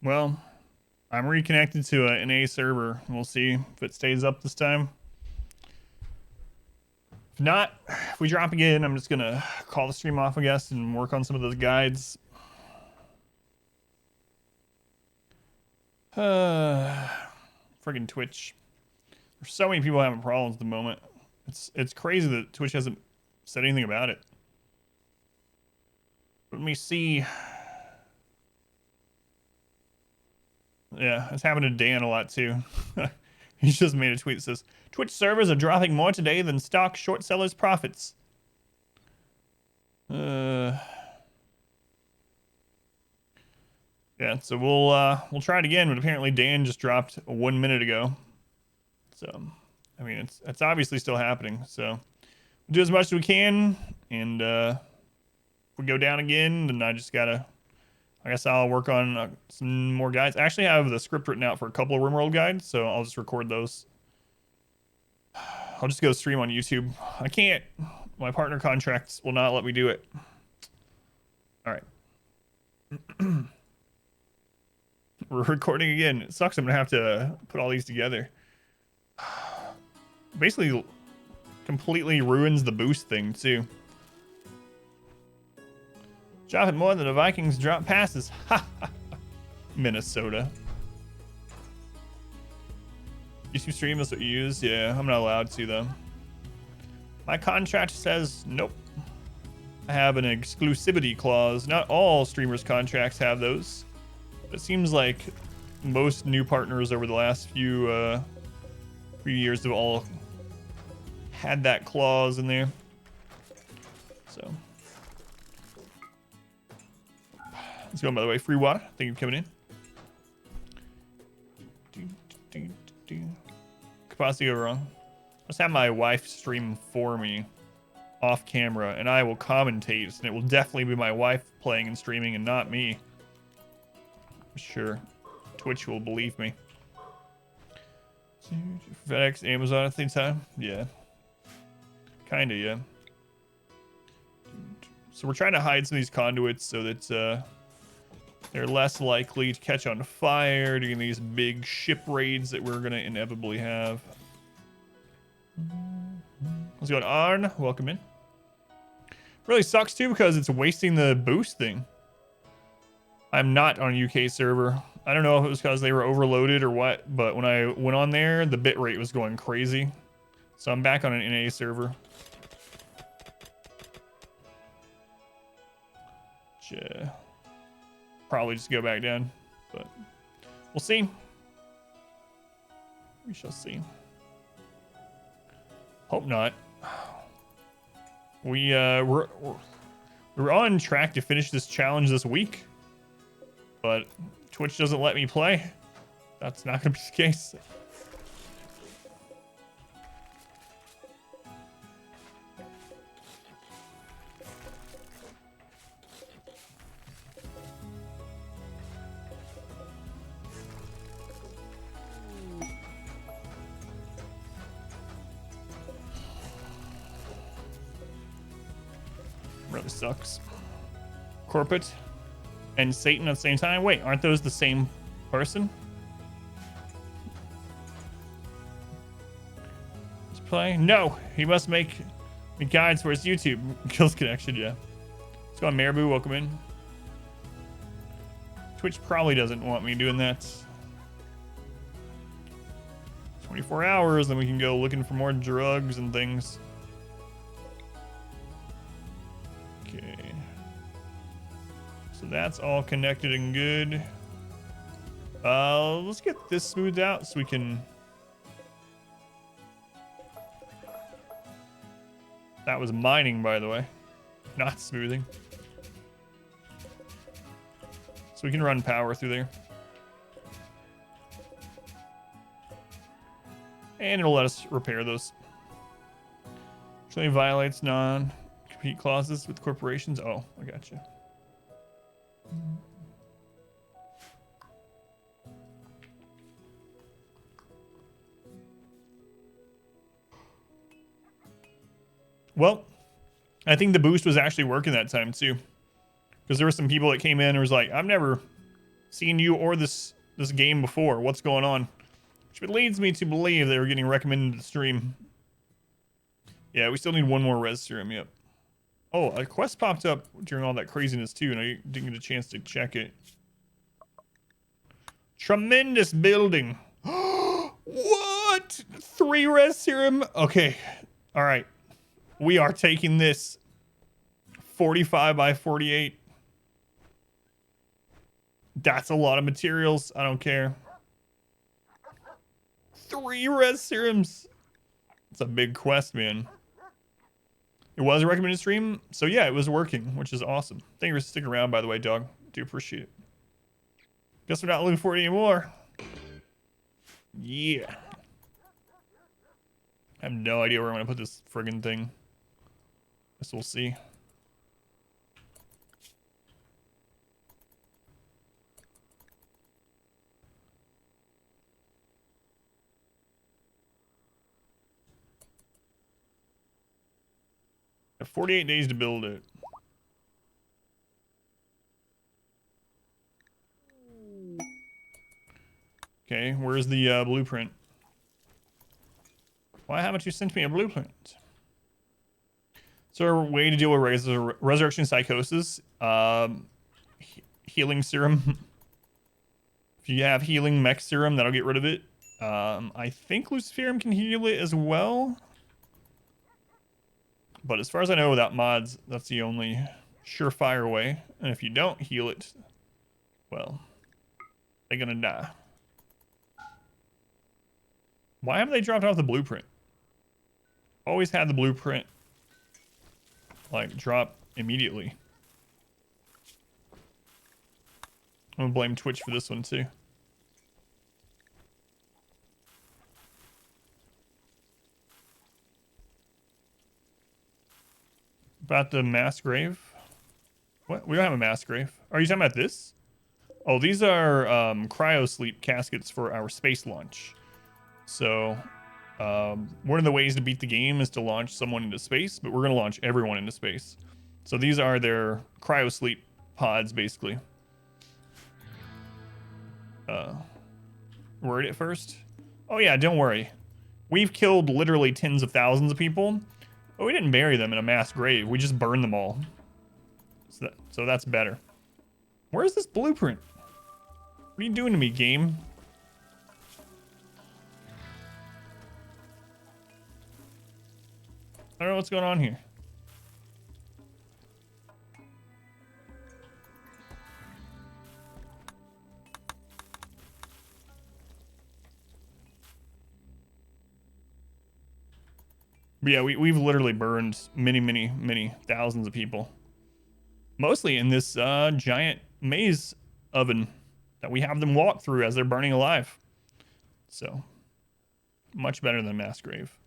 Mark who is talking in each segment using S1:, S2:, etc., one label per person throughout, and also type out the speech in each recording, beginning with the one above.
S1: Well, I'm reconnected to an A server. We'll see if it stays up this time. If not, if we drop again, I'm just gonna call the stream off, I guess, and work on some of those guides. Friggin' Twitch. There's so many people having problems at the moment. It's crazy that Twitch hasn't said anything about it. Let me see. Yeah, it's happened to Dan a lot too. He just made a tweet that says, Twitch servers are dropping more today than stock short sellers' profits. Yeah, so we'll try it again, but apparently Dan just dropped 1 minute ago. So, I mean, it's obviously still happening. So, we'll do as much as we can, and if we go down again, then I guess I'll work on some more guides. I actually have the script written out for a couple of RimWorld guides, so I'll just record those. I'll just go stream on YouTube. I can't. My partner contracts will not let me do it. All right. We're recording again. It sucks. I'm gonna have to put all these together. Basically, completely ruins the boost thing too. Drop it more than the Vikings drop passes. Minnesota. YouTube stream is what you use? Yeah, I'm not allowed to though. My contract says nope. I have an exclusivity clause. Not all streamers' contracts have those. It seems like most new partners over the last few years have all had that clause in there. So let's go. By the way, free water. Thank you for coming in. Could possibly go wrong. Let's have my wife stream for me off camera, and I will commentate, and it will definitely be my wife playing and streaming, and not me. Sure, Twitch will believe me. FedEx, Amazon at the same time? Yeah. Kinda, yeah. So we're trying to hide some of these conduits so that they're less likely to catch on fire during these big ship raids that we're gonna inevitably have. How's it going, Arn? Welcome in. Really sucks too because it's wasting the boost thing. I'm not on a UK server. I don't know if it was because they were overloaded or what, but when I went on there, the bitrate was going crazy. So I'm back on an NA server. Probably just go back down, but we'll see. We shall see. Hope not. We're on track to finish this challenge this week, but Twitch doesn't let me play. That's not gonna be the case. Really sucks. Corporate and Satan at the same time? Wait, aren't those the same person? Let's play? No, he must make guides for his YouTube. Kills connection, yeah. Let's go on Marabou, welcome in. Twitch probably doesn't want me doing that. 24 hours, then we can go looking for more drugs and things. Okay. So that's all connected and good. Let's get this smoothed out so we can... That was mining, by the way. Not smoothing. So we can run power through there. And it'll let us repair those. Actually violates non-compete clauses with corporations. Oh, I gotcha. Well, I think the boost was actually working that time too. Because there were some people that came in and was like, I've never seen you or this game before. What's going on? Which leads me to believe they were getting recommended to the stream. Yeah, we still need one more res serum. Yep. Oh, a quest popped up during all that craziness too, and I didn't get a chance to check it. Tremendous building. What? 3 res serum? Okay. All right. We are taking this 45 by 48. That's a lot of materials. I don't care. 3 res serums. It's a big quest, man. It was a recommended stream, so yeah, it was working, which is awesome. Thank you for sticking around, by the way, dog. Do appreciate it. Guess we're not looking for it anymore. Yeah. I have no idea where I'm gonna put this friggin' thing. Guess we'll see. I have 48 days to build it. Okay, where's the blueprint? Why haven't you sent me a blueprint? So a way to deal with resurrection psychosis, healing serum. If you have healing mech serum, that'll get rid of it. I think Luciferium can heal it as well. But as far as I know, without mods, that's the only surefire way. And if you don't heal it, well, they're gonna die. Why haven't they dropped off the blueprint? Always had the blueprint, like, drop immediately. I'm gonna blame Twitch for this one, too. About the mass grave? What? We don't have a mass grave. Are you talking about this? Oh, these are cryo sleep caskets for our space launch. So, one of the ways to beat the game is to launch someone into space, but we're going to launch everyone into space. So these are their cryo sleep pods, basically. Word it first? Oh yeah, don't worry. We've killed literally tens of thousands of people. But we didn't bury them in a mass grave. We just burned them all. So that's better. Where's this blueprint? What are you doing to me, game? I don't know what's going on here. But yeah, we've literally burned many thousands of people. Mostly in this giant maze oven that we have them walk through as they're burning alive. So, much better than mass grave.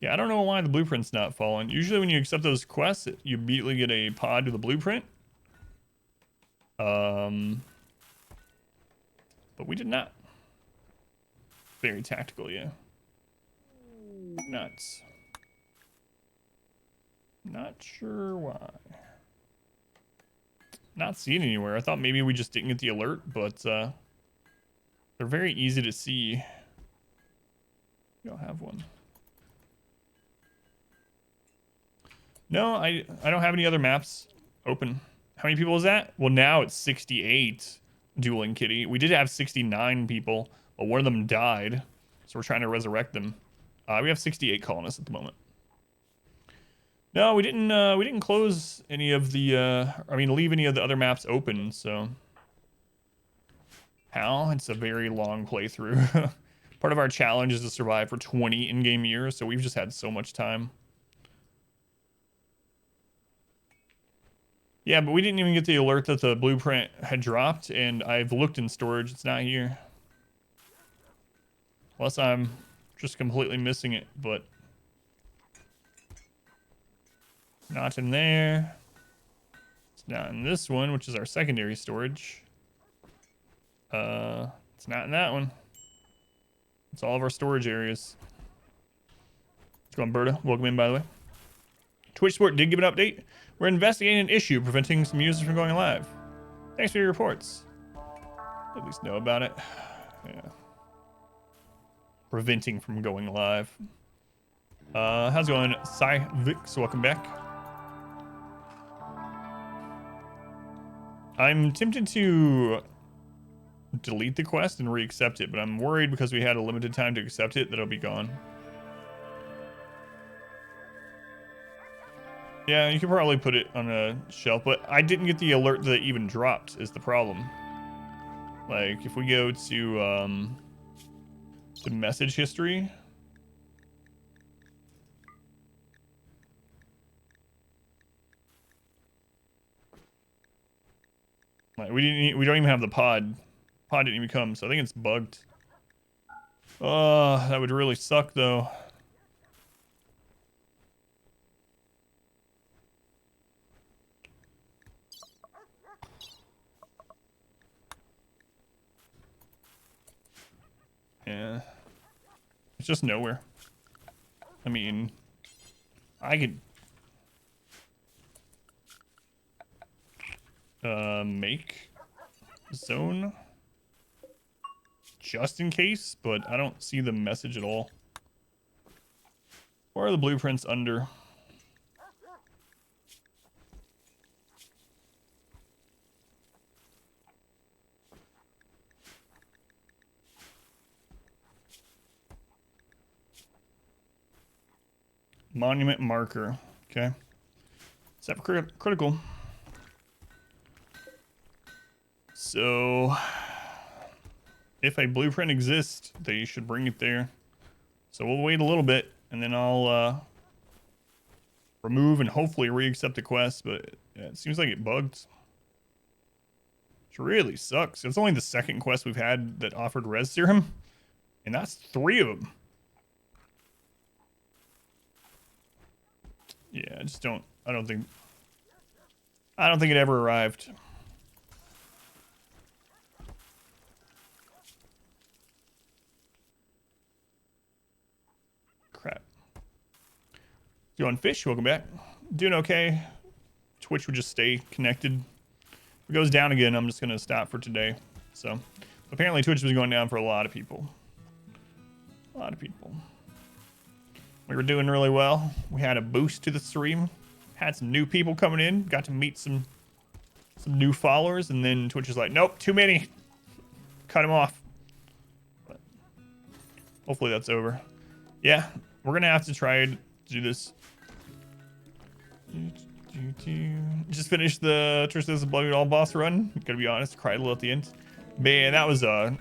S1: Yeah, I don't know why the blueprint's not falling. Usually when you accept those quests, you immediately get a pod to the blueprint. But we did not. Very tactical, yeah. Nuts. Not sure why. Not seeing anywhere. I thought maybe we just didn't get the alert, but they're very easy to see. We don't have one. No, I don't have any other maps open. How many people is that? Well, now it's 68 Dueling Kitty. We did have 69 people, but one of them died, so we're trying to resurrect them. We have 68 colonists at the moment. No, we didn't close any of the leave any of the other maps open, so how? It's a very long playthrough. Part of our challenge is to survive for 20 in-game years, so we've just had so much time. Yeah, but we didn't even get the alert that the blueprint had dropped, and I've looked in storage, it's not here. Unless I'm just completely missing it, but not in there. It's not in this one, which is our secondary storage. It's not in that one. It's all of our storage areas. Let's go on, Berta. Welcome in, by the way. Twitch Sport did give an update. We're investigating an issue preventing some users from going live. Thanks for your reports. At least know about it. Yeah. Preventing from going live. How's it going? Vix, welcome back. I'm tempted to delete the quest and re-accept it, but I'm worried because we had a limited time to accept it that it'll be gone. Yeah, you could probably put it on a shelf, but I didn't get the alert that it even dropped is the problem. Like, if we go to message history. Like, we don't even have the pod. Pod didn't even come, so I think it's bugged. Oh, that would really suck though. Yeah. It's just nowhere. I mean, I could make zone just in case, but I don't see the message at all. Or are the blueprints under? Monument marker. Okay. Except for critical. So, if a blueprint exists, they should bring it there. So we'll wait a little bit, and then I'll remove and hopefully re-accept the quest, but yeah, it seems like it bugged. Which really sucks. It's only the second quest we've had that offered res serum, and that's 3 of them. Yeah, I don't think it ever arrived. Crap. Doing fish, welcome back. Doing okay. Twitch would just stay connected. If it goes down again, I'm just gonna stop for today. So apparently Twitch was going down for a lot of people. A lot of people. We were doing really well. We had a boost to the stream. Had some new people coming in. Got to meet some new followers, and then Twitch was like, nope, too many. Cut them off. But hopefully that's over. Yeah, we're gonna have to try to do this. Just finished the Tristan's Blood All boss run. Gotta be honest, cried a little at the end. Man, that was a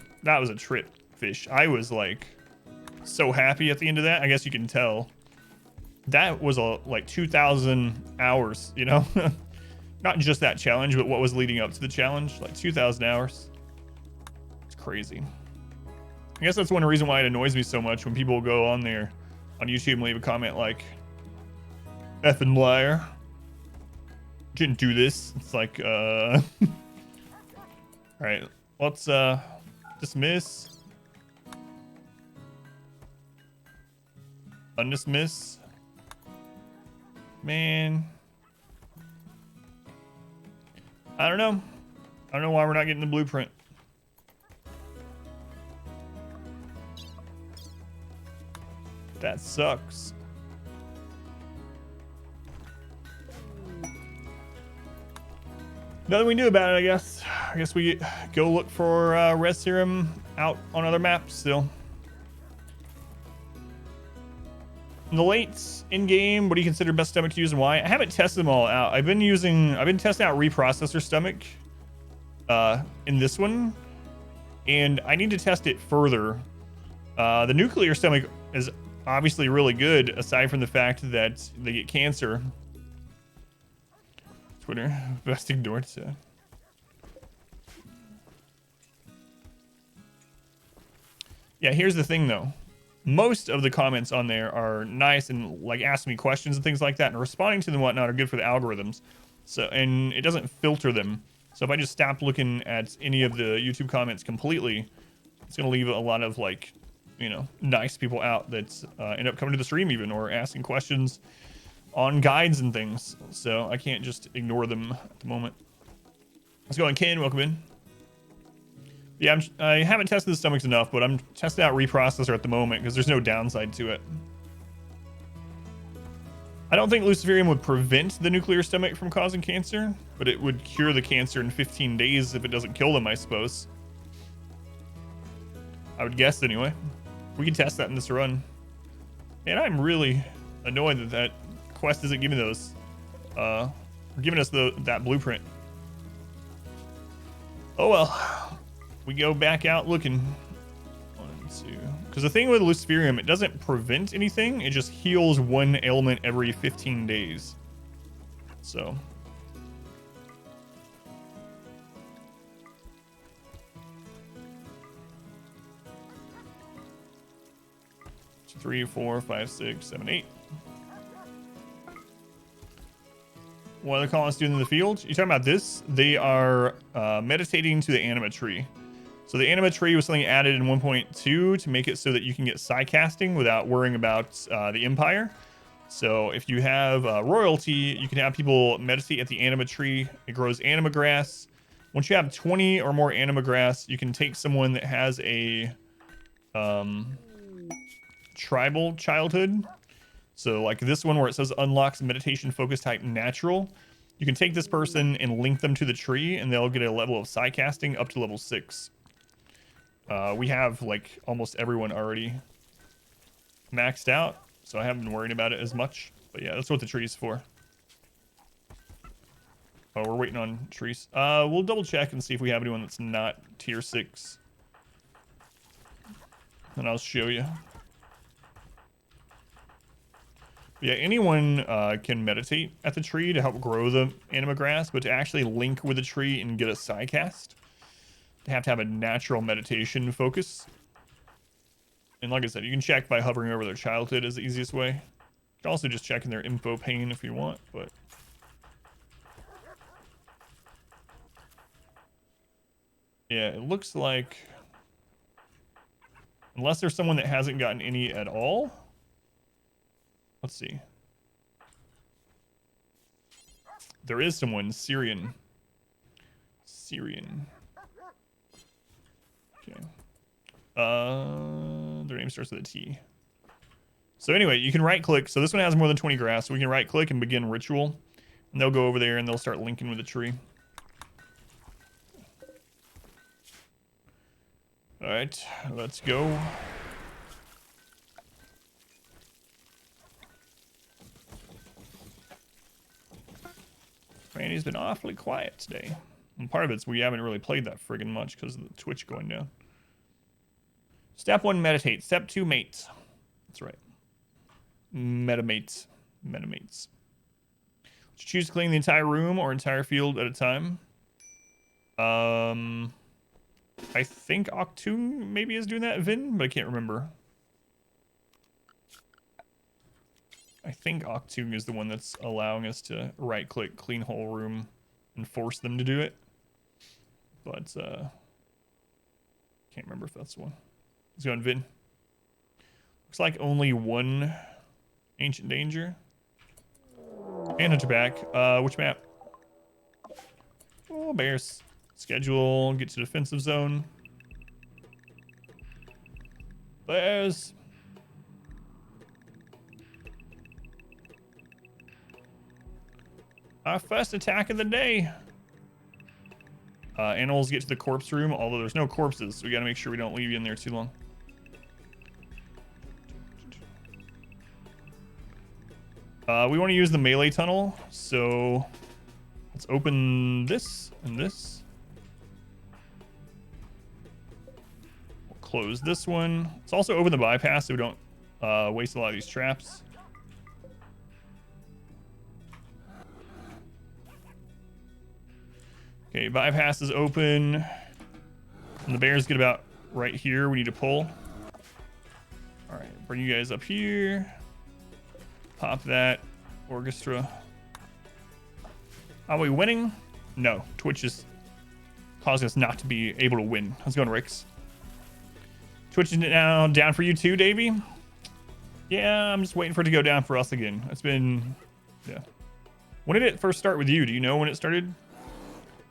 S1: trip, fish. I was like so happy at the end of that. I guess you can tell. That was like 2,000 hours, you know? Not just that challenge, but what was leading up to the challenge. Like 2,000 hours. It's crazy. I guess that's one reason why it annoys me so much when people go on there on YouTube and leave a comment like, effing liar. Didn't do this. It's like, all right, let's dismiss. Undismiss. Man. I don't know. I don't know why we're not getting the blueprint. That sucks. Nothing we can do about it, I guess. I guess we go look for res serum out on other maps still. In the lates in game, what do you consider best stomach to use and why? I haven't tested them all out. I've been testing out reprocessor stomach in this one, and I need to test it further. The nuclear stomach is obviously really good, aside from the fact that they get cancer. Twitter, best ignored. So. Yeah, here's the thing though. Most of the comments on there are nice and like asking me questions and things like that, and responding to them and whatnot are good for the algorithms. So, and it doesn't filter them. So if I just stop looking at any of the YouTube comments completely, it's gonna leave a lot of like, you know, nice people out that end up coming to the stream even or asking questions on guides and things. So I can't just ignore them at the moment. Let's go on, Ken. Welcome in. Yeah, I haven't tested the stomachs enough, but I'm testing out reprocessor at the moment because there's no downside to it. I don't think luciferium would prevent the nuclear stomach from causing cancer, but it would cure the cancer in 15 days if it doesn't kill them, I suppose. I would guess anyway. We can test that in this run. And I'm really annoyed that that quest isn't giving those, giving us that blueprint. Oh well, we go back out looking. 1, 2. Because the thing with luciferium, it doesn't prevent anything. It just heals one ailment every 15 days. So. 3, 4, 5, 6, 7, 8. What are the colonists doing in the field? You talking about this? They are meditating to the anima tree. So the anima tree was something added in 1.2 to make it so that you can get psi casting without worrying about the empire. So if you have royalty, you can have people meditate at the anima tree. It grows anima grass. Once you have 20 or more anima grass, you can take someone that has a tribal childhood. So like this one where it says unlocks meditation focus type natural. You can take this person and link them to the tree and they'll get a level of psi casting up to level 6. We have like almost everyone already maxed out, so I haven't been worried about it as much. But yeah, that's what the tree's for. Oh, we're waiting on trees. We'll double check and see if we have anyone that's not tier 6. And I'll show you. Yeah, anyone can meditate at the tree to help grow the anima grass, but to actually link with the tree and get a psi cast, they have to have a natural meditation focus. And like I said, you can check by hovering over their childhood as the easiest way. You can also just check in their info pane if you want, but... yeah, it looks like... unless there's someone that hasn't gotten any at all... let's see. There is someone, Syrian. Okay. Their name starts with a T. So anyway, you can right click. So this one has more than 20 grass. So we can right click and begin ritual. And they'll go over there and they'll start linking with the tree. All right, let's go. Man, he's been awfully quiet today. And part of it's we haven't really played that friggin' much because of the Twitch going down. Step 1, meditate. Step 2, mate. That's right. Metamates. Let's choose to clean the entire room or entire field at a time. I think Octung maybe is doing that, Vin, but I can't remember. I think Octung is the one that's allowing us to right-click, clean whole room, and force them to do it. But, can't remember if that's the one. Let's go on Vin. Looks like only one Ancient Danger. And Hunterback. Which map? Oh, bears. Schedule, get to defensive zone. Bears. Our first attack of the day. Animals get to the corpse room, although there's no corpses, so we gotta make sure we don't leave you in there too long. We want to use the melee tunnel, so let's open this and this. We'll close this one. Let's also open the bypass so we don't waste a lot of these traps. Okay, bypass is open. And the bears get about right here. We need to pull. All right, bring you guys up here. Pop that orchestra. Are we winning? No, Twitch is causing us not to be able to win. How's it going, Ricks? Twitch is now down for you too, Davey? Yeah, I'm just waiting for it to go down for us again. It's been, yeah. When did it first start with you? Do you know when it started?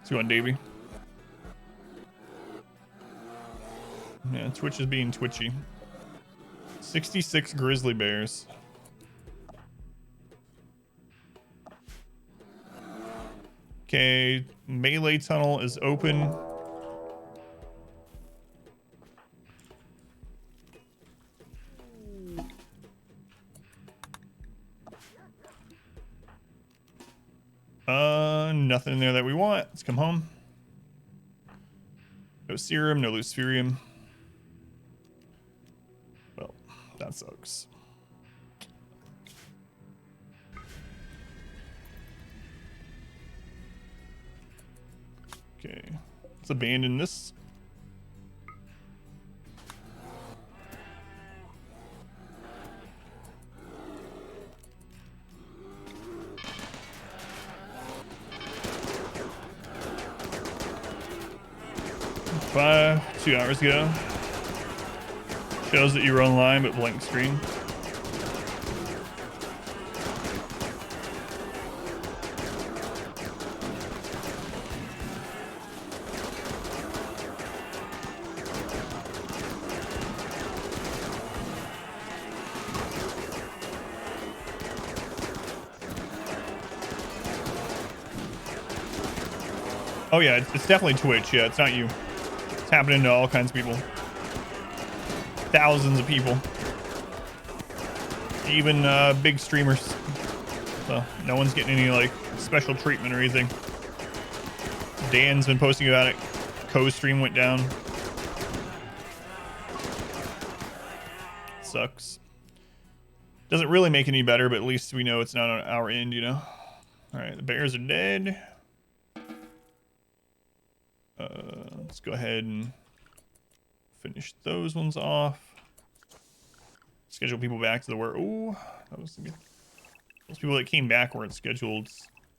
S1: Let's go on, Davey. Yeah, Twitch is being twitchy. 66 grizzly bears. Okay, melee tunnel is open. Nothing in there that we want. Let's come home. No serum, no luciferium. Well, that sucks. Okay, let's abandon this. Five, 2 hours ago. Shows that you were online, but blank screen. Oh yeah, it's definitely Twitch. Yeah, it's not you. It's happening to all kinds of people. Thousands of people. Even big streamers. So no one's getting any like special treatment or anything. Dan's been posting about it. Co-stream went down. Sucks. Doesn't really make any better, but at least we know it's not on our end, you know? Alright, the bears are dead. Let's go ahead and finish those ones off. Schedule people back to the where. Ooh, that was good. Those people that came back weren't scheduled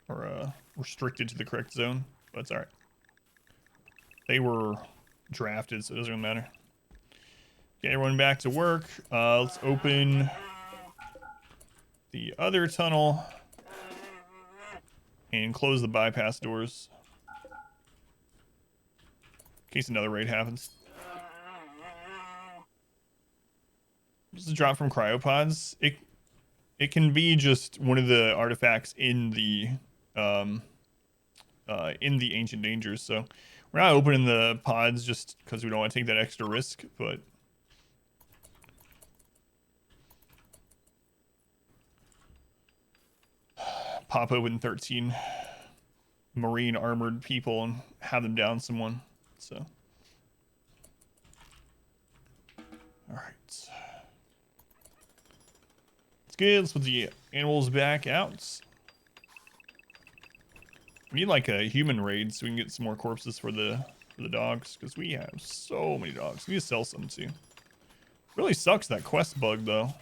S1: or restricted to the correct zone, but it's all right. They were drafted, so it doesn't really matter. Get everyone back to work. Let's open the other tunnel and close the bypass doors in case another raid happens. This is a drop from cryopods. It can be just one of the artifacts in the ancient dangers. So we're not opening the pods just because we don't want to take that extra risk, but pop open 13 marine armored people and have them down someone. So all right. Good. Let's put the animals back out. We need like a human raid so we can get some more corpses for the dogs because we have so many dogs. We need to sell some too. Really sucks that quest bug though.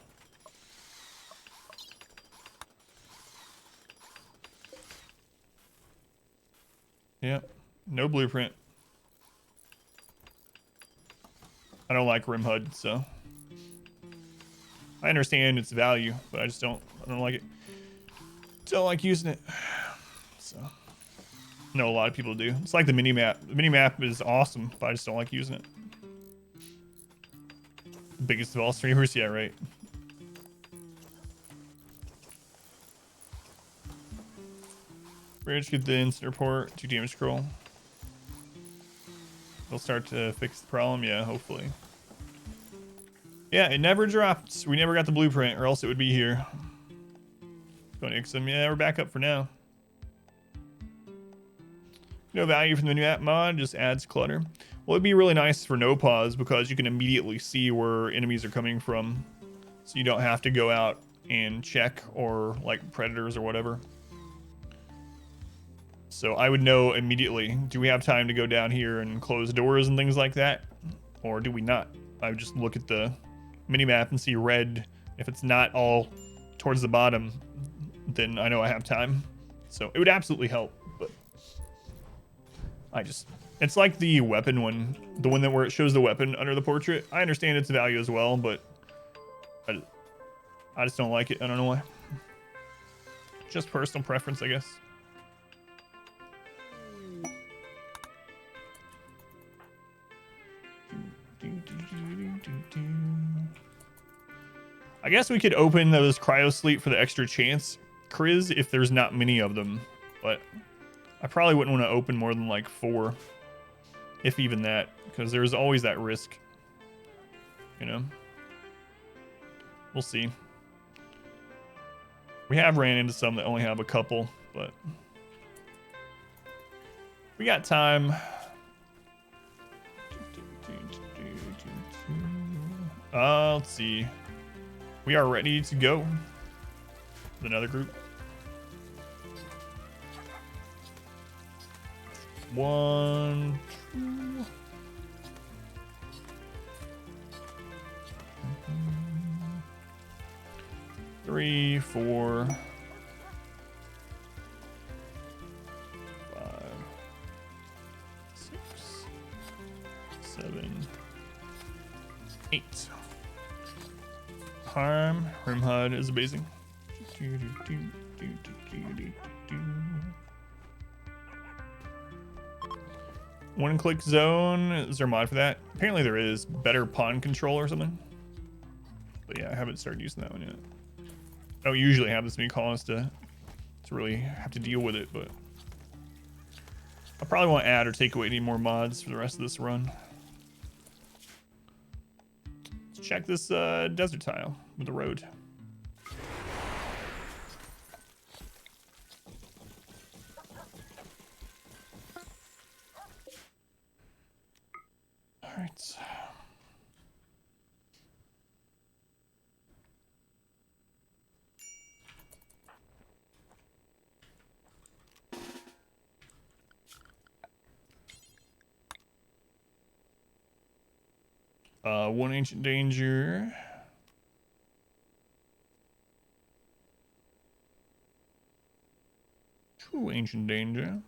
S1: Yep. No blueprint. I don't like Rim HUD, so I understand its value, but I don't like it. Don't like using it. So, I know a lot of people do. It's like the mini-map. The mini-map is awesome, but I just don't like using it. Biggest of all streamers? Yeah, right. Bridge, get the incident report. 2 damage scroll. They'll start to fix the problem. Yeah, hopefully. Yeah, it never dropped. We never got the blueprint, or else it would be here. Going to Ixom. Yeah, we're back up for now. No value from the new app mod, just adds clutter. Well, it'd be really nice for no pause because you can immediately see where enemies are coming from. So you don't have to go out and check or like predators or whatever. So I would know immediately, do we have time to go down here and close doors and things like that? Or do we not? I would just look at the minimap and see red. If it's not all towards the bottom, then I know I have time. So it would absolutely help, but it's like the weapon one, the one that where it shows the weapon under the portrait. I understand its value as well, but I just don't like it. I don't know why. Just personal preference, I guess. I guess we could open those cryo sleep for the extra chance, Chris, if there's not many of them. But I probably wouldn't want to open more than like 4, if even that, because there's always that risk. You know, we'll see. We have ran into some that only have a couple, but we got time. Let's see. We are ready to go with another group. 1, 2. 3, 4, 5, 6, 7, 8. Harm, Rim HUD is amazing. One-click zone. Is there a mod for that? Apparently there is. Better pawn control or something. But yeah, I haven't started using that one yet. I don't usually have this many colonists to really have to deal with it, but I probably won't add or take away any more mods for the rest of this run. Let's check this desert tile with the road. All right. One ancient danger. Two ancient danger.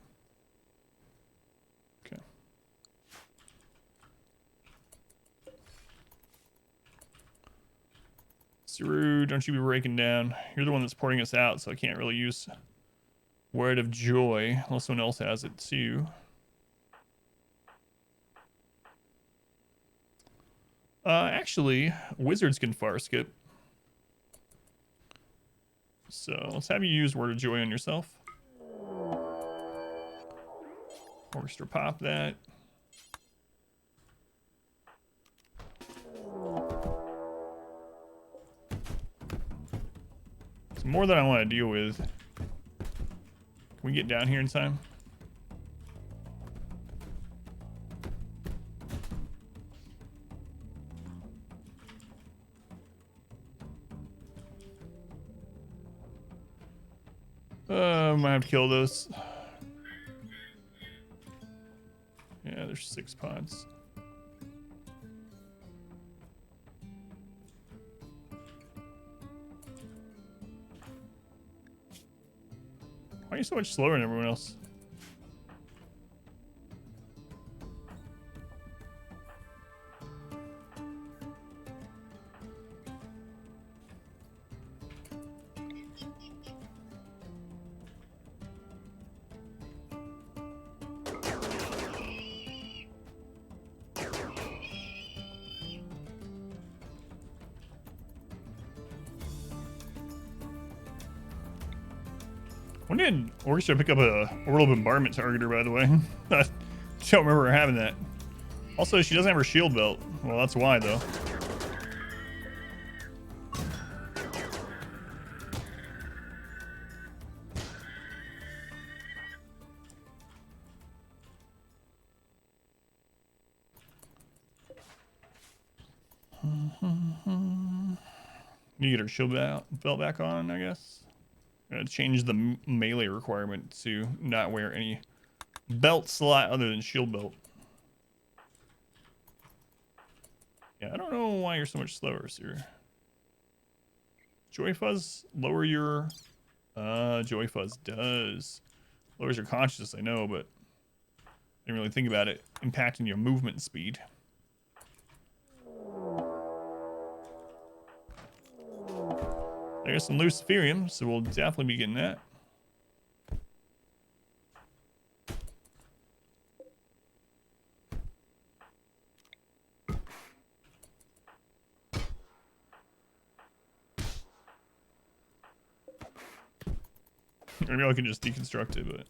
S1: Okay. Saru, don't you be breaking down. You're the one that's porting us out, so I can't really use Word of Joy unless someone else has it too. Actually, wizards can far skip. So let's have you use Word of Joy on yourself. Orchestra pop that. It's more than I want to deal with. Can we get down here in time? Might have to kill those. Yeah, there's 6 pods. Why are you so much slower than everyone else? When did Orchestra pick up a Orbital Bombardment Targeter, by the way? I don't remember her having that. Also, she doesn't have her shield belt. Well, that's why, though. You get her shield belt back on, I guess. Gonna change the melee requirement to not wear any belt slot other than shield belt. Yeah, I don't know why you're so much slower, sir. Joy Fuzz lower your Joy Fuzz does. Lowers your consciousness, I know, but I didn't really think about it impacting your movement speed. There's some Luciferium, so we'll definitely be getting that. Maybe I can just deconstruct it, but.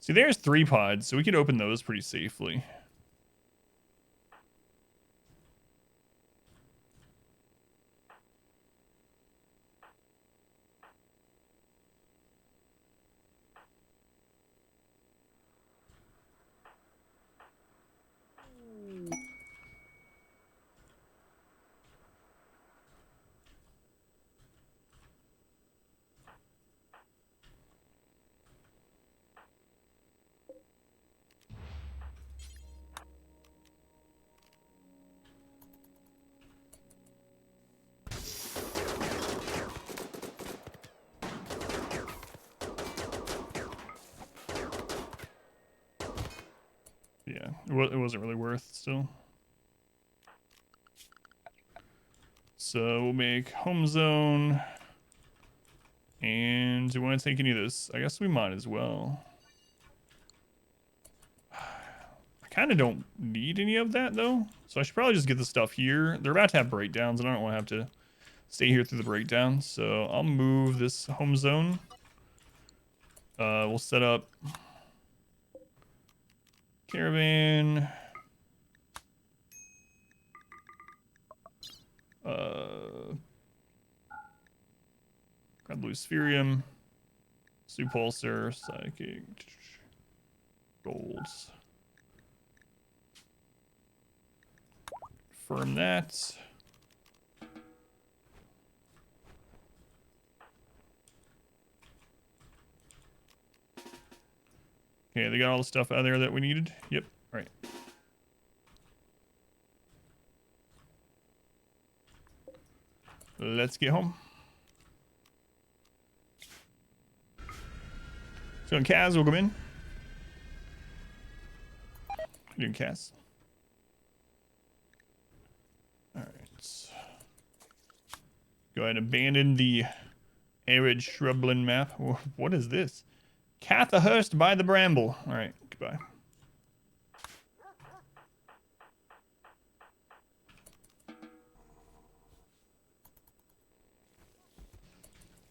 S1: See, there's 3 pods, so we could open those pretty safely. Yeah, it wasn't really worth still. So we'll make home zone. And do we want to take any of this? I guess we might as well. I kind of don't need any of that though. So I should probably just get the stuff here. They're about to have breakdowns and I don't want to have to stay here through the breakdown. So I'll move this home zone. We'll set up caravan. Grab Luciferium, Supulsor, Psychic, Golds. Confirm that. Okay, they got all the stuff out of there that we needed. Yep, all right. Let's get home. So in Kaz, we'll come in. Doing Kaz. All right. Go ahead and abandon the arid shrubland map. What is this? Cathahurst by the Bramble. All right, goodbye.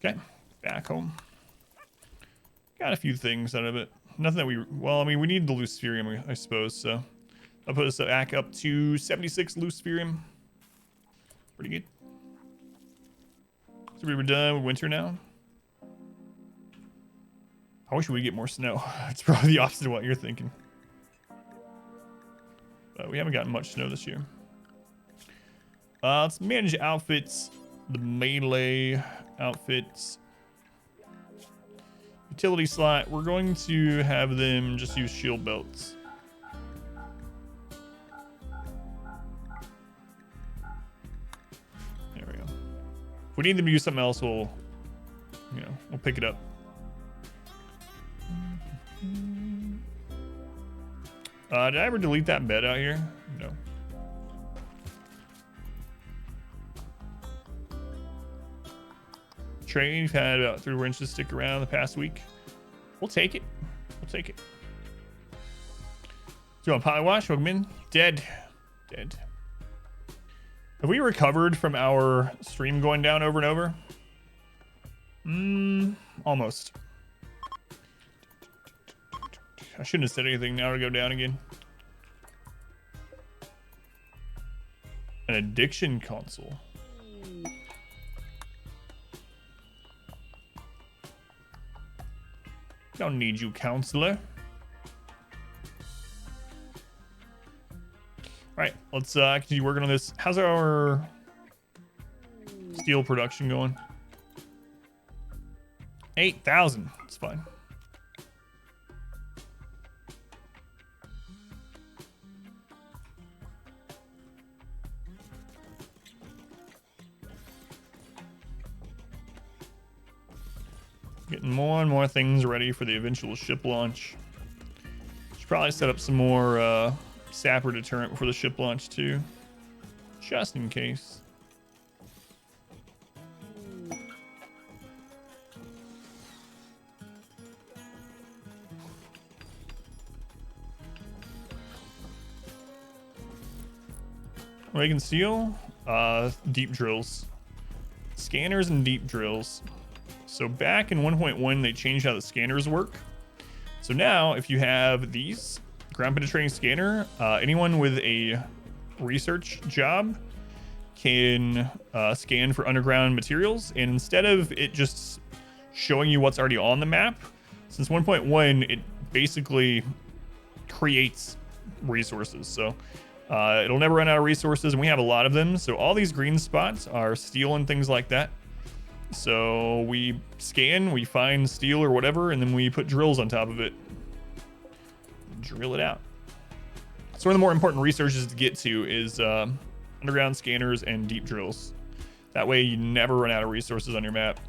S1: Okay, back home. Got a few things out of it. Nothing that we... Well, I mean, we need the Luciferium, I suppose, so... I'll put us back up to 76 Luciferium. Pretty good. So we were done with winter now. I wish we would get more snow. It's probably the opposite of what you're thinking. But we haven't gotten much snow this year. Let's manage outfits. The melee outfits. Utility slot. We're going to have them just use shield belts. There we go. If we need them to use something else, we'll pick it up. Did I ever delete that bed out here? No. Train, we've had about 3 wrenches stick around the past week. We'll take it. We'll take it. So on Pie Wash, welcome in. Dead. Dead. Have we recovered from our stream going down over and over? Almost. I shouldn't have said anything now to go down again. An addiction console. Don't need you, counselor. All right, let's continue working on this. How's our steel production going? 8,000. It's fine. Getting more and more things ready for the eventual ship launch. Should probably set up some more sapper deterrent before the ship launch too, just in case. Making steel, deep drills, scanners and deep drills. So back in 1.1, they changed how the scanners work. So now if you have these ground penetrating scanner, anyone with a research job can scan for underground materials. And instead of it just showing you what's already on the map, since 1.1, it basically creates resources. So it'll never run out of resources, and we have a lot of them. So all these green spots are steel and things like that. So we scan, we find steel or whatever, and then we put drills on top of it. Drill it out. So one of the more important researches to get to is underground scanners and deep drills. That way you never run out of resources on your map.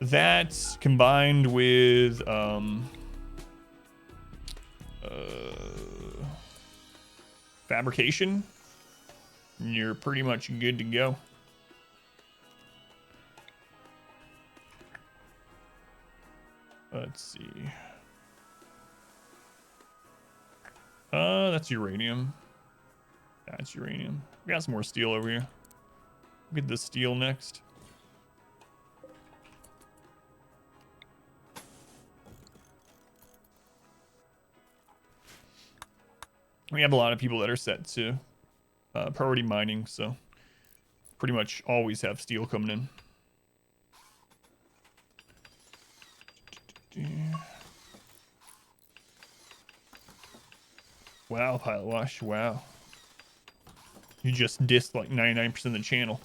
S1: That combined with fabrication, you're pretty much good to go. Let's see. That's uranium. That's uranium. We got some more steel over here. We'll get the steel next. We have a lot of people that are set to priority mining, so pretty much always have steel coming in. Wow, Pilot Wash, wow. You just dissed like 99% of the channel.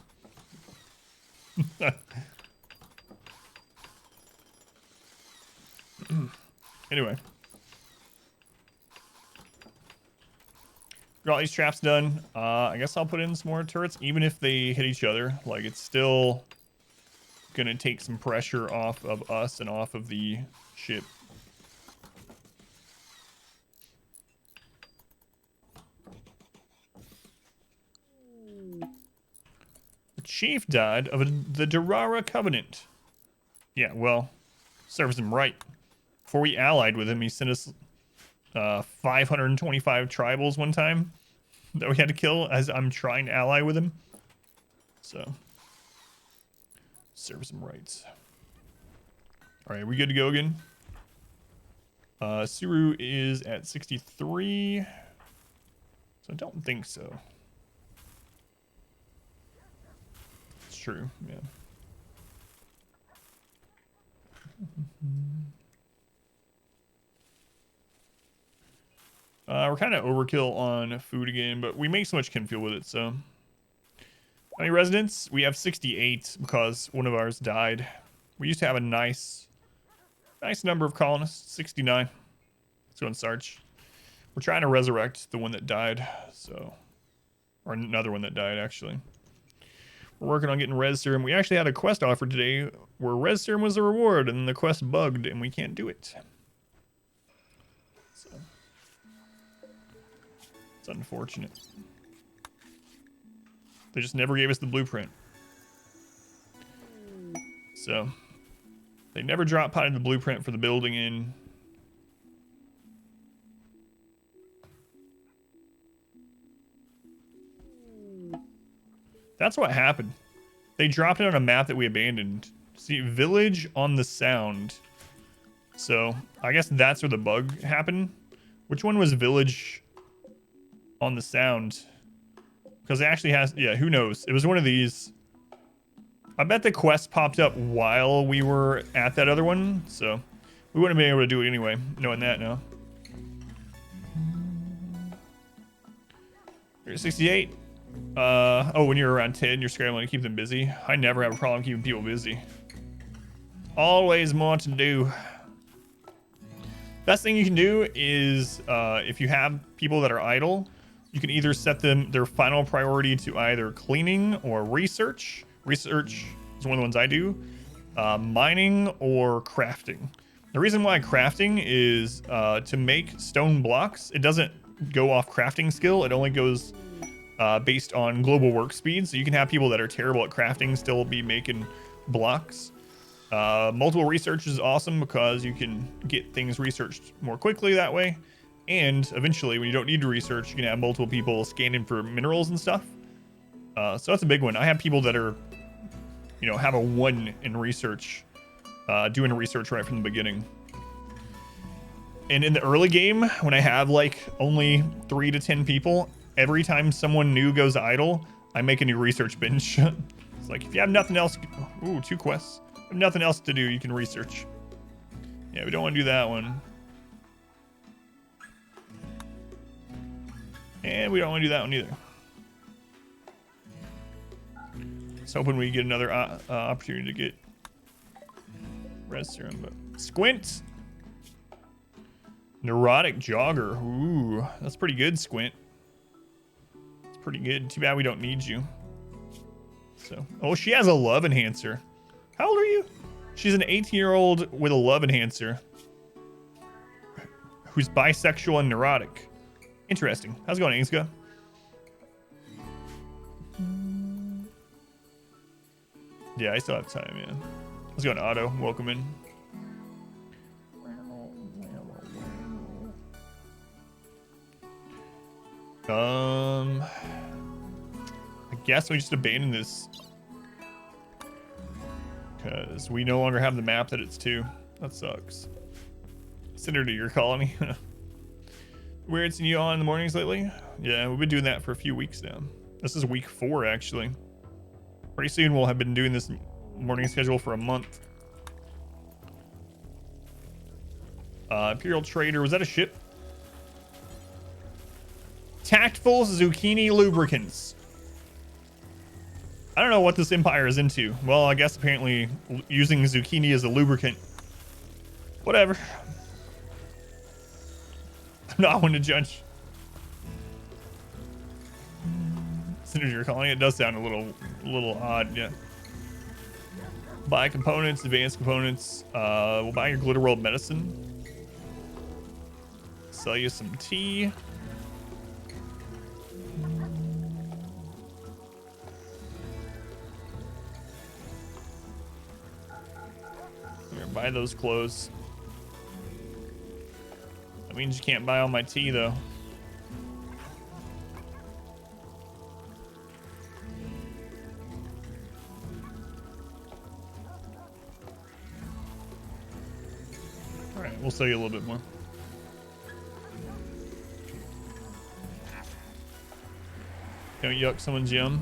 S1: Anyway. Got all these traps done. I guess I'll put in some more turrets, even if they hit each other. Like, it's still gonna take some pressure off of us and off of the ship. The chief died of the Durara Covenant. Yeah, well, serves him right. Before we allied with him, he sent us 525 tribals one time that we had to kill as I'm trying to ally with him. So, serves him right. All right, we good to go again? Suru is at 63. So I don't think so. It's true, yeah. We're kind of overkill on food again, but we make so much Kinfuel with it, so. How many residents? We have 68 because one of ours died. We used to have a nice number of colonists, 69. Let's go and search. We're trying to resurrect the one that died, so. Or another one that died, actually. We're working on getting Res Serum. We actually had a quest offer today where Res Serum was the reward, and the quest bugged, and we can't do it. So. It's unfortunate. They just never gave us the blueprint. So, they never drop potted the blueprint for the building in. That's what happened. They dropped it on a map that we abandoned. See, village on the sound. So, I guess that's where the bug happened. Which one was village on the sound? Because it actually has, yeah, who knows? It was one of these. I bet the quest popped up while we were at that other one, so we wouldn't have been able to do it anyway, knowing that now. You're at 68. Oh, when you're around 10, you're scrambling to keep them busy. I never have a problem keeping people busy. Always more to do. Best thing you can do is, if you have people that are idle, you can either set them their final priority to either cleaning or research. Research is one of the ones I do. Mining or crafting. The reason why crafting is to make stone blocks. It doesn't go off crafting skill. It only goes based on global work speed. So you can have people that are terrible at crafting still be making blocks. Multiple research is awesome because you can get things researched more quickly that way. And eventually, when you don't need to research, you can have multiple people scanning for minerals and stuff. So that's a big one. I have people that are, you know, have a 1 in research, doing research right from the beginning. And in the early game, when I have like only 3 to 10 people, every time someone new goes idle, I make a new research bench. It's like, if you have nothing else, ooh, 2 quests. If you have nothing else to do, you can research. Yeah, we don't want to do that one. And we don't want to do that one either. Just hoping we get another opportunity to get res serum, but Squint. Neurotic Jogger. Ooh, that's pretty good, Squint. It's pretty good. Too bad we don't need you. So, oh, she has a love enhancer. How old are you? She's an 18-year-old with a love enhancer who's bisexual and neurotic. Interesting. How's it going, Ainska? Yeah, I still have time, man. Let's go to Otto. Welcome in. I guess we just abandon this because we no longer have the map that it's to. That sucks. Send her to your colony. Weird seeing you on in the mornings lately. Yeah, we've been doing that for a few weeks now. This is week 4, actually. Pretty soon we'll have been doing this morning schedule for a month. Imperial Trader, was that a ship? Tactful Zucchini Lubricants. I don't know what this empire is into. Well, I guess apparently using zucchini as a lubricant. Whatever. I'm not one to judge. Synergy you're calling it does sound a little odd, yeah. Buy components, advanced components. We'll buy your Glitter World medicine. Sell you some tea. Here, buy those clothes. That means you can't buy all my tea, though. All right, we'll sell you a little bit more. Don't yuck someone's yum.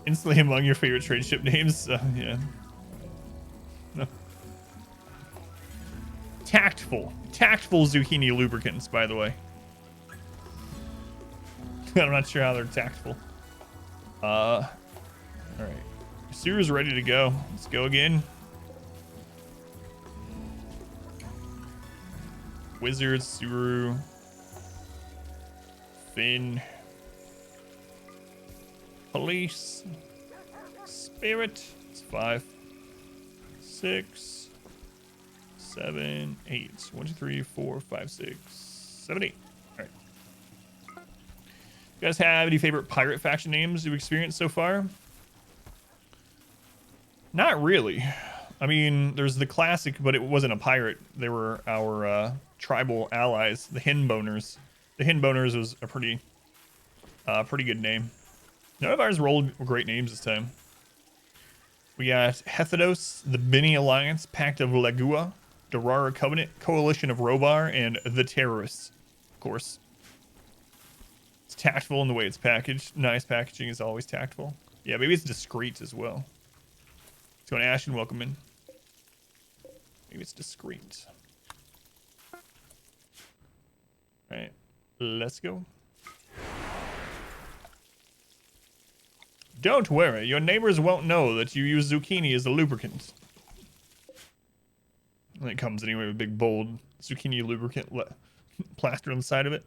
S1: Instantly among your favorite trade ship names. Yeah. No. Tactful zucchini lubricants, by the way. I'm not sure how they're tactful. All right. Suru's ready to go. Let's go again. Wizard, Suru, Finn, Police, Spirit. It's 5, 6, 7, 8. 1, 2, 3, 4, 5, 6, 7, 8. All right. You guys have any favorite pirate faction names you've experienced so far? Not really. I mean, there's the classic, but it wasn't a pirate. They were our tribal allies, the Hinboners. The Hinboners was a pretty good name. None of ours rolled great names this time. We got Hethedos, the Beni Alliance, Pact of Legua, Durara Covenant, Coalition of Robar, and the Terrorists. Of course. It's tactful in the way it's packaged. Nice packaging is always tactful. Yeah, maybe it's discreet as well. Let's go to Ashton, welcome in. Maybe it's discreet. All right, let's go. Don't worry, your neighbors won't know that you use zucchini as a lubricant. And it comes anyway with a big bold zucchini lubricant plaster on the side of it.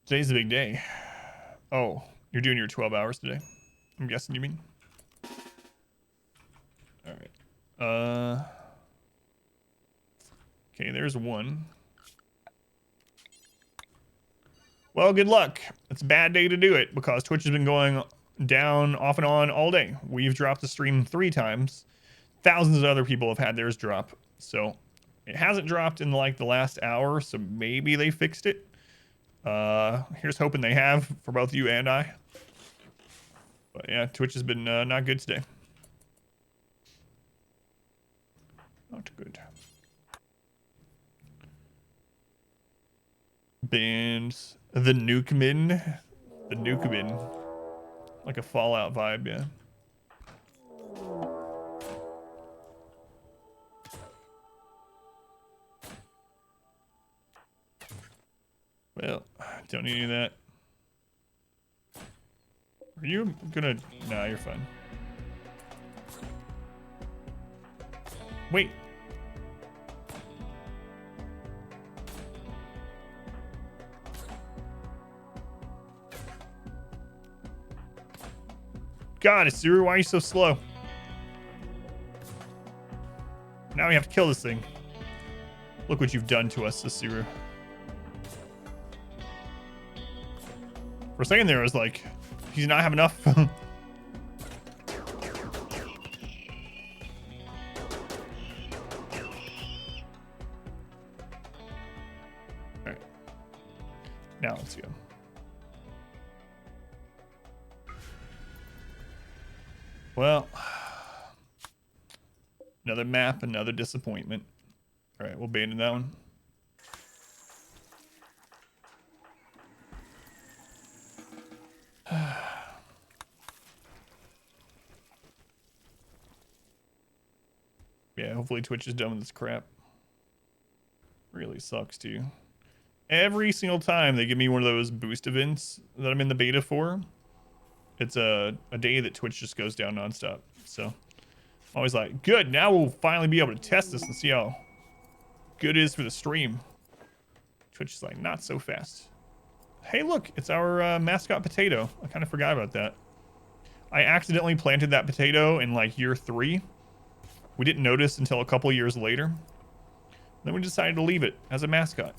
S1: Today's a big day. Oh, you're doing your 12 hours today, I'm guessing you mean. All right. Okay, there's one. Well, good luck. It's a bad day to do it because Twitch has been going down off and on all day. We've dropped the stream 3 times. thousands of other people have had theirs drop. So it hasn't dropped in like the last hour, so maybe they fixed it. Here's hoping they have for both you and I. But yeah, Twitch has been not good today. Not good. Bands. The Nukeman. The Nukeman. Like a Fallout vibe, yeah. Well, don't need any of that. Are you gonna... Nah, you're fine. Wait. God, Isuru, why are you so slow? Now we have to kill this thing. Look what you've done to us, Isuru. For a second there, I was like, he's not have enough. Alright. Now let's go. Well, another map, another disappointment. Alright, we'll abandon that one. Yeah, hopefully Twitch is done with this crap. Really sucks too. Every single time they give me one of those boost events that I'm in the beta for, it's a day that Twitch just goes down nonstop. So I'm always like, good, now we'll finally be able to test this and see how good it is for the stream. Twitch is like, not so fast. Hey, look, it's our mascot potato. I kind of forgot about that. I accidentally planted that potato in like year 3. We didn't notice until a couple years later. Then we decided to leave it as a mascot.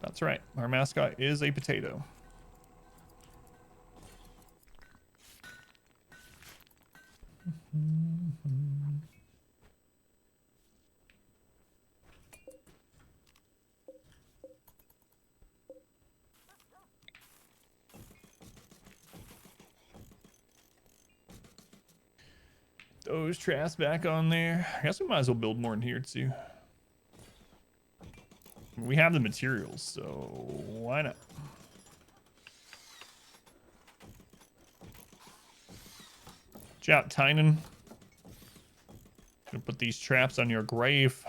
S1: That's right. Our mascot is a potato. Those traps back on there. I guess we might as well build more in here too. We have the materials, so why not? Watch out, Tynan. Gonna put these traps on your grave.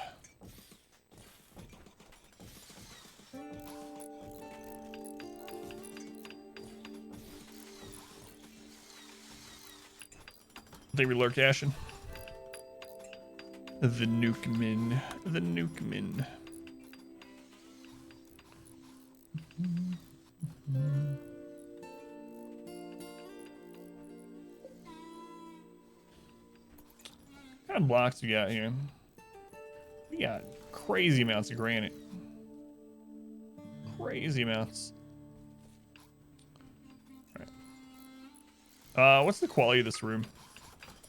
S1: They lurk Ashen. The Nukeman. The Nukeman. What kind of blocks we got here? We got crazy amounts of granite. Crazy amounts. All right. What's the quality of this room?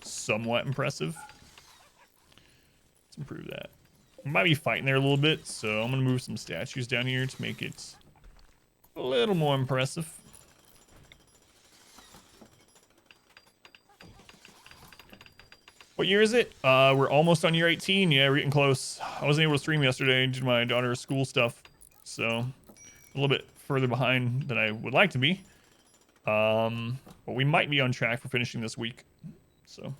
S1: Somewhat impressive. Let's improve that. We might be fighting there a little bit, so I'm gonna move some statues down here to make it a little more impressive. What year is it? We're almost on year 18. Yeah, we're getting close. I wasn't able to stream yesterday due to my daughter's school stuff, so a little bit further behind than I would like to be. But we might be on track for finishing this week. So,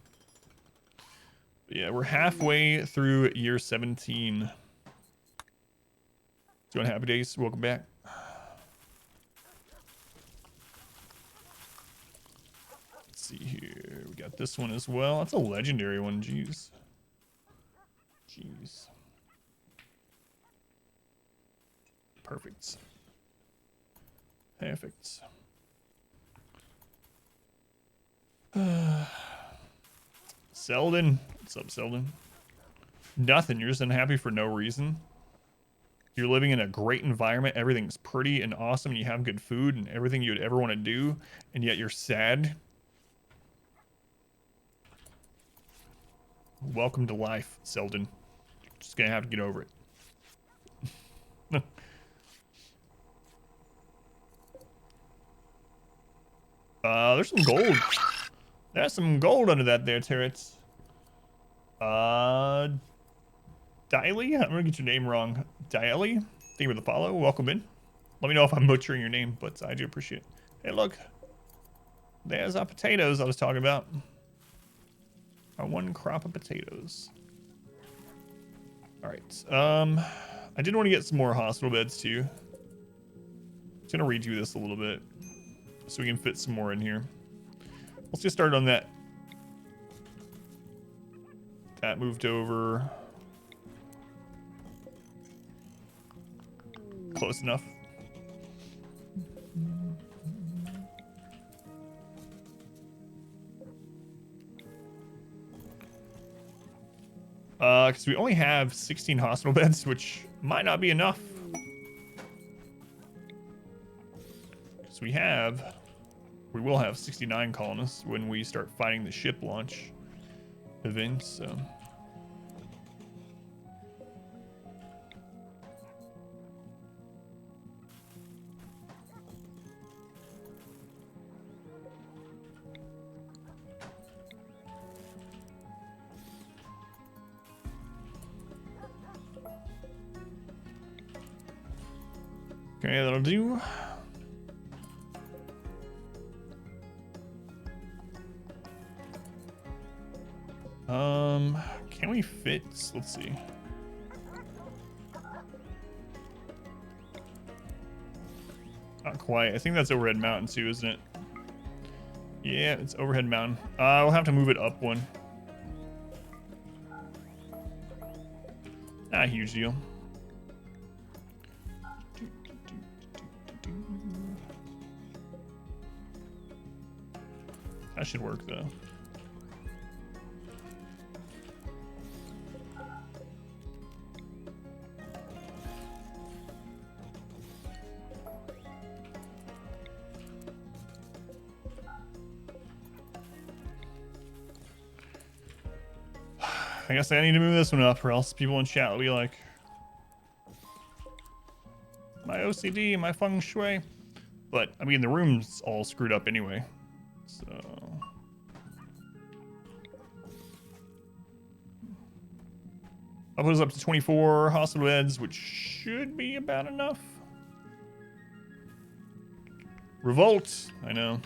S1: yeah, we're halfway through year 17. Doing happy days. Welcome back. Let's see here. We got this one as well. That's a legendary one. Jeez. Jeez. Perfect. Perfect. Selden. What's up, Selden? Nothing. You're just unhappy for no reason. You're living in a great environment. Everything's pretty and awesome. And you have good food and everything you'd ever want to do. And yet you're sad. Welcome to life, Selden. Just gonna have to get over it. There's some gold. There's some gold under that there, turrets. Diley? I'm gonna get your name wrong. Diley? Thank you for the follow. Welcome in. Let me know if I'm butchering your name, but I do appreciate it. Hey, look. There's our potatoes I was talking about. Our one crop of potatoes. All right. I did want to get some more hospital beds too. I'm just gonna redo this a little bit so we can fit some more in here. Let's get started on that. That moved over. Close enough. Because we only have 16 hospital beds, which might not be enough. Because we will have 69 colonists when we start fighting the ship launch event, so. Okay, that'll do. Can we fit? Let's see. Not quite. I think that's Overhead Mountain too, isn't it? Yeah, it's Overhead Mountain. We'll have to move it up one. Not a huge deal. That should work though. I guess I need to move this one up or else people in chat will be like, my OCD, my feng shui. But, I mean, the room's all screwed up anyway. So... I'll put us up to 24 hospital beds, which should be about enough. Revolt! I know.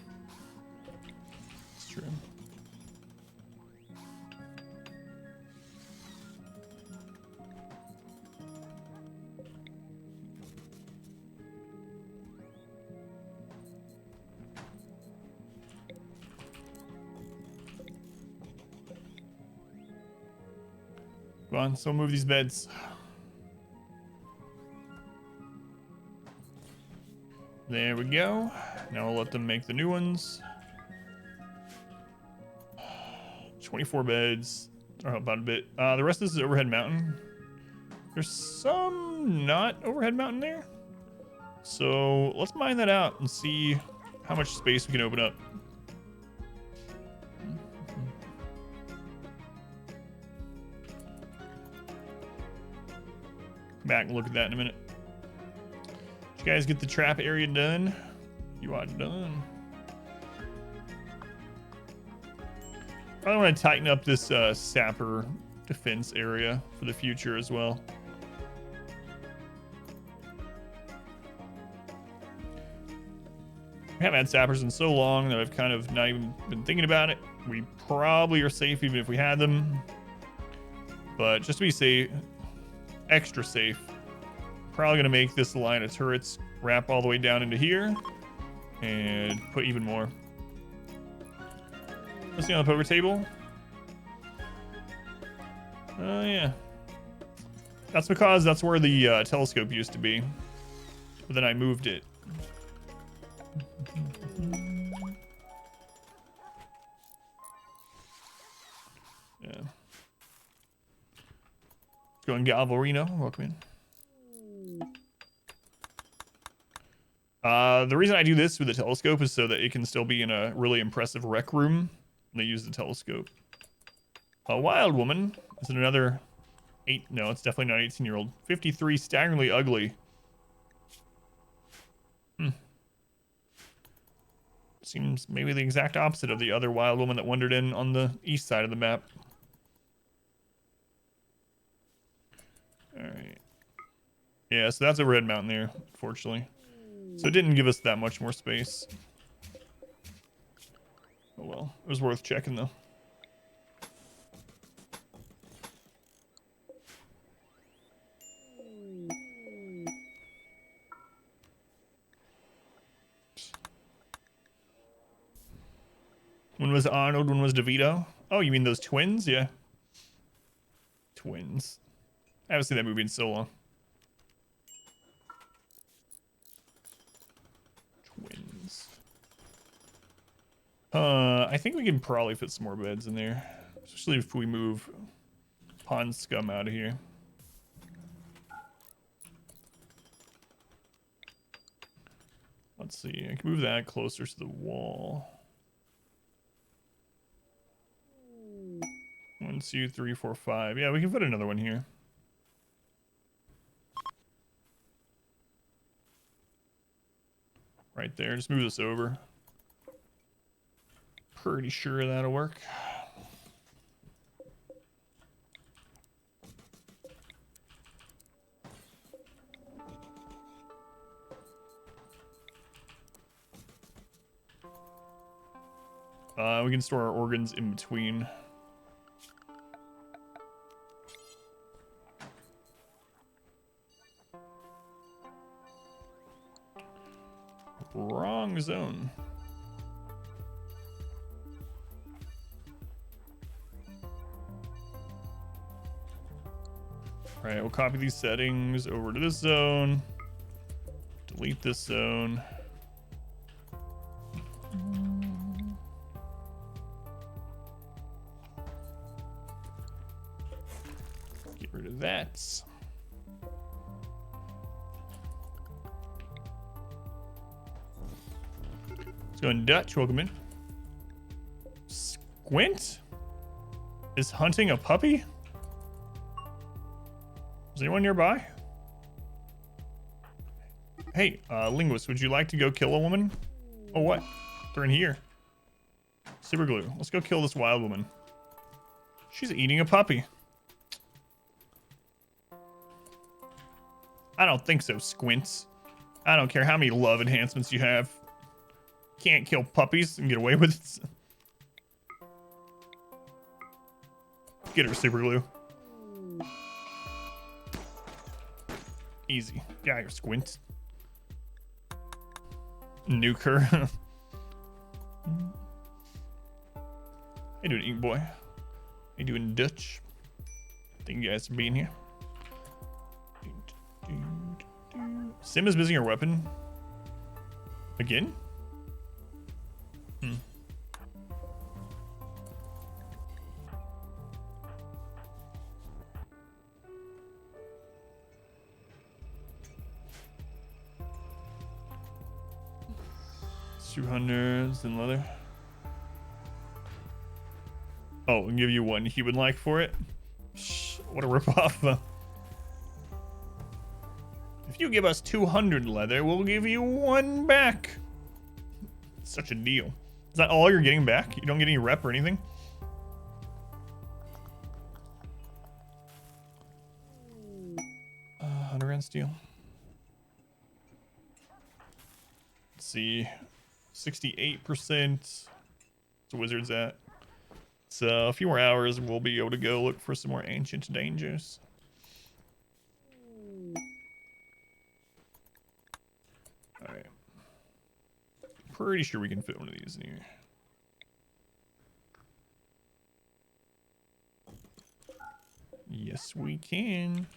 S1: It's true. Go on, so move these beds. There we go. Now we'll let them make the new ones. 24 beds. Oh, about a bit. The rest of this is Overhead Mountain. There's some not Overhead Mountain there. So let's mine that out and see how much space we can open up. Back and look at that in a minute. Did you guys get the trap area done? You are done. Probably want to tighten up this sapper defense area for the future as well. We haven't had sappers in so long that I've kind of not even been thinking about it. We probably are safe even if we had them. But just to be safe, extra safe, probably going to make this line of turrets wrap all the way down into here and put even more. Let's see on the poker table. Oh yeah, that's because that's where the telescope used to be, but then I moved it. Yeah. Going Galvarino, welcome in. The reason I do this with the telescope is so that it can still be in a really impressive rec room when they use the telescope. A wild woman. Is it another 8? No, it's definitely not 18-year-old. 53, staggeringly ugly. Seems maybe the exact opposite of the other wild woman that wandered in on the east side of the map. Alright. Yeah, so that's a red mountain there, unfortunately. So it didn't give us that much more space. Oh well, it was worth checking though. When was Arnold? When was DeVito? Oh, you mean those twins? Yeah. Twins. I haven't seen that movie in so long. Twins. I think we can probably fit some more beds in there. Especially if we move Pond Scum out of here. Let's see. I can move that closer to the wall. 1, 2, 3, 4, 5. Yeah, we can put another one here. Right there. Just move this over. Pretty sure that'll work. We can store our organs in between. Wrong zone. Alright, we'll copy these settings over to this zone. Delete this zone. Get rid of that. Let's go in Dutch. Welcome in. Squint is hunting a puppy? Is anyone nearby? Hey, Linguist, would you like to go kill a woman? Oh, what? They're in here. Super glue. Let's go kill this wild woman. She's eating a puppy. I don't think so, Squints. I don't care how many love enhancements you have. Can't kill puppies and get away with it. Get her, Super glue. Easy. Yeah, you're Squint. Nuke her. How you doing, Ink Boy? How you doing, Dutch? Thank you guys for being here. Sim is missing her weapon. Again? Hmm. $200s and leather. Oh, and give you one human like for it? Shh, what a ripoff. If you give us 200 leather, we'll give you one back. Such a deal. Is that all you're getting back? You don't get any rep or anything? $100 steel. Let's see. 68%. The wizard's at. So a few more hours and we'll be able to go look for some more ancient dangers. Alright. Pretty sure we can fit one of these in here. Yes, we can.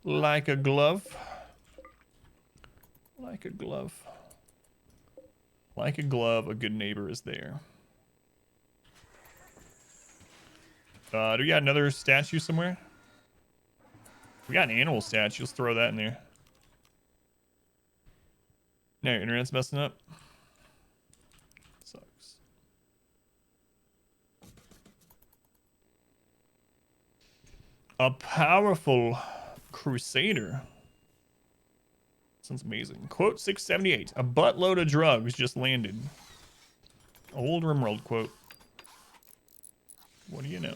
S1: Like a glove. Like a glove. Like a glove, a good neighbor is there. Do we got another statue somewhere? We got an animal statue. Let's throw that in there. No, your internet's messing up. sucks. A powerful crusader. Sounds amazing. Quote 678. A buttload of drugs just landed. Old Rimworld quote. What do you know?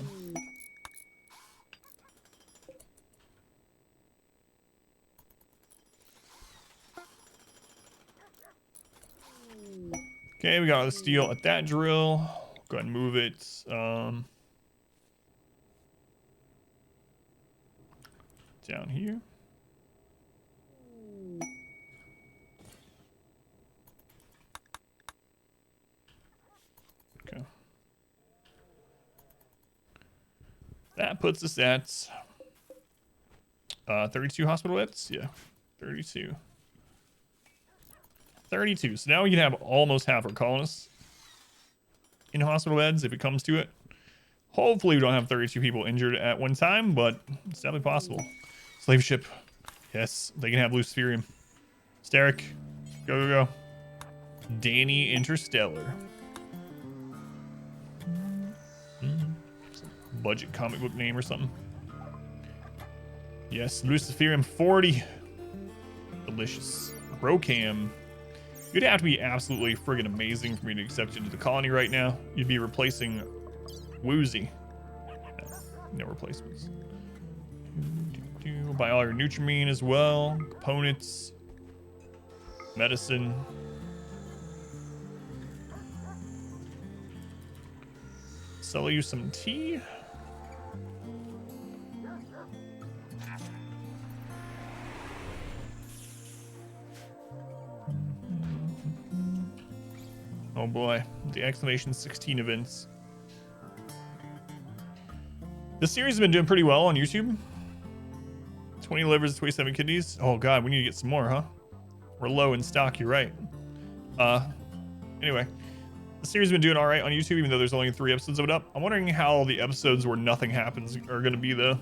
S1: Okay, we got the steel at that drill. Go ahead and move it. Down here. Okay. That puts us at 32 hospital beds. Yeah, 32. 32. So now we can have almost half our colonists in hospital beds if it comes to it. Hopefully we don't have 32 people injured at one time, but it's definitely possible. Slave ship. Yes, they can have Luciferium. Steric. Go, go, go. Danny Interstellar. Some budget comic book name or something. Yes, Luciferium 40. Delicious. Brocam. You'd have to be absolutely friggin' amazing for me to accept you to the colony right now. You'd be replacing Woozy. No replacements. Buy all your Nutrimine as well. Components. Medicine. Sell you some tea. Oh boy, the exclamation 16 events. This series has been doing pretty well on YouTube. 20 livers, 27 kidneys. Oh god, we need to get some more, huh? We're low in stock, you're right. Anyway, the series has been doing all right on YouTube, even though there's only 3 episodes of it up. I'm wondering how the episodes where nothing happens are going to be, though.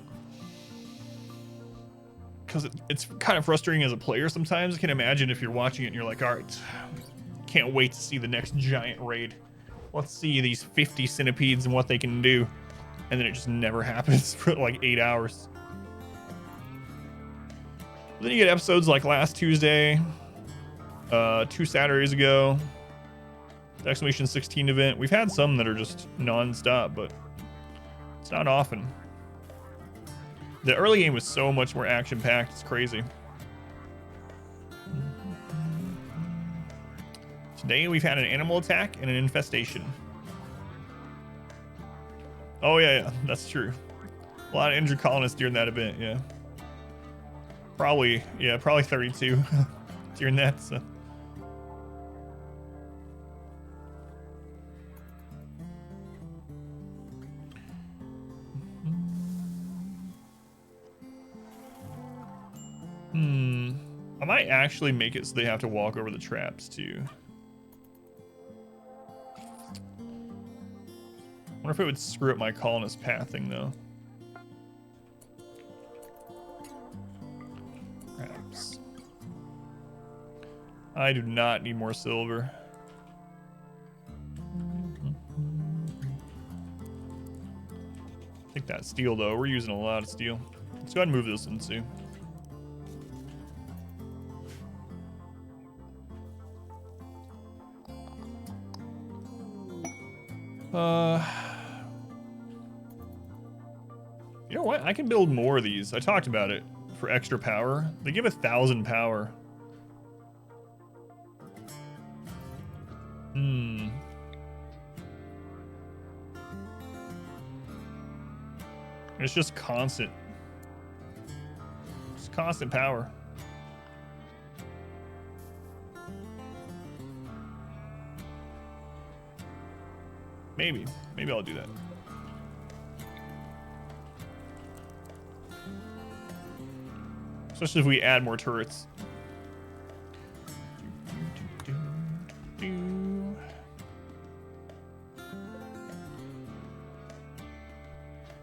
S1: Because it's kind of frustrating as a player sometimes. I can imagine if you're watching it and you're like, all right, can't wait to see the next giant raid. Let's see these 50 centipedes and what they can do. And then it just never happens for like 8 hours. Then you get episodes like last Tuesday, 2 Saturdays ago, the exclamation 16 event. We've had some that are just non-stop, but it's not often. The early game was so much more action-packed, it's crazy. Today we've had an animal attack and an infestation. Oh yeah, that's true. A lot of injured colonists during that event, yeah. Probably 32 during that, so. I might actually make it so they have to walk over the traps too. I wonder if it would screw up my colonist pathing though. Perhaps. I do not need more silver. Take that steel though. We're using a lot of steel. Let's go ahead and move this into. You know what? I can build more of these. I talked about it for extra power. They give 1,000 power. It's just constant. Just constant power. Maybe I'll do that. Especially if we add more turrets.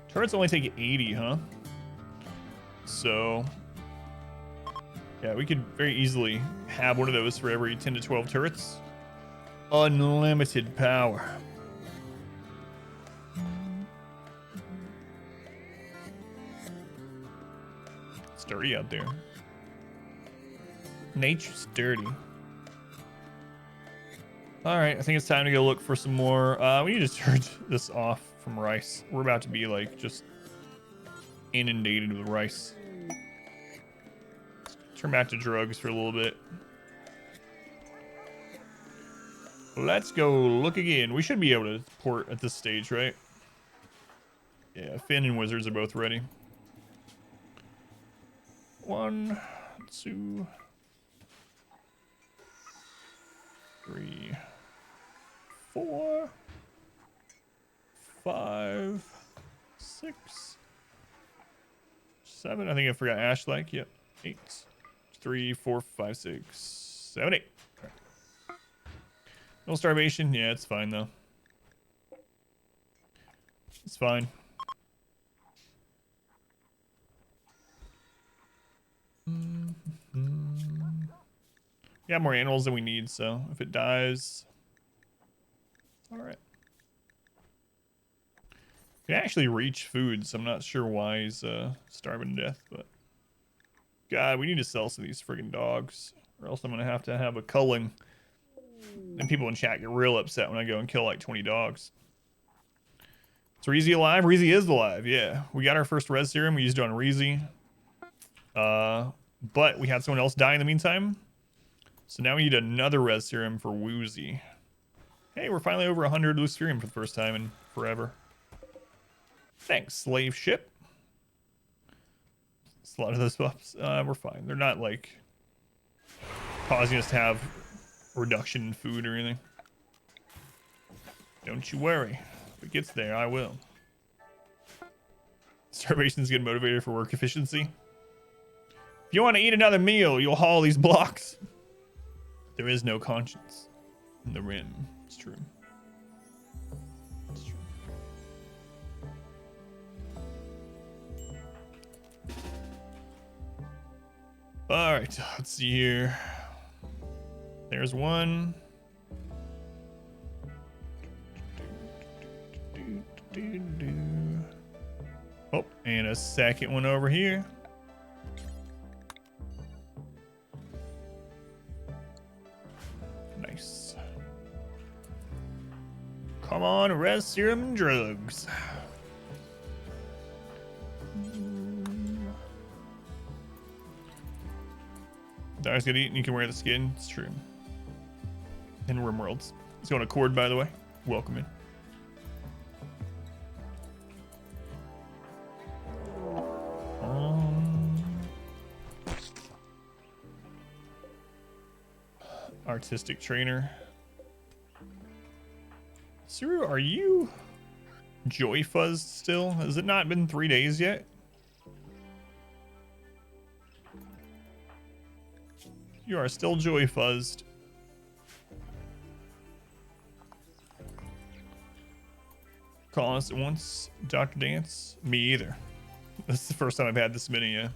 S1: Turrets only take 80, huh? So, yeah, we could very easily have one of those for every 10 to 12 turrets. Unlimited power. It's dirty out there. Nature's dirty. All right, I think it's time to go look for some more. We need to turn this off from rice. We're about to be like just inundated with rice. Let's turn back to drugs for a little bit. Let's go look again. We should be able to port at this stage, right? Yeah, Finn and Wizards are both ready. 1, 2, 3, 4, 5, 6, 7. I think I forgot Ashlike. Yep. 8, 3, 4, 5, 6, 7, 8. No starvation. Yeah, it's fine though. It's fine. We got more animals than we need, so if it dies, all right. Can actually reach food, so I'm not sure why he's starving to death. But God, we need to sell some of these friggin' dogs, or else I'm gonna have to have a culling. And people in chat get real upset when I go and kill like 20 dogs. Is Reezy alive? Reezy is alive, yeah. We got our first res serum. We used it on Reezy. But we had someone else die in the meantime. So now we need another res serum for Woozy. Hey, we're finally over 100 loose serum for the first time in forever. Thanks, slave ship. It's a lot of those buffs. We're fine. They're not like causing us to have reduction in food or anything. Don't you worry. If it gets there, I will. Starvation's good motivator for work efficiency. If you want to eat another meal, you'll haul these blocks. There is no conscience in the rim. It's true. It's true. All right, let's see here. There's one. Oh, and a second one over here. Nice. Come on, res serum drugs. Dog's gonna eat and you can wear the skin. It's true. In RimWorlds. It's going to Cord, by the way. Welcome in. Artistic trainer. Suru, are you Joy Fuzzed still? Has it not been 3 days yet? You are still Joy Fuzzed. Calling us at once, Dr. Dance. Me either. This is the first time I've had this many, yeah.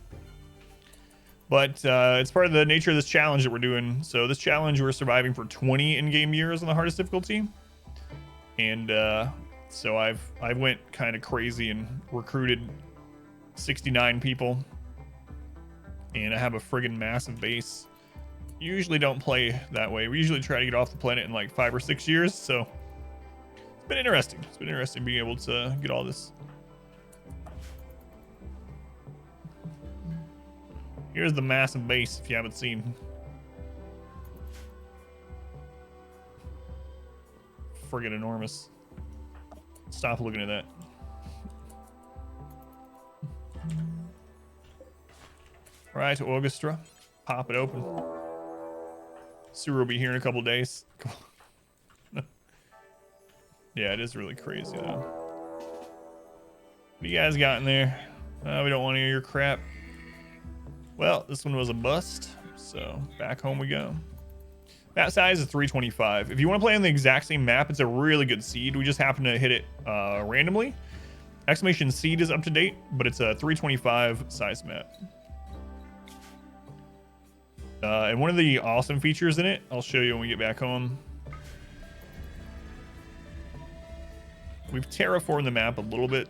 S1: But it's part of the nature of this challenge that we're doing. So this challenge, we're surviving for 20 in-game years on the hardest difficulty. And so I went kind of crazy and recruited 69 people. And I have a friggin' massive base. Usually don't play that way. We usually try to get off the planet in like 5 or 6 years, so it's been interesting. It's been interesting being able to get all this. Here's the massive base if you haven't seen. Friggin' enormous. Stop looking at that. All right, Orchestra. Pop it open. Suru will be here in a couple days. Yeah, it is really crazy though. What do you guys got in there? We don't want any of your crap. Well, this one was a bust, so back home we go. Map size is 325. If you want to play on the exact same map, it's a really good seed. We just happen to hit it randomly. Exclamation seed is up to date, but it's a 325 size map. And one of the awesome features in it, I'll show you when we get back home, We've terraformed the map a little bit,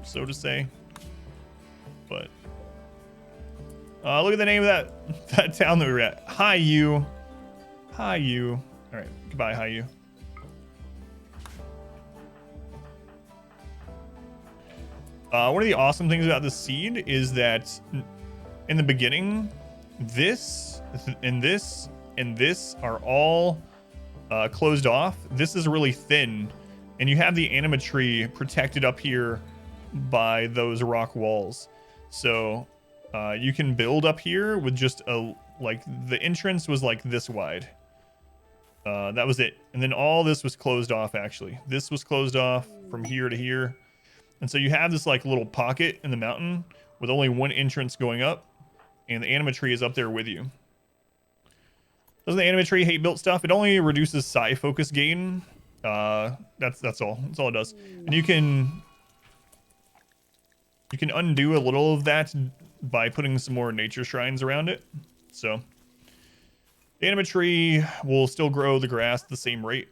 S1: so to say. But look at the name of that town that we were at. Hi, you. Hi, you. All right, goodbye, hi, you. One of the awesome things about this seed is that in the beginning, this and this and this are all closed off. This is really thin, and you have the anima tree protected up here by those rock walls. So you can build up here with just like the entrance was like this wide. That was it. And then all this was closed off, actually. This was closed off from here to here. And so you have this like little pocket in the mountain with only one entrance going up, and the anima tree is up there with you. Doesn't the anima tree hate built stuff? It only reduces psi focus gain. That's all. That's all it does. And you can undo a little of that by putting some more nature shrines around it. So the anima tree will still grow the grass at the same rate,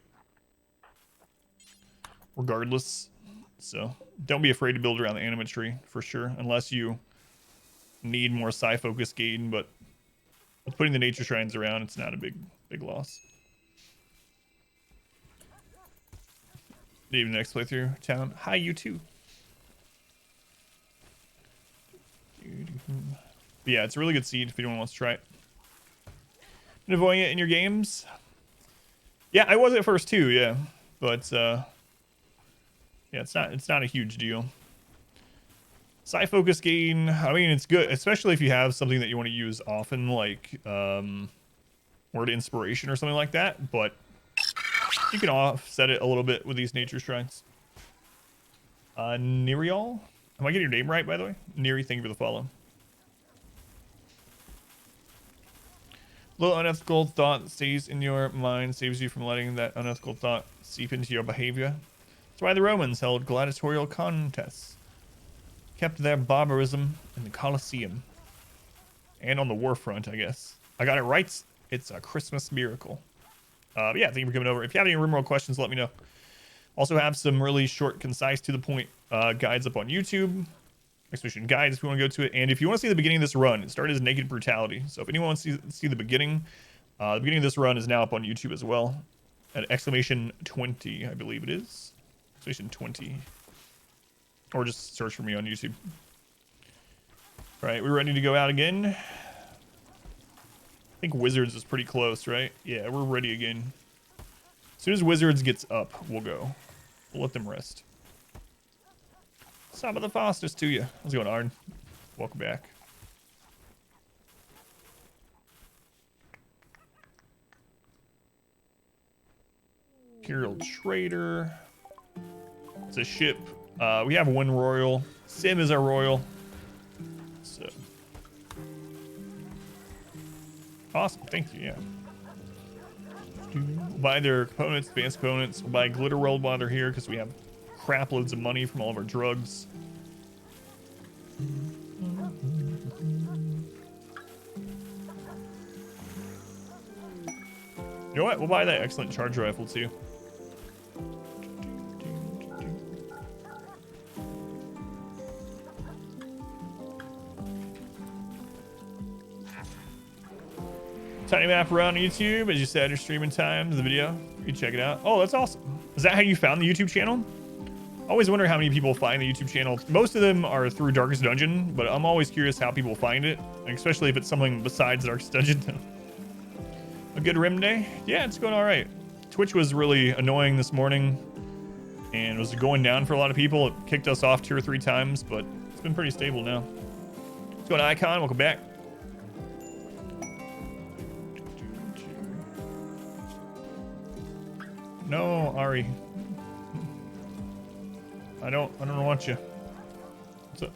S1: regardless. So don't be afraid to build around the anima tree for sure, unless you need more psi focus gain. But with putting the nature shrines around, it's not a big loss. Maybe next playthrough town. Hi, you too. But yeah, it's a really good seed if anyone wants to try it. Been avoiding it in your games? Yeah, I was at first too. Yeah, but yeah, it's not a huge deal. Psi focus gain, I mean, it's good, especially if you have something that you want to use often, like word inspiration or something like that. But you can offset it a little bit with these nature shrines. Nerial, am I getting your name right, by the way? Neri, thank you for the follow. Little unethical thought that stays in your mind saves you from letting that unethical thought seep into your behavior. That's why the Romans held gladiatorial contests, kept their barbarism in the Colosseum, and on the war front, I guess. I got it right. It's a Christmas miracle. But yeah, thank you for coming over. If you have any RimWorld questions, let me know. Also have some really short, concise, to the point guides up on YouTube. Expedition guides if you want to go to it. And if you want to see the beginning of this run, it started as Naked Brutality. So if anyone wants to see the beginning of this run is now up on YouTube as well. At exclamation 20, I believe it is. Exclamation 20. Or just search for me on YouTube. All right, we're ready to go out again. I think Wizards is pretty close, right? Yeah, we're ready again. As soon as Wizards gets up, we'll go. We'll let them rest. Some of the fastest to you. How's it going, Arn? Welcome back. Imperial Trader. It's a ship. We have one royal. Sim is our royal. So awesome. Thank you. Yeah. We'll buy their components, advanced components. We'll buy glitter world while they're here because we have crap loads of money from all of our drugs. You know what? We'll buy that excellent charge rifle too. Tiny map around YouTube, as you said, your streaming times, the video. You can check it out. Oh, that's awesome. Is that how you found the YouTube channel? I always wonder how many people find the YouTube channel. Most of them are through Darkest Dungeon, but I'm always curious how people find it, especially if it's something besides Darkest Dungeon. A good rim day? Yeah, it's going all right. Twitch was really annoying this morning and was going down for a lot of people. It kicked us off 2 or 3 times, but it's been pretty stable now. What's going on, Icon? Welcome back. No, Ari. I don't want you. What's up?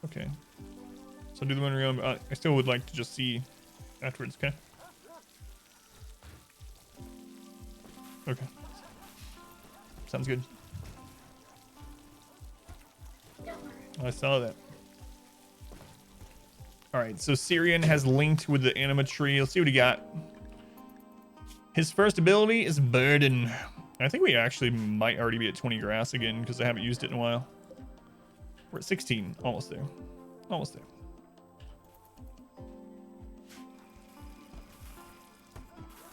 S1: Okay. So do the one room. I still would like to just see afterwards, okay? Okay. Sounds good. I saw that. All right, so Syrian has linked with the anima tree. Let's see what he got. His first ability is Burden. I think we actually might already be at 20 grass again because I haven't used it in a while. We're at 16, almost there. Almost there.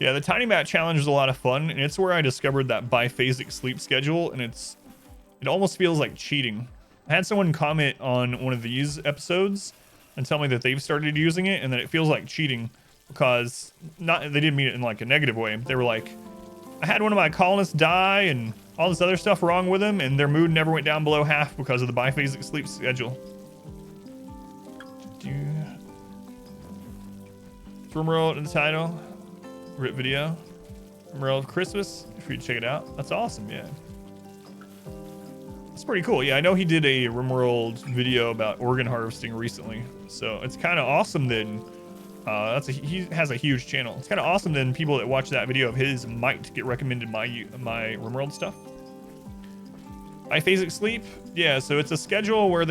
S1: Yeah, the Tiny Map challenge is a lot of fun, and it's where I discovered that biphasic sleep schedule, and it almost feels like cheating. I had someone comment on one of these episodes and tell me that they've started using it and that it feels like cheating because they didn't mean it in like a negative way. They were like, I had one of my colonists die and all this other stuff wrong with them, and their mood never went down below half because of the biphasic sleep schedule. Drumroll in the title. Rip video. Drumroll of Christmas. If you check it out. That's awesome, yeah. It's pretty cool. Yeah, I know he did a Rimworld video about organ harvesting recently. So it's kind of awesome then. He has a huge channel. It's kind of awesome then people that watch that video of his might get recommended my Rimworld stuff. Biphasic sleep. Yeah, so it's a schedule where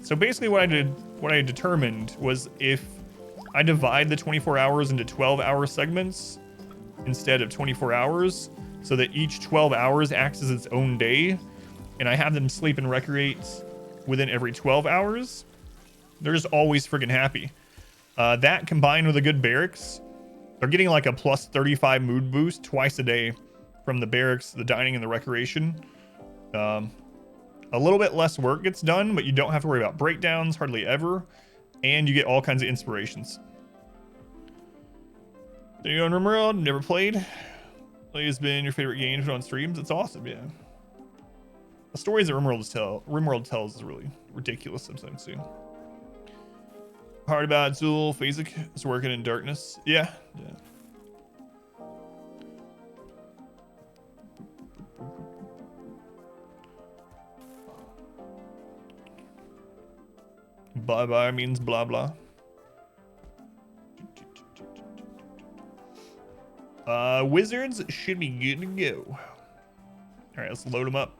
S1: so basically what I determined was if I divide the 24 hours into 12-hour segments instead of 24 hours so that each 12 hours acts as its own day, and I have them sleep and recreate within every 12 hours, they're just always friggin' happy. That combined with a good barracks, they're getting like a plus 35 mood boost twice a day from the barracks, the dining, and the recreation. A little bit less work gets done, but you don't have to worry about breakdowns hardly ever, and you get all kinds of inspirations. There you go, Rimworld. Never played. Play has been your favorite game on streams. It's awesome, yeah. The stories that Rimworld tells is really ridiculous sometimes too. Hard about Zul, Phasic is working in darkness. Yeah, yeah. Bye bye means blah blah. Wizards should be good to go. All right, let's load them up.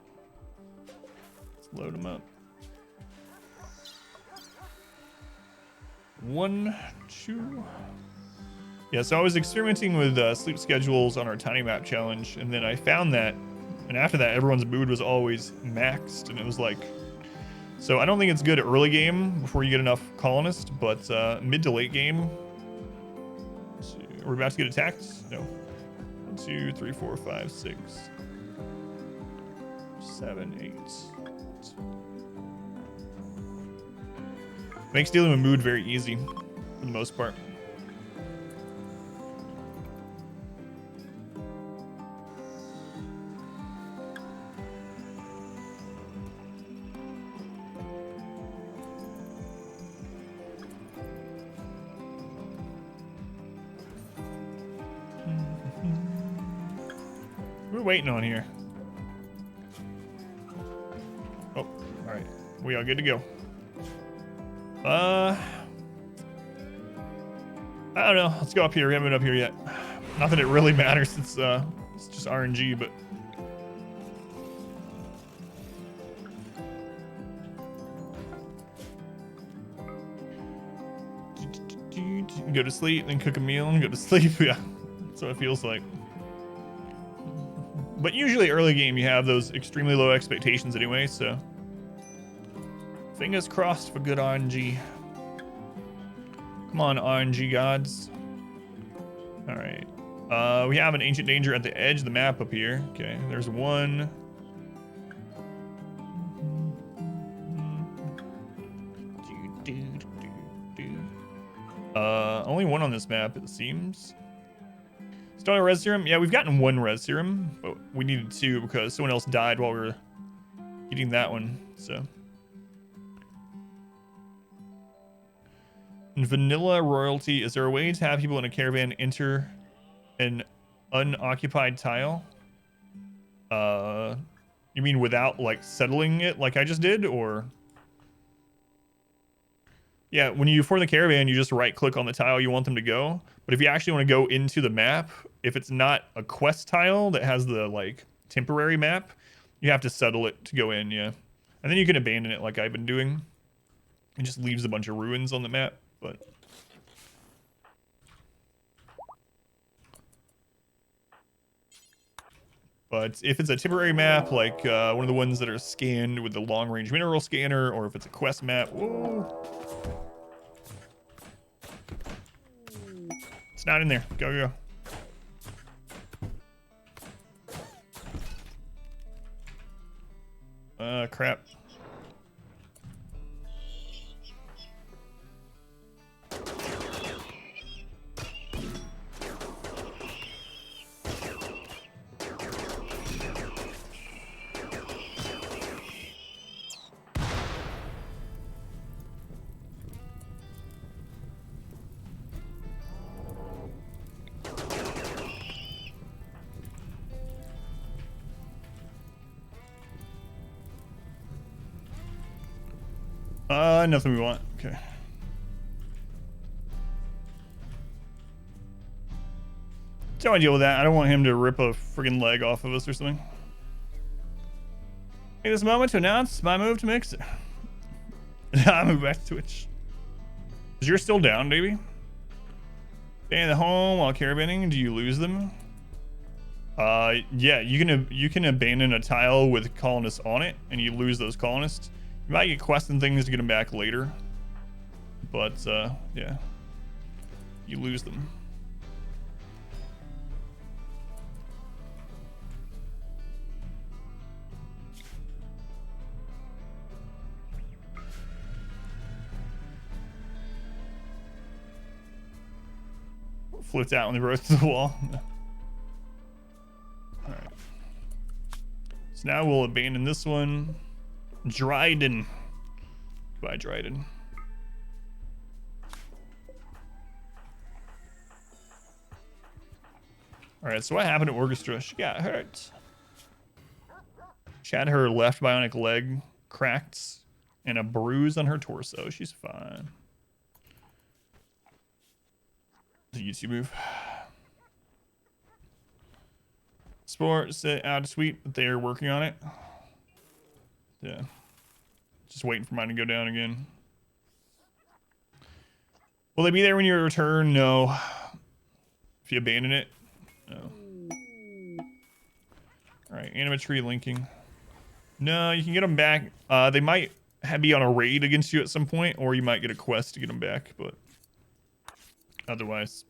S1: Load them up. 1, 2. Yeah, so I was experimenting with sleep schedules on our Tiny Map challenge, and then I found that, and after that, everyone's mood was always maxed, and it was like, so I don't think it's good early game before you get enough colonists, but mid to late game. We're about to get attacked? No. 1, 2, 3, 4, 5, 6, 7, 8. Makes dealing with mood very easy for the most part. We're waiting on here. Oh, all right. We are good to go. I don't know. Let's go up here. We haven't been up here yet. Not that it really matters. It's just RNG, but. Go to sleep, then cook a meal, and go to sleep. Yeah, that's what it feels like. But usually early game, you have those extremely low expectations anyway, so. Fingers crossed for good RNG. Come on, RNG gods. All right. We have an Ancient Danger at the edge of the map up here. Okay, there's one. Only one on this map, it seems. Still a res serum? Yeah, we've gotten one res serum, but we needed 2 because someone else died while we were getting that one, so. In vanilla royalty, is there a way to have people in a caravan enter an unoccupied tile? You mean without like settling it like I just did, or? Yeah, when you form the caravan, you just right click on the tile you want them to go. But if you actually want to go into the map, if it's not a quest tile that has the like temporary map, you have to settle it to go in, yeah. And then you can abandon it like I've been doing. It just leaves a bunch of ruins on the map. But if it's a temporary map, like one of the ones that are scanned with the long-range mineral scanner, or if it's a quest map, whoa. It's not in there. Go. Crap. Nothing we want. Okay. So I deal with that. I don't want him to rip a friggin' leg off of us or something. Take this moment to announce my move to Mixer. I move back to Twitch. Is you're still down, baby? Staying at home while caravanning. Do you lose them? Yeah. You can abandon a tile with colonists on it, and you lose those colonists. You might get quests and things to get them back later, but yeah, you lose them. Floats out when they rose to the wall. All right. So now we'll abandon this one. Dryden. Goodbye, Dryden. All right, so what happened to Orchestra? She got hurt. She had her left bionic leg cracked and a bruise on her torso. She's fine. The YouTube move. Sports out of sweet, but they're working on it. Yeah. Just waiting for mine to go down again. Will they be there when you return? No. If you abandon it? No. Alright, animatree linking. No, you can get them back. They might be on a raid against you at some point, or you might get a quest to get them back, but otherwise.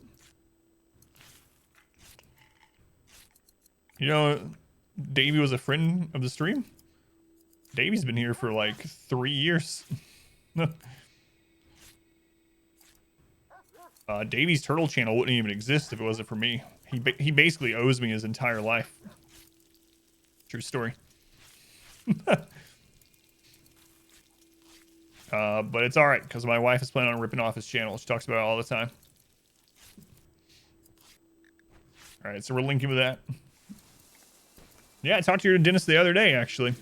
S1: You know, Davey was a friend of the stream. Davey's been here for like 3 years. Davey's turtle channel wouldn't even exist if it wasn't for me. He basically owes me his entire life. True story. But it's all right because my wife is planning on ripping off his channel. She talks about it all the time. All right, so we're linking with that. Yeah, I talked to your dentist the other day, actually.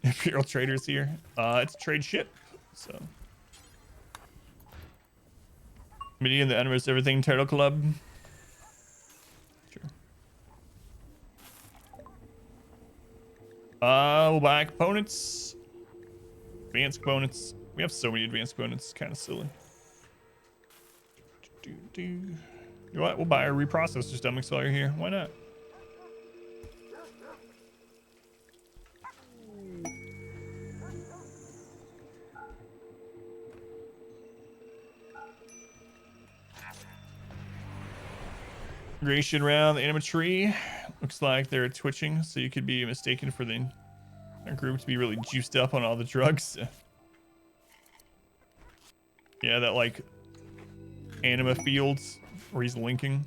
S1: Imperial Traders here. It's a trade ship, so. Meeting the Enemies Everything Turtle Club. Sure. We'll buy components. Advanced components. We have so many advanced components, it's kind of silly. You know what? We'll buy a reprocessor stomachs while you're here. Why not? Gration around the animatree. Looks like they're twitching, so you could be mistaken for the group to be really juiced up on all the drugs. Yeah, that like anima fields where he's linking.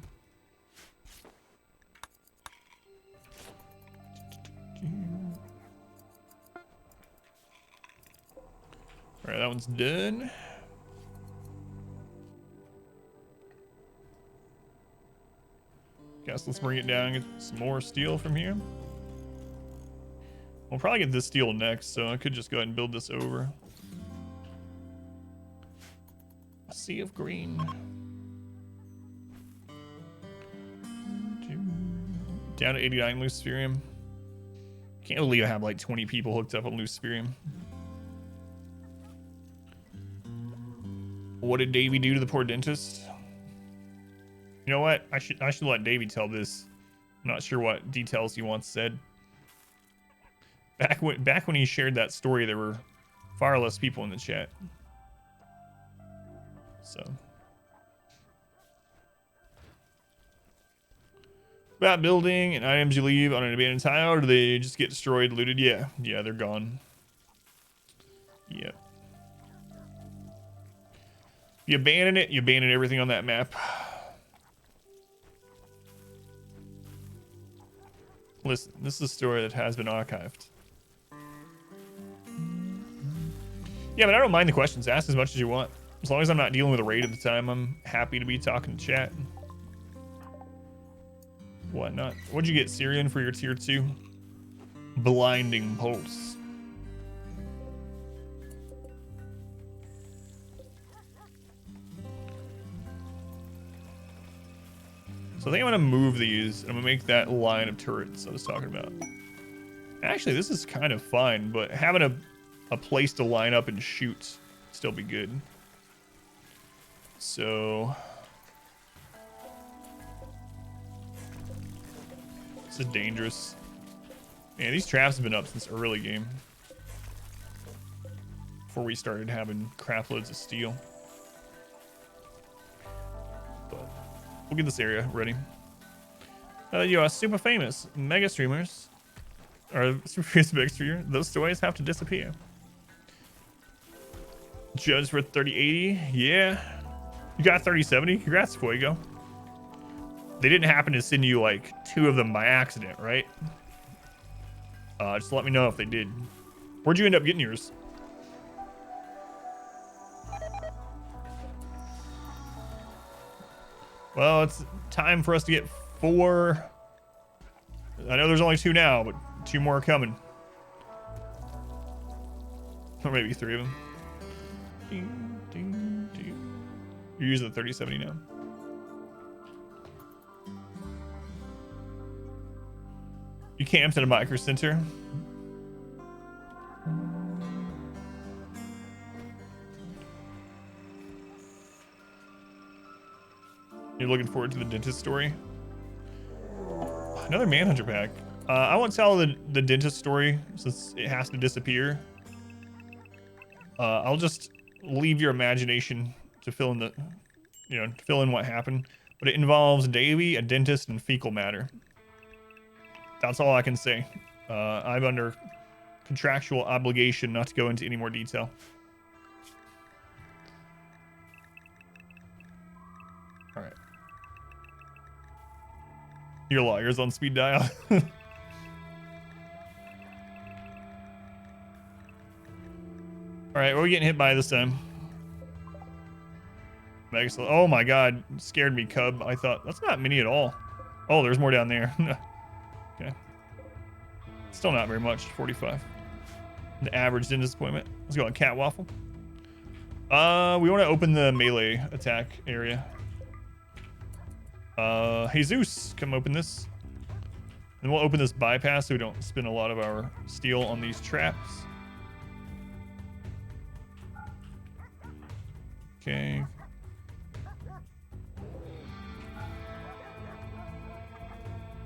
S1: All right, that one's done. Guess let's bring it down and get some more steel from here. We'll probably get this steel next, so I could just go ahead and build this over. A sea of green. Down to 89 Luciferium. Can't believe I have like 20 people hooked up on Luciferium. What did Davey do to the poor dentist? You know what? I should let Davey tell this. I'm not sure what details he once said. Back when he shared that story, there were far less people in the chat. So. About building and items you leave on an abandoned tile, or do they just get destroyed, looted? Yeah, they're gone. Yep. You abandon it, you abandon everything on that map. Listen, this is a story that has been archived. Yeah, but I don't mind the questions. Ask as much as you want. As long as I'm not dealing with a raid at the time, I'm happy to be talking to chat. Whatnot. What'd you get, Syrian, for your tier 2? Blinding Pulse. So I think I'm gonna move these and I'm gonna make that line of turrets I was talking about. Actually, this is kind of fine, but having a place to line up and shoot would still be good. So this is dangerous. Man, these traps have been up since early game. Before we started having crap loads of steel. But we'll get this area ready. You are super famous mega streamers. Or super famous mega streamer. Those stories have to disappear. Judge for 3080. Yeah. You got 3070. Congrats, Fuego. They didn't happen to send you like 2 of them by accident, right? Just let me know if they did. Where'd you end up getting yours? Well, it's time for us to get 4. I know there's only 2 now, but 2 more are coming. Or maybe 3 of them. Ding, ding, ding. You're using the 3070 now. You camped at a micro center. You're looking forward to the dentist story? Another Manhunter pack. I won't tell the dentist story since it has to disappear. I'll just leave your imagination to fill in fill in what happened. But it involves Davey, a dentist, and fecal matter. That's all I can say. I'm under contractual obligation not to go into any more detail. All right. Your lawyer's on speed dial. All right, what are we getting hit by this time? Oh my god, scared me, Cub. I thought, that's not many at all. Oh, there's more down there. Okay. Still not very much, 45. The average dentist appointment. Let's go on Cat Waffle. We want to open the melee attack area. Jesus, come open this. And we'll open this bypass so we don't spend a lot of our steel on these traps. Okay.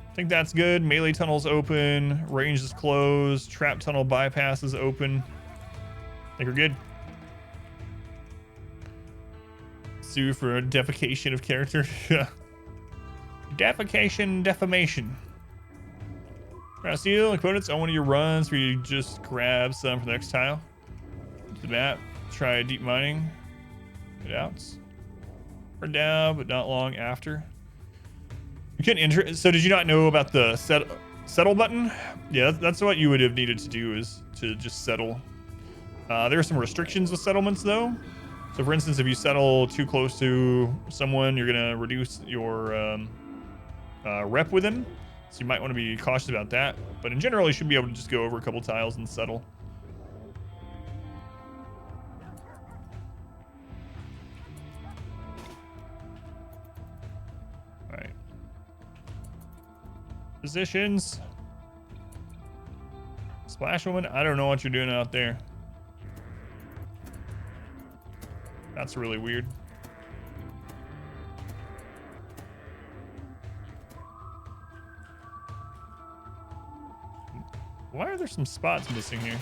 S1: I think that's good. Melee tunnel's open. Range is closed. Trap tunnel bypass is open. I think we're good. Sue for defecation of character. Defecation, defamation. Steal opponents on one of your runs where you just grab some from the next tile. To the map. Try deep mining. Get out. We're down, but not long after. You can enter. So did you not know about the settle button? Yeah, that's what you would have needed to do, is to just settle. There are some restrictions with settlements though. So for instance, if you settle too close to someone, you're gonna reduce your rep with them. So you might want to be cautious about that. But in general, you should be able to just go over a couple tiles and settle. All right. Positions. Splash Woman, I don't know what you're doing out there. That's really weird. Why are there some spots missing here?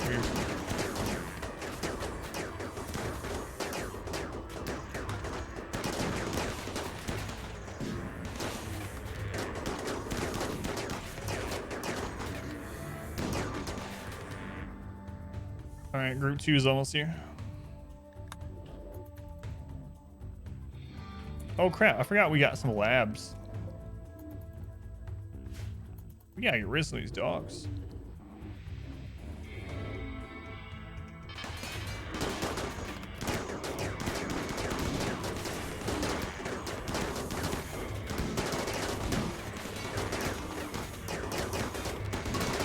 S1: Weird. All right, group 2 is almost here. Oh crap, I forgot we got some labs. We gotta get rid of some of these dogs.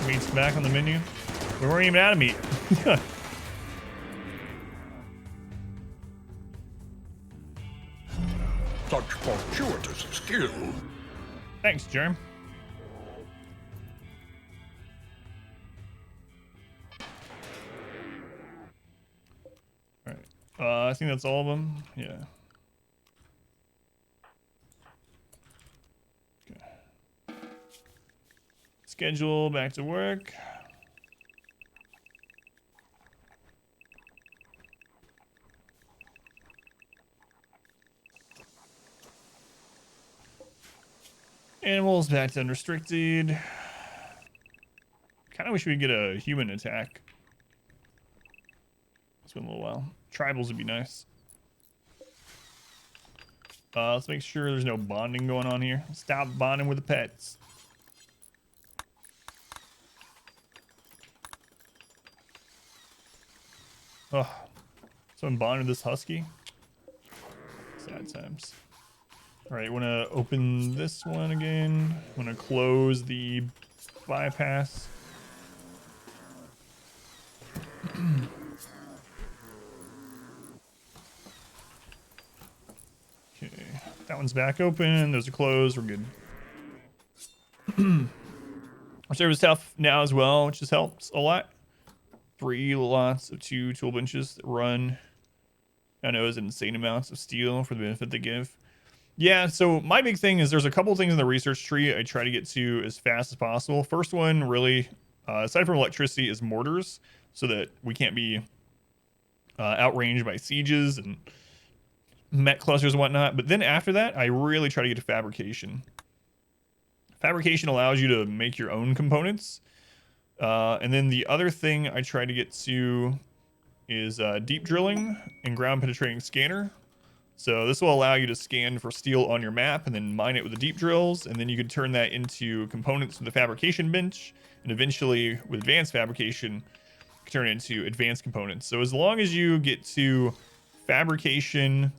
S1: Meat's back on the menu. We weren't even out of meat.
S2: Such fortuitous skill.
S1: Thanks, Germ. All right. I think that's all of them. Yeah. Okay. Schedule back to work. Animals back to unrestricted. Kind of wish we could get a human attack. It's been a little while. Tribals would be nice. Let's make sure there's no bonding going on here. Stop bonding with the pets. Oh, someone bonded this husky. Sad times. All right, want to open this one again. Want to close the bypass. Okay, that one's back open. Those are closed. We're good. Our service tough now as well, which just helps a lot. 3 lots of 2 tool benches that run. I know is insane amounts of steel for the benefit they give. Yeah, so my big thing is there's a couple things in the research tree I try to get to as fast as possible. First one, really, aside from electricity, is mortars, so that we can't be outranged by sieges and met clusters and whatnot. But then after that, I really try to get to fabrication. Fabrication allows you to make your own components. And then the other thing I try to get to is deep drilling and ground penetrating scanner. So this will allow you to scan for steel on your map and then mine it with the deep drills, and then you can turn that into components from the fabrication bench, and eventually with advanced fabrication you can turn it into advanced components. So as long as you get to fabrication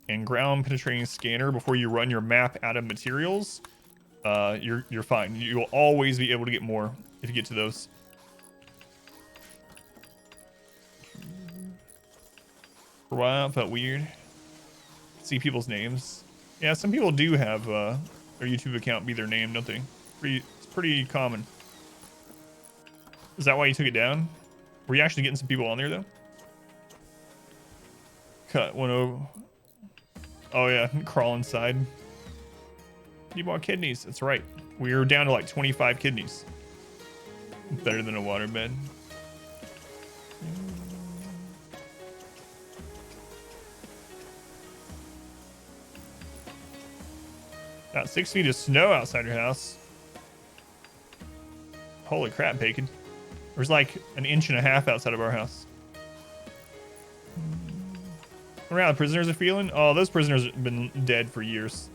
S1: and ground penetrating scanner before you run your map out of materials, you're fine. You'll always be able to get more if you get to those. For a while it felt weird. See people's names. Yeah, some people do have their YouTube account be their name, don't they? It's pretty common. Is that why you took it down? Were you actually getting some people on there though? Cut one over. Oh yeah, crawl inside. Need more kidneys. That's right. We're down to like 25 kidneys. Better than a waterbed. Got 6 feet of snow outside your house. Holy crap, Bacon. There's like 1.5 inches outside of our house. I wonder how the prisoners are feeling. Oh, those prisoners have been dead for years.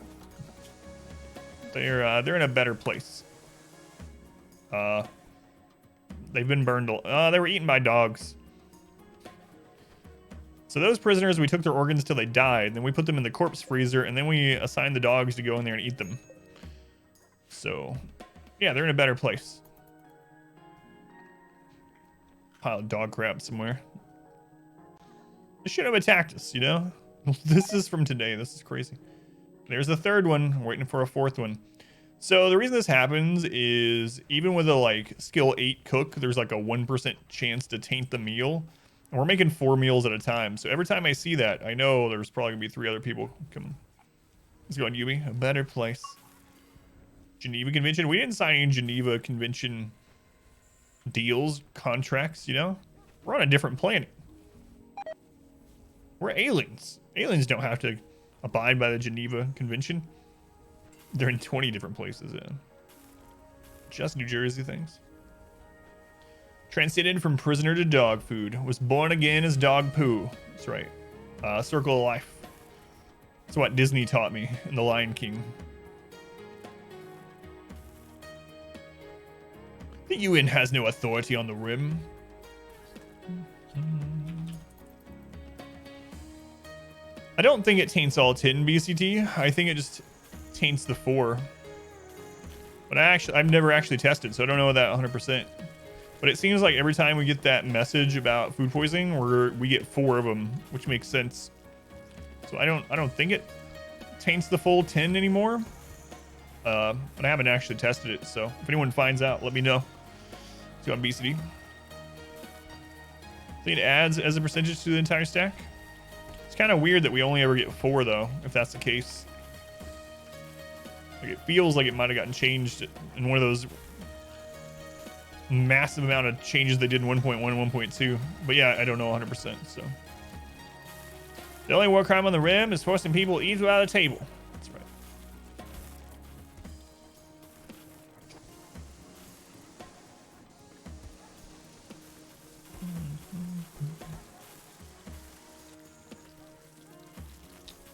S1: They're in a better place. They've been burned. They were eaten by dogs. So those prisoners, we took their organs till they died, then we put them in the corpse freezer, and then we assigned the dogs to go in there and eat them. So, yeah, they're in a better place. Pile of dog crap somewhere. They should have attacked us, you know? This is from today. This is crazy. There's the third one. I'm waiting for a fourth one. So the reason this happens is even with a like skill 8 cook, there's like a 1% chance to taint the meal. And we're making 4 meals at a time. So every time I see that, I know there's probably gonna be 3 other people come. Let's go on Yumi, a better place. Geneva Convention. We didn't sign any Geneva Convention deals, contracts, you know? We're on a different planet. We're aliens. Aliens don't have to abide by the Geneva Convention. They're in 20 different places. Yeah. Just New Jersey things. Transcended from prisoner to dog food. Was born again as dog poo. That's right. Circle of life. That's what Disney taught me in The Lion King. The UN has no authority on the rim. I don't think it taints all 10 BCT. I think it just taints the 4. But I've never actually tested, so I don't know that 100%. But it seems like every time we get that message about food poisoning, we get 4 of them, which makes sense. So I don't think it taints the full 10 anymore. But I haven't actually tested it, so if anyone finds out, let me know. See on BCD. I think it adds as a percentage to the entire stack. It's kind of weird that we only ever get 4 though, if that's the case. Like it feels like it might have gotten changed in one of those massive amount of changes they did in 1.1 and 1.2. But yeah, I don't know 100%. So the only war crime on the rim is forcing people to eat without a table. That's right.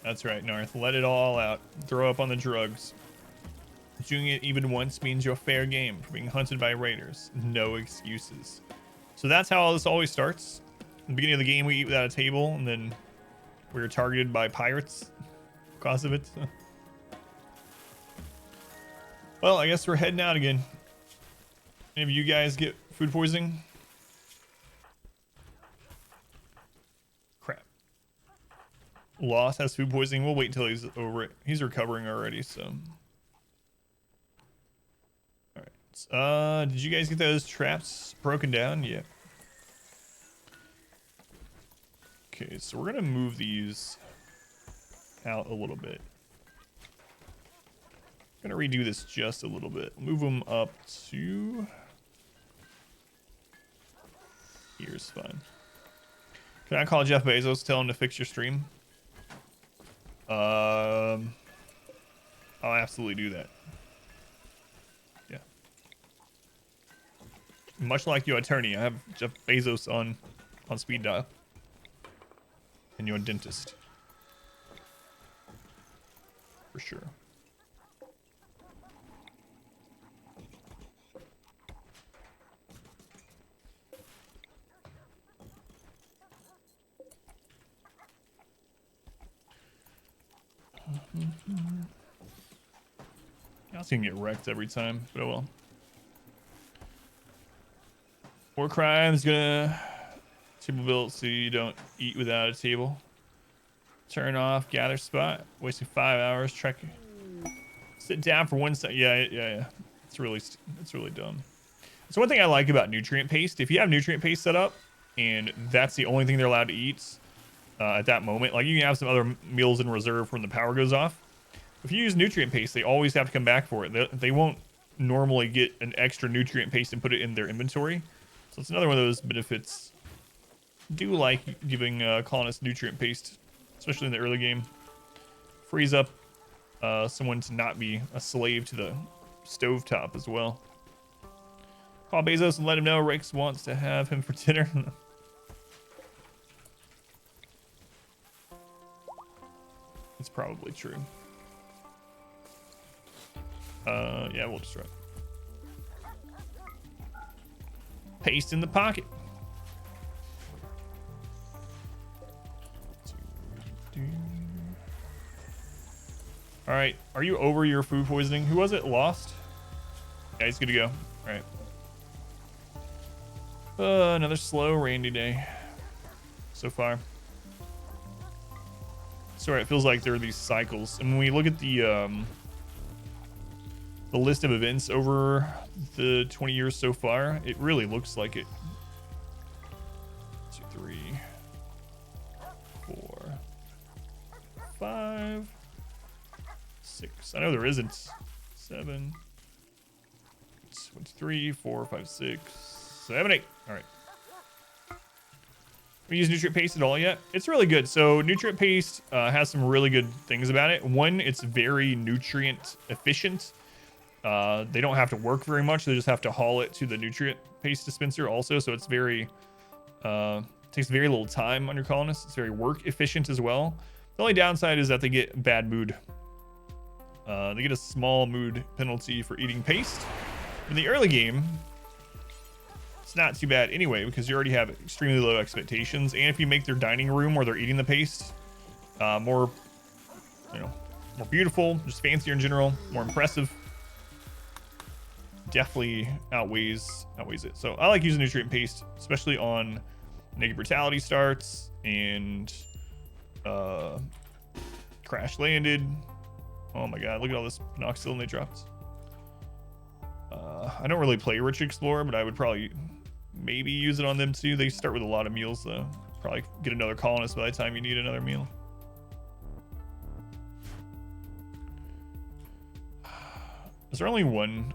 S1: That's right, Narth. Let it all out. Throw up on the drugs. Doing it even once means you're fair game for being hunted by raiders. No excuses. So that's how this always starts. In the beginning of the game, we eat without a table, and then we were targeted by pirates because of it. Well, I guess we're heading out again. Any of you guys get food poisoning? Crap. Lost has food poisoning. We'll wait until he's over it. He's recovering already, so. Alright. Did you guys get those traps broken down? Yeah. Okay, so we're gonna move these out a little bit. Gonna redo this just a little bit. Move them up to here's fine. Can I call Jeff Bezos, tell him to fix your stream? I'll absolutely do that. Yeah. Much like your attorney, I have Jeff Bezos on speed dial. And your dentist. For sure. I was gonna get wrecked every time, but oh well. War crimes gonna table built so you don't eat without a table. Turn off gather spot. Wasting 5 hours trekking. Sit down for 1 second. Yeah. It's really dumb. So one thing I like about nutrient paste, if you have nutrient paste set up and that's the only thing they're allowed to eat at that moment, like you can have some other meals in reserve when the power goes off. If you use nutrient paste, they always have to come back for it. They won't normally get an extra nutrient paste and put it in their inventory. So it's another one of those benefits. Do like giving colonists nutrient paste, especially in the early game. Frees up someone to not be a slave to the stovetop as well. Call Bezos and let him know Rex wants to have him for dinner. It's probably true. Yeah, we'll just run. Paste in the pocket. All right, are you over your food poisoning? Who was it? Lost? Yeah, he's good to go. All right. Another slow, rainy day so far. Sorry, it feels like there are these cycles. And when we look at the list of events over the 20 years so far, it really looks like it. 2, 3, 4, 5, 6. I know there isn't. 7. 1, 2, 3, 4, 5, 6, 7, 8. All right. We use nutrient paste at all yet? It's really good. So nutrient paste has some really good things about it. One, it's very nutrient efficient. They don't have to work very much. They just have to haul it to the nutrient paste dispenser also. So it's very, takes very little time on your colonists. It's very work efficient as well. The only downside is that they get bad mood. They get a small mood penalty for eating paste. In the early game, it's not too bad anyway, because you already have extremely low expectations. And if you make their dining room where they're eating the paste more, more beautiful, just fancier in general, more impressive, definitely outweighs it. So I like using nutrient paste, especially on negative brutality starts and crash landed. Oh my god, look at all this Penoxyllin they dropped. I don't really play Rich Explorer, but I would probably maybe use it on them too. They start with a lot of meals though. Probably get another colonist by the time you need another meal. Is there only one?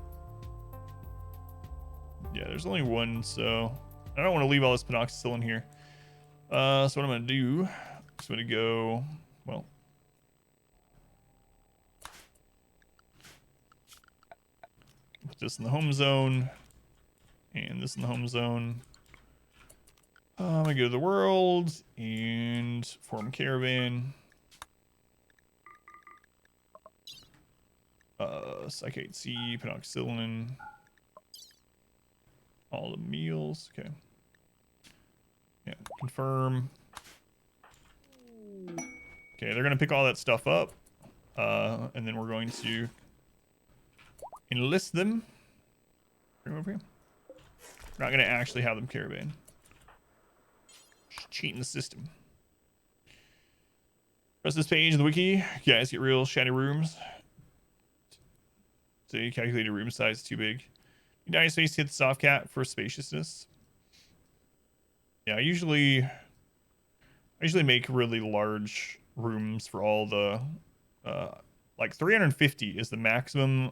S1: Yeah, there's only one, so I don't want to leave all this Penoxyllin here. So what I'm going to do is I'm going to go, well, put this in the home zone and this in the home zone. I'm going to go to the world and form caravan. Psychate C, Penoxyllin. All the meals. Okay. Yeah, confirm. Okay, they're gonna pick all that stuff up, and then we're going to enlist them. Bring them over here. We're not gonna actually have them caravan. Just cheating the system. Press this page of the wiki. Guys, get real shiny rooms. So you calculated room size too big. United States hit the soft cap for spaciousness. Yeah, I usually make really large rooms for all the like 350 is the maximum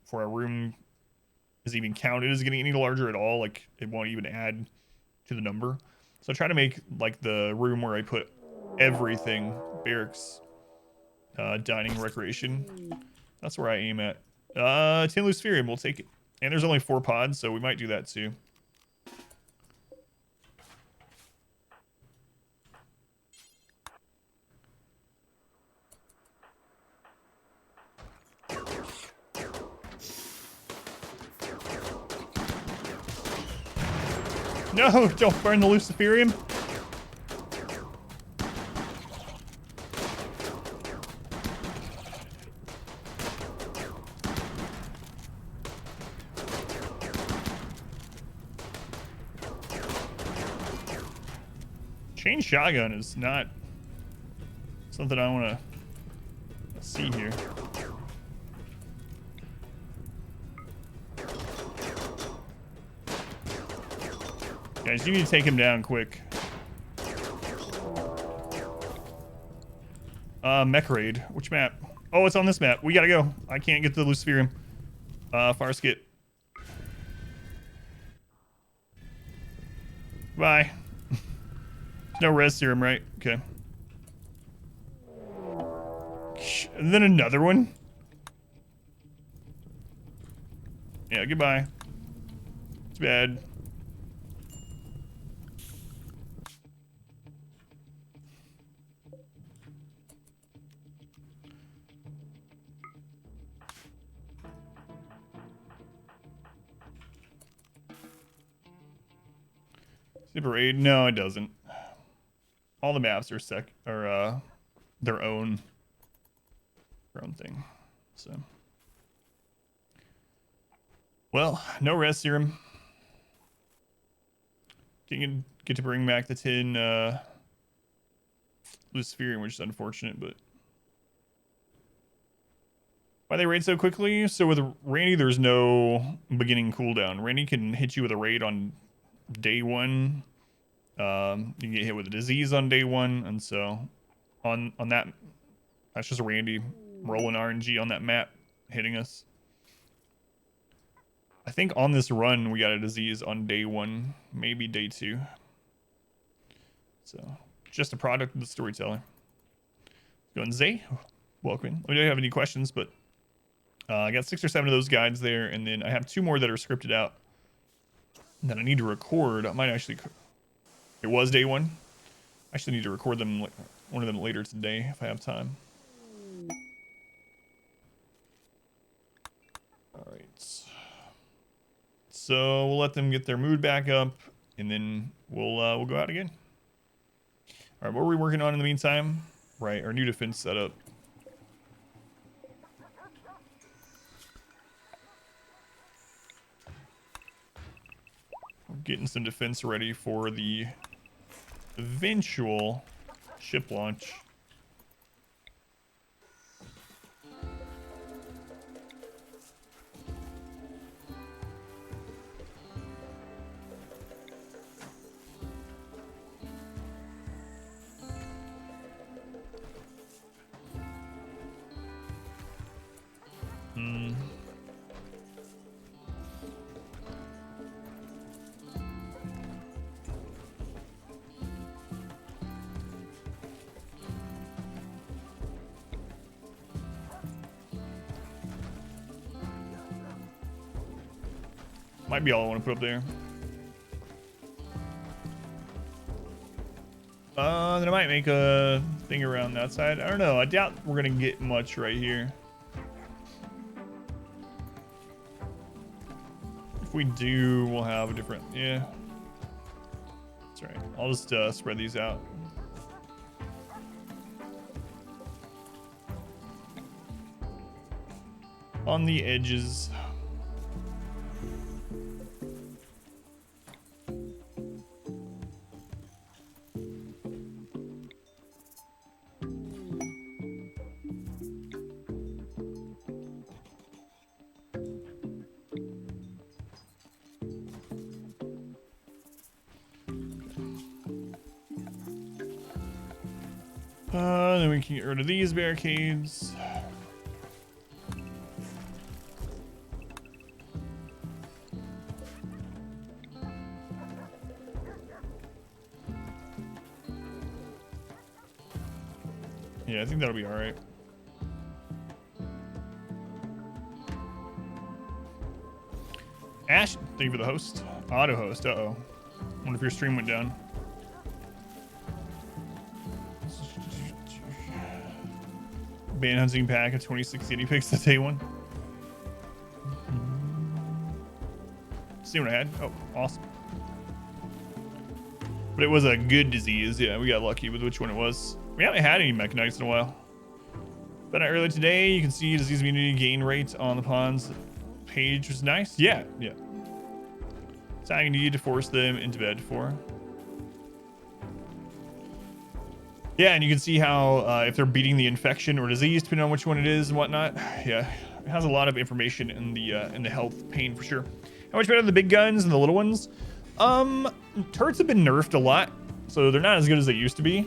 S1: for a room is even counted as getting any larger at all. Like it won't even add to the number. So I try to make like the room where I put everything, barracks, dining, recreation. That's where I aim at. 10 Luciferium, we'll take it. And there's only 4 pods, so we might do that too. No, don't burn the Luciferium. Chain shotgun is not something I want to see here. Guys, you need to take him down quick. Mech raid. Which map? Oh, it's on this map. We gotta go. I can't get to the Luciferium. Fire skit. Bye. No res serum, right? Okay. And then another one. Yeah, goodbye. It's bad. Super raid? No, it doesn't. All the maps are their own thing. So, well, no res serum. Can you get to bring back the tin Luciferium, which is unfortunate, but why they raid so quickly? So with Randy, there's no beginning cooldown. Randy can hit you with a raid on day 1. You can get hit with a disease on day 1, and so on that, that's just Randy rolling RNG on that map, hitting us. I think on this run we got a disease on day 1, maybe day 2. So just a product of the storyteller. Going Zay, welcome. We don't have any questions, but I got 6 or 7 of those guides there, and then I have 2 more that are scripted out that I need to record. I might actually. It was day 1. I actually need to record them, one of them later today if I have time. All right. So we'll let them get their mood back up, and then we'll go out again. All right, what are we working on in the meantime? Right, our new defense setup. We're getting some defense ready for the eventual ship launch. Might be all I want to put up there. Then I might make a thing around that side. I don't know. I doubt we're gonna get much right here. If we do, we'll have a different. Yeah, that's right. I'll just spread these out. On the edges. Then we can get rid of these barricades. Yeah, I think that'll be all right. Ash, thank you for the host. Auto host, uh-oh. Wonder if your stream went down. Ban hunting pack of 26 guinea pigs to day 1. See what I had? Oh, awesome. But it was a good disease. Yeah, we got lucky with which one it was. We haven't had any mechanites in a while. But earlier today, you can see disease immunity gain rate on the pawns page was nice. Yeah, yeah. So I need to force them into bed for. Yeah, and you can see how if they're beating the infection or disease, depending on which one it is and whatnot. Yeah, it has a lot of information in the health pane for sure. How much better the big guns and the little ones? Turrets have been nerfed a lot, so they're not as good as they used to be.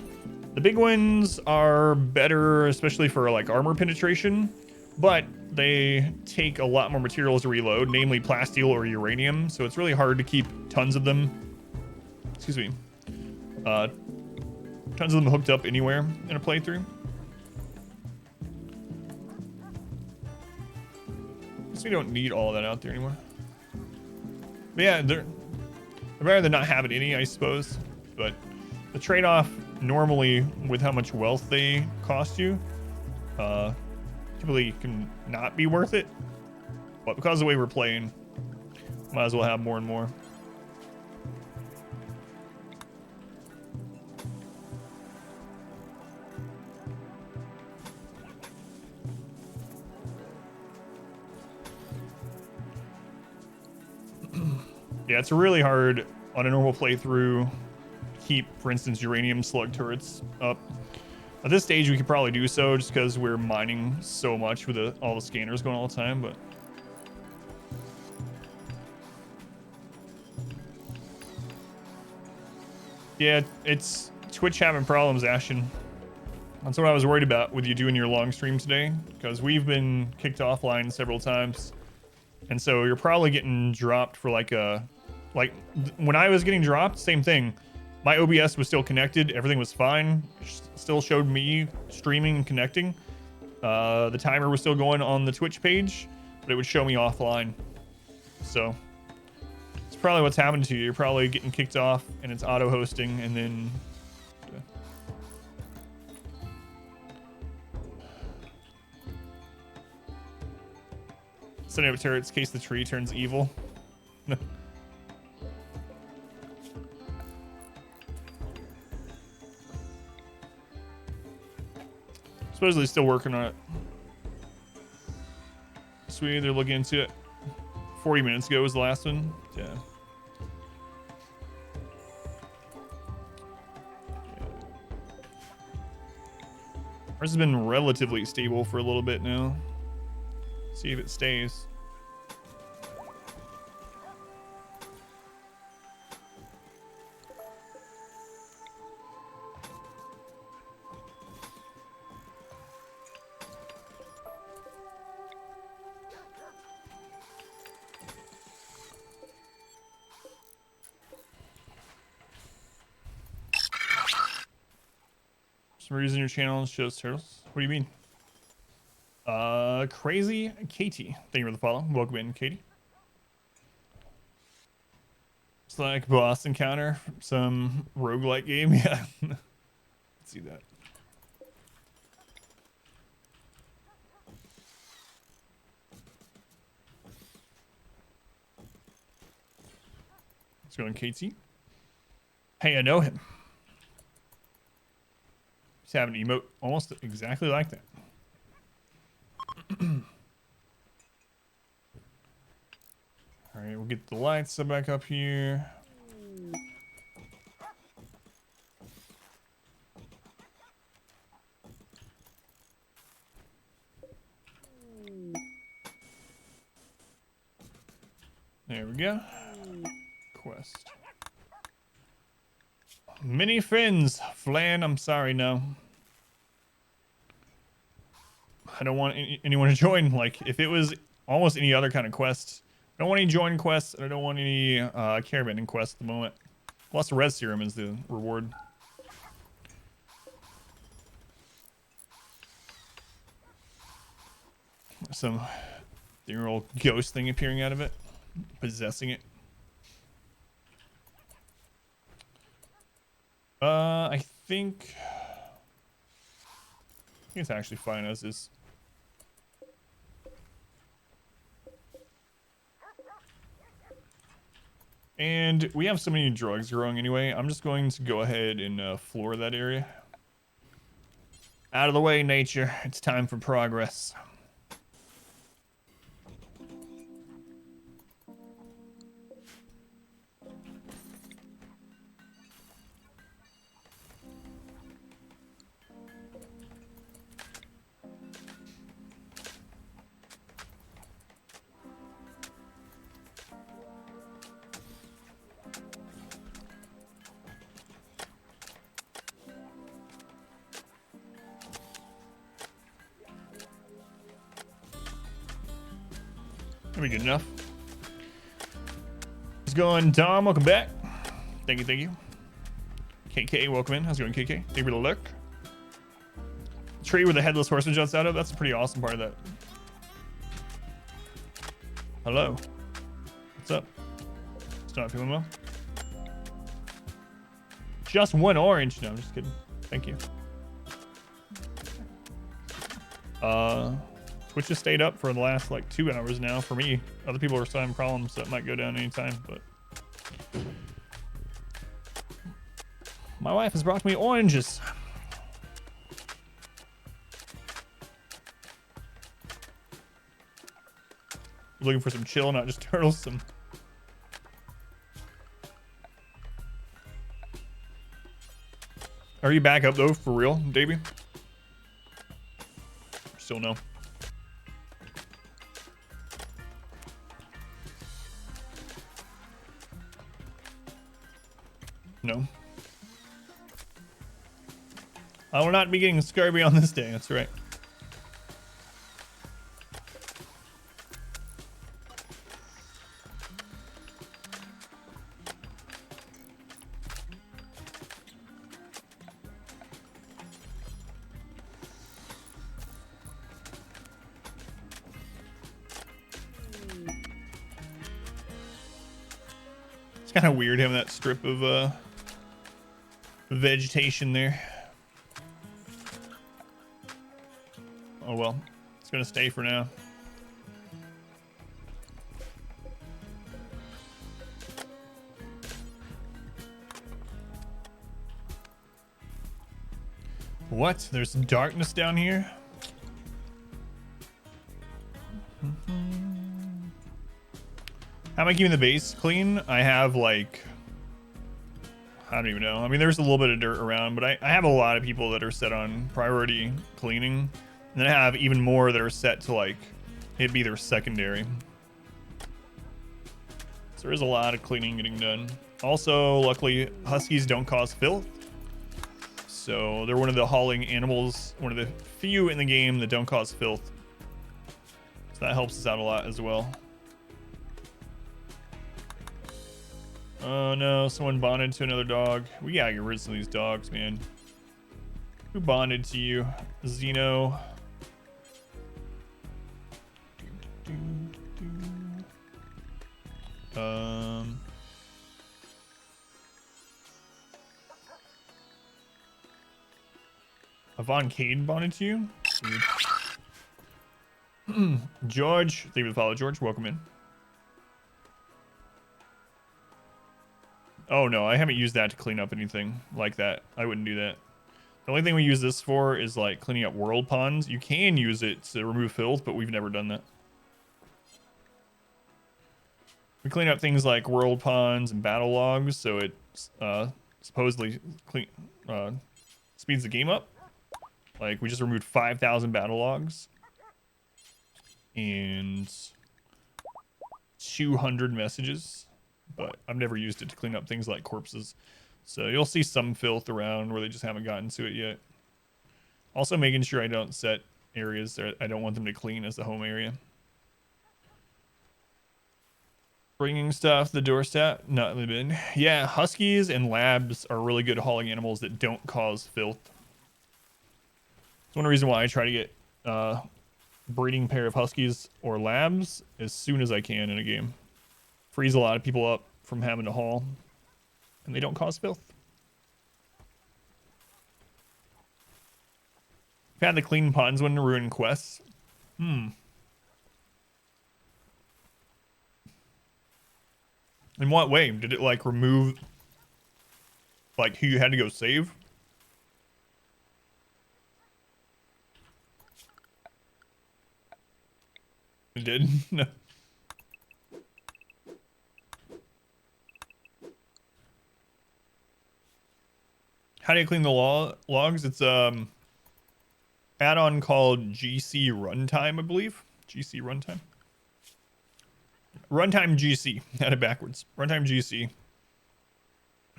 S1: The big ones are better, especially for like armor penetration, but they take a lot more materials to reload, namely plasteel or uranium. So it's really hard to keep tons of them. Excuse me. Tons of them hooked up anywhere in a playthrough. Guess we don't need all of that out there anymore. But yeah, they're better than not having any, I suppose. But the trade-off normally with how much wealth they cost you, typically can not be worth it. But because of the way we're playing, might as well have more and more. Yeah, it's really hard on a normal playthrough to keep, for instance, uranium slug turrets up. At this stage, we could probably do so just because we're mining so much with all the scanners going all the time, but... Yeah, it's Twitch having problems, Ashton. That's what I was worried about with you doing your long stream today, because we've been kicked offline several times. And so you're probably getting dropped for like when I was getting dropped, same thing. My OBS was still connected. Everything was fine. Still showed me streaming and connecting. The timer was still going on the Twitch page, but it would show me offline. So it's probably what's happened to you. You're probably getting kicked off and it's auto hosting and then... Setting up turrets in case the tree turns evil. Supposedly still working on it. Sweet, they're looking into it. 40 minutes ago was the last one. Yeah. Ours has been relatively stable for a little bit now. See if it stays. For some reason your channel shows turtles. What do you mean? Crazy Katie. Thank you for the follow. Welcome in, Katie. It's like boss encounter from some roguelike game. Yeah. Let's see that. Let's go on Katie. Hey, I know him. He's having an emote almost exactly like that. All right, we'll get the lights set back up here. There we go. Quest. Many fins. Flan, I'm sorry, no. I don't want anyone to join. Like, if it was almost any other kind of quest, I don't want any join quests, and I don't want any caravanning quests at the moment. Plus, the res serum is the reward. Some old ghost thing appearing out of it, possessing it. I think it's actually fine as is. And we have so many drugs growing anyway. I'm just going to go ahead and floor that area. Out of the way, nature. It's time for progress. That'll be good enough. How's it going, Tom? Welcome back. Thank you, thank you. KK, welcome in. How's it going, KK? Thank you for the look. Tree where the headless horseman jumps out of. That's a pretty awesome part of that. Hello. What's up? Still not feeling well? Just one orange. No, I'm just kidding. Thank you. Twitch has stayed up for the last like 2 hours now for me. Other people are still having problems, so it might go down anytime, but my wife has brought me oranges. Looking for some chill, not just turtles. Some Are you back up though, for real, Davey? Still no. No. I will not be getting scurvy on this day. That's right. It's kind of weird having that strip of vegetation there. Oh well, it's gonna stay for now. What? There's darkness down here? How am I keeping the base clean? I have like, I don't even know. I mean, there's a little bit of dirt around, but I have a lot of people that are set on priority cleaning. And then I have even more that are set to like, it'd be their secondary. So there is a lot of cleaning getting done. Also, luckily, huskies don't cause filth. So they're one of the hauling animals, one of the few in the game that don't cause filth. So that helps us out a lot as well. Oh no, someone bonded to another dog. We gotta get rid of some of these dogs, man. Who bonded to you? Xeno. Avon Cade bonded to you? George, thank you for the follow, George. Welcome in. Oh no, I haven't used that to clean up anything like that. I wouldn't do that. The only thing we use this for is like cleaning up world ponds. You can use it to remove filth, but we've never done that. We clean up things like world ponds and battle logs, so it supposedly speeds the game up. Like we just removed 5,000 battle logs and 200 messages, but I've never used it to clean up things like corpses. So you'll see some filth around where they just haven't gotten to it yet. Also making sure I don't set areas that I don't want them to clean as the home area. Bringing stuff, the doorstep, not in the bin. Yeah, huskies and labs are really good hauling animals that don't cause filth. It's one reason why I try to get breeding pair of huskies or labs as soon as I can in a game. Frees a lot of people up from having to haul, and they don't cause filth. I've had the clean ponds one to ruin quests. In what way? Did it like remove like who you had to go save? It did? No. How do you clean the logs? It's add-on called GC Runtime, I believe. GC Runtime. Runtime GC. Had it backwards. Runtime GC.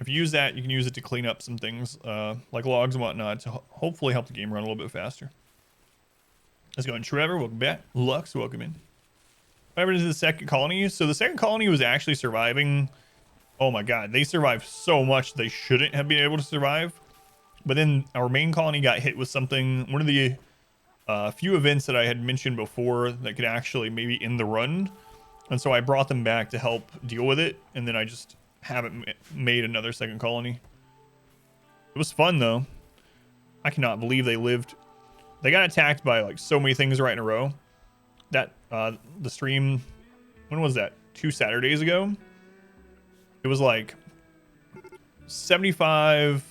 S1: If you use that, you can use it to clean up some things like logs and whatnot to hopefully help the game run a little bit faster. Let's go. And Trevor, welcome back. Lux, welcome in. What happened to the second colony? So the second colony was actually surviving. Oh my god, they survived so much they shouldn't have been able to survive. But then our main colony got hit with something. One of the few events that I had mentioned before that could actually maybe end the run. And so I brought them back to help deal with it. And then I just haven't made another second colony. It was fun though. I cannot believe they lived. They got attacked by like so many things right in a row. That the stream, when was that? 2 Saturdays ago. It was like 75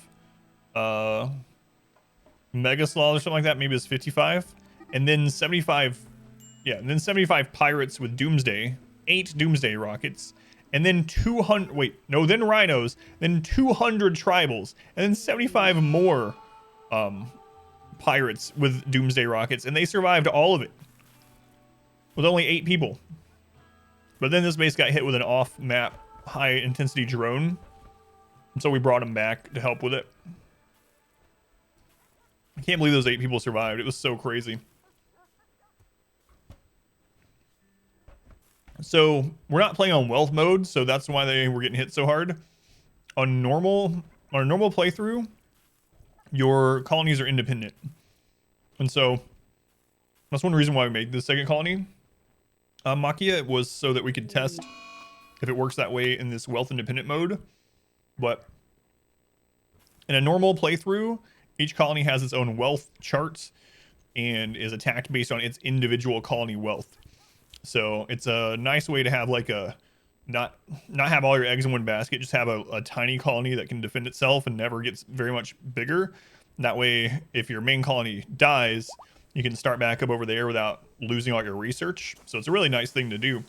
S1: mega sloths or something like that. Maybe it was 55, and then 75. Yeah, and then 75 pirates with Doomsday, 8 Doomsday rockets, and then 200. Wait, no, then rhinos, then 200 tribals, and then 75 more pirates with doomsday rockets, and they survived all of it with only 8 people. But then this base got hit with an off-map high-intensity drone, and so we brought him back to help with it. I can't believe those 8 people survived. It was so crazy. So we're not playing on wealth mode, so that's why they were getting hit so hard. On a normal playthrough, your colonies are independent, and so that's one reason why we made the second colony. Makia was so that we could test if it works that way in this wealth independent mode. But in a normal playthrough, each colony has its own wealth charts and is attacked based on its individual colony wealth. So it's a nice way to have like a not have all your eggs in one basket, just have a tiny colony that can defend itself and never gets very much bigger. That way, if your main colony dies, you can start back up over there without losing all your research. So it's a really nice thing to do.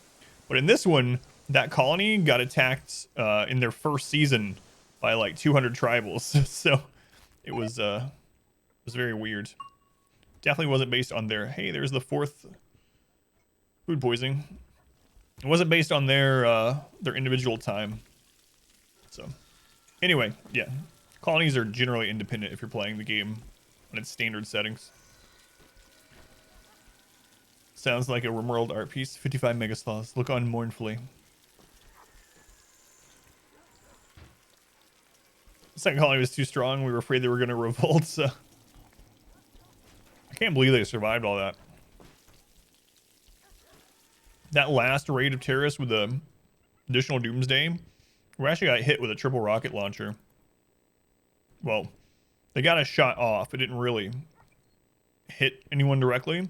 S1: But in this one, that colony got attacked in their first season by like 200 tribals. So it was very weird. Definitely wasn't based on their, hey, there's the 4th food poisoning. It wasn't based on their individual time. So anyway, yeah. Colonies are generally independent if you're playing the game on its standard settings. Sounds like a RimWorld art piece. 55 megasloths. Look on mournfully. The second colony was too strong. We were afraid they were going to revolt, so... I can't believe they survived all that. That last raid of terrorists with the additional doomsday, we actually got hit with a triple rocket launcher. Well, they got a shot off. It didn't really hit anyone directly.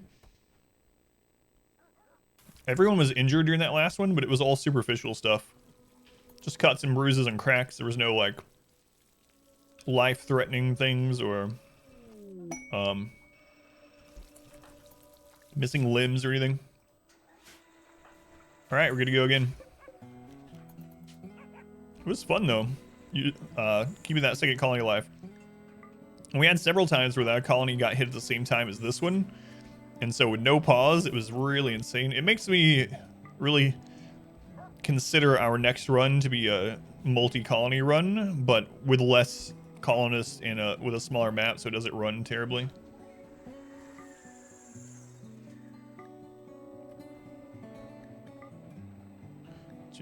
S1: Everyone was injured during that last one, but it was all superficial stuff. Just cuts and bruises and cracks. There was no, like, life-threatening things or missing limbs or anything. All right, we're gonna go again. It was fun though. You keeping that second colony alive. And we had several times where that colony got hit at the same time as this one, and so with no pause, it was really insane. It makes me really consider our next run to be a multi-colony run, but with less colonists and with a smaller map, so it doesn't run terribly.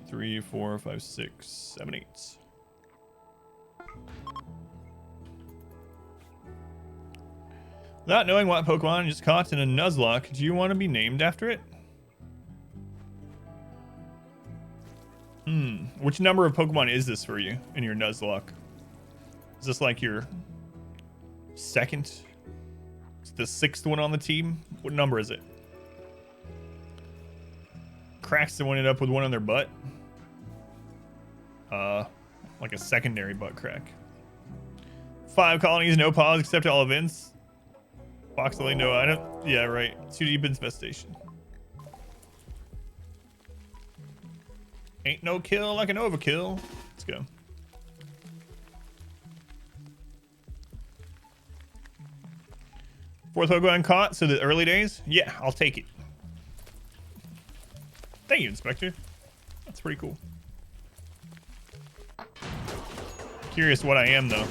S1: 3, 4, 5, 6, 7, 8. Without knowing what Pokemon you just caught in a Nuzlocke, do you want to be named after it? Which number of Pokemon is this for you in your Nuzlocke? Is this like your second? It's the 6th one on the team? What number is it? Craxton ended up with one on their butt. Like a secondary butt crack. 5 colonies, no pause, except all events. Foxley, no item. Yeah, right. 2 deep infestation. Ain't no kill like an overkill. Let's go. Fourth Pokemon caught, so the early days? Yeah, I'll take it. Thank you, Inspector. That's pretty cool. Curious what I am, though.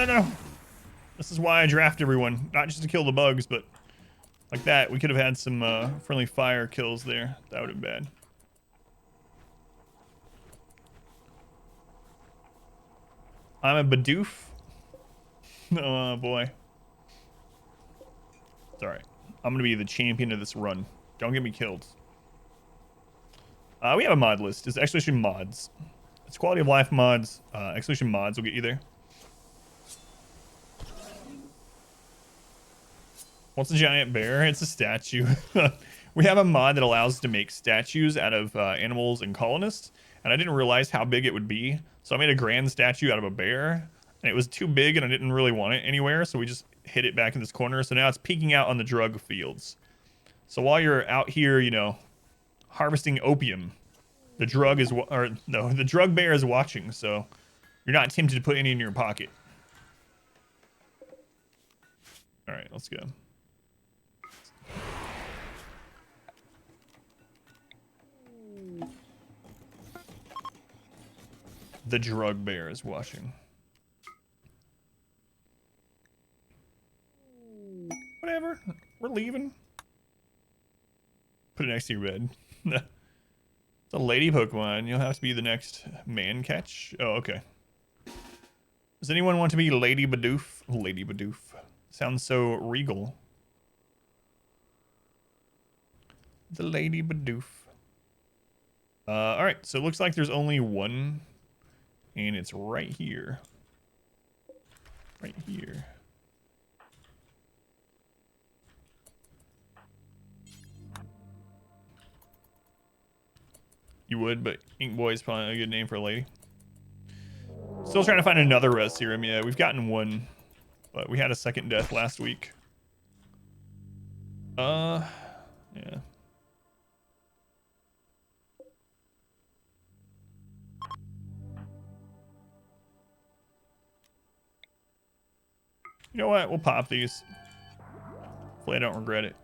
S1: No. This is why I draft everyone. Not just to kill the bugs, but like that. We could have had some friendly fire kills there. That would have been bad. I'm a Bidoof. Oh, boy. It's alright. I'm going to be the champion of this run. Don't get me killed. We have a mod list. It's Expedition mods. It's quality of life mods. Expedition mods will get you there. What's a giant bear? It's a statue. We have a mod that allows us to make statues out of animals and colonists. and I didn't realize how big it would be. So I made a grand statue out of a bear, and it was too big, and I didn't really want it anywhere. So we just hid it back in this corner. So now it's peeking out on the drug fields. So while you're out here, you know, harvesting opium, the drug bear is watching. So you're not tempted to put any in your pocket. All right, let's go. The drug bear is watching. Whatever. We're leaving. Put it next to your bed. It's a lady Pokemon. You'll have to be the next man catch. Oh, okay. Does anyone want to be Lady Bidoof? Lady Bidoof. Sounds so regal. The Lady Bidoof. Alright, so it looks like there's only one. And it's right here. Right here. You would, but Ink Boy is probably a good name for a lady. Still trying to find another res serum. Yeah, we've gotten one. But we had a second death last week. Yeah. You know what? We'll pop these. Hopefully I don't regret it.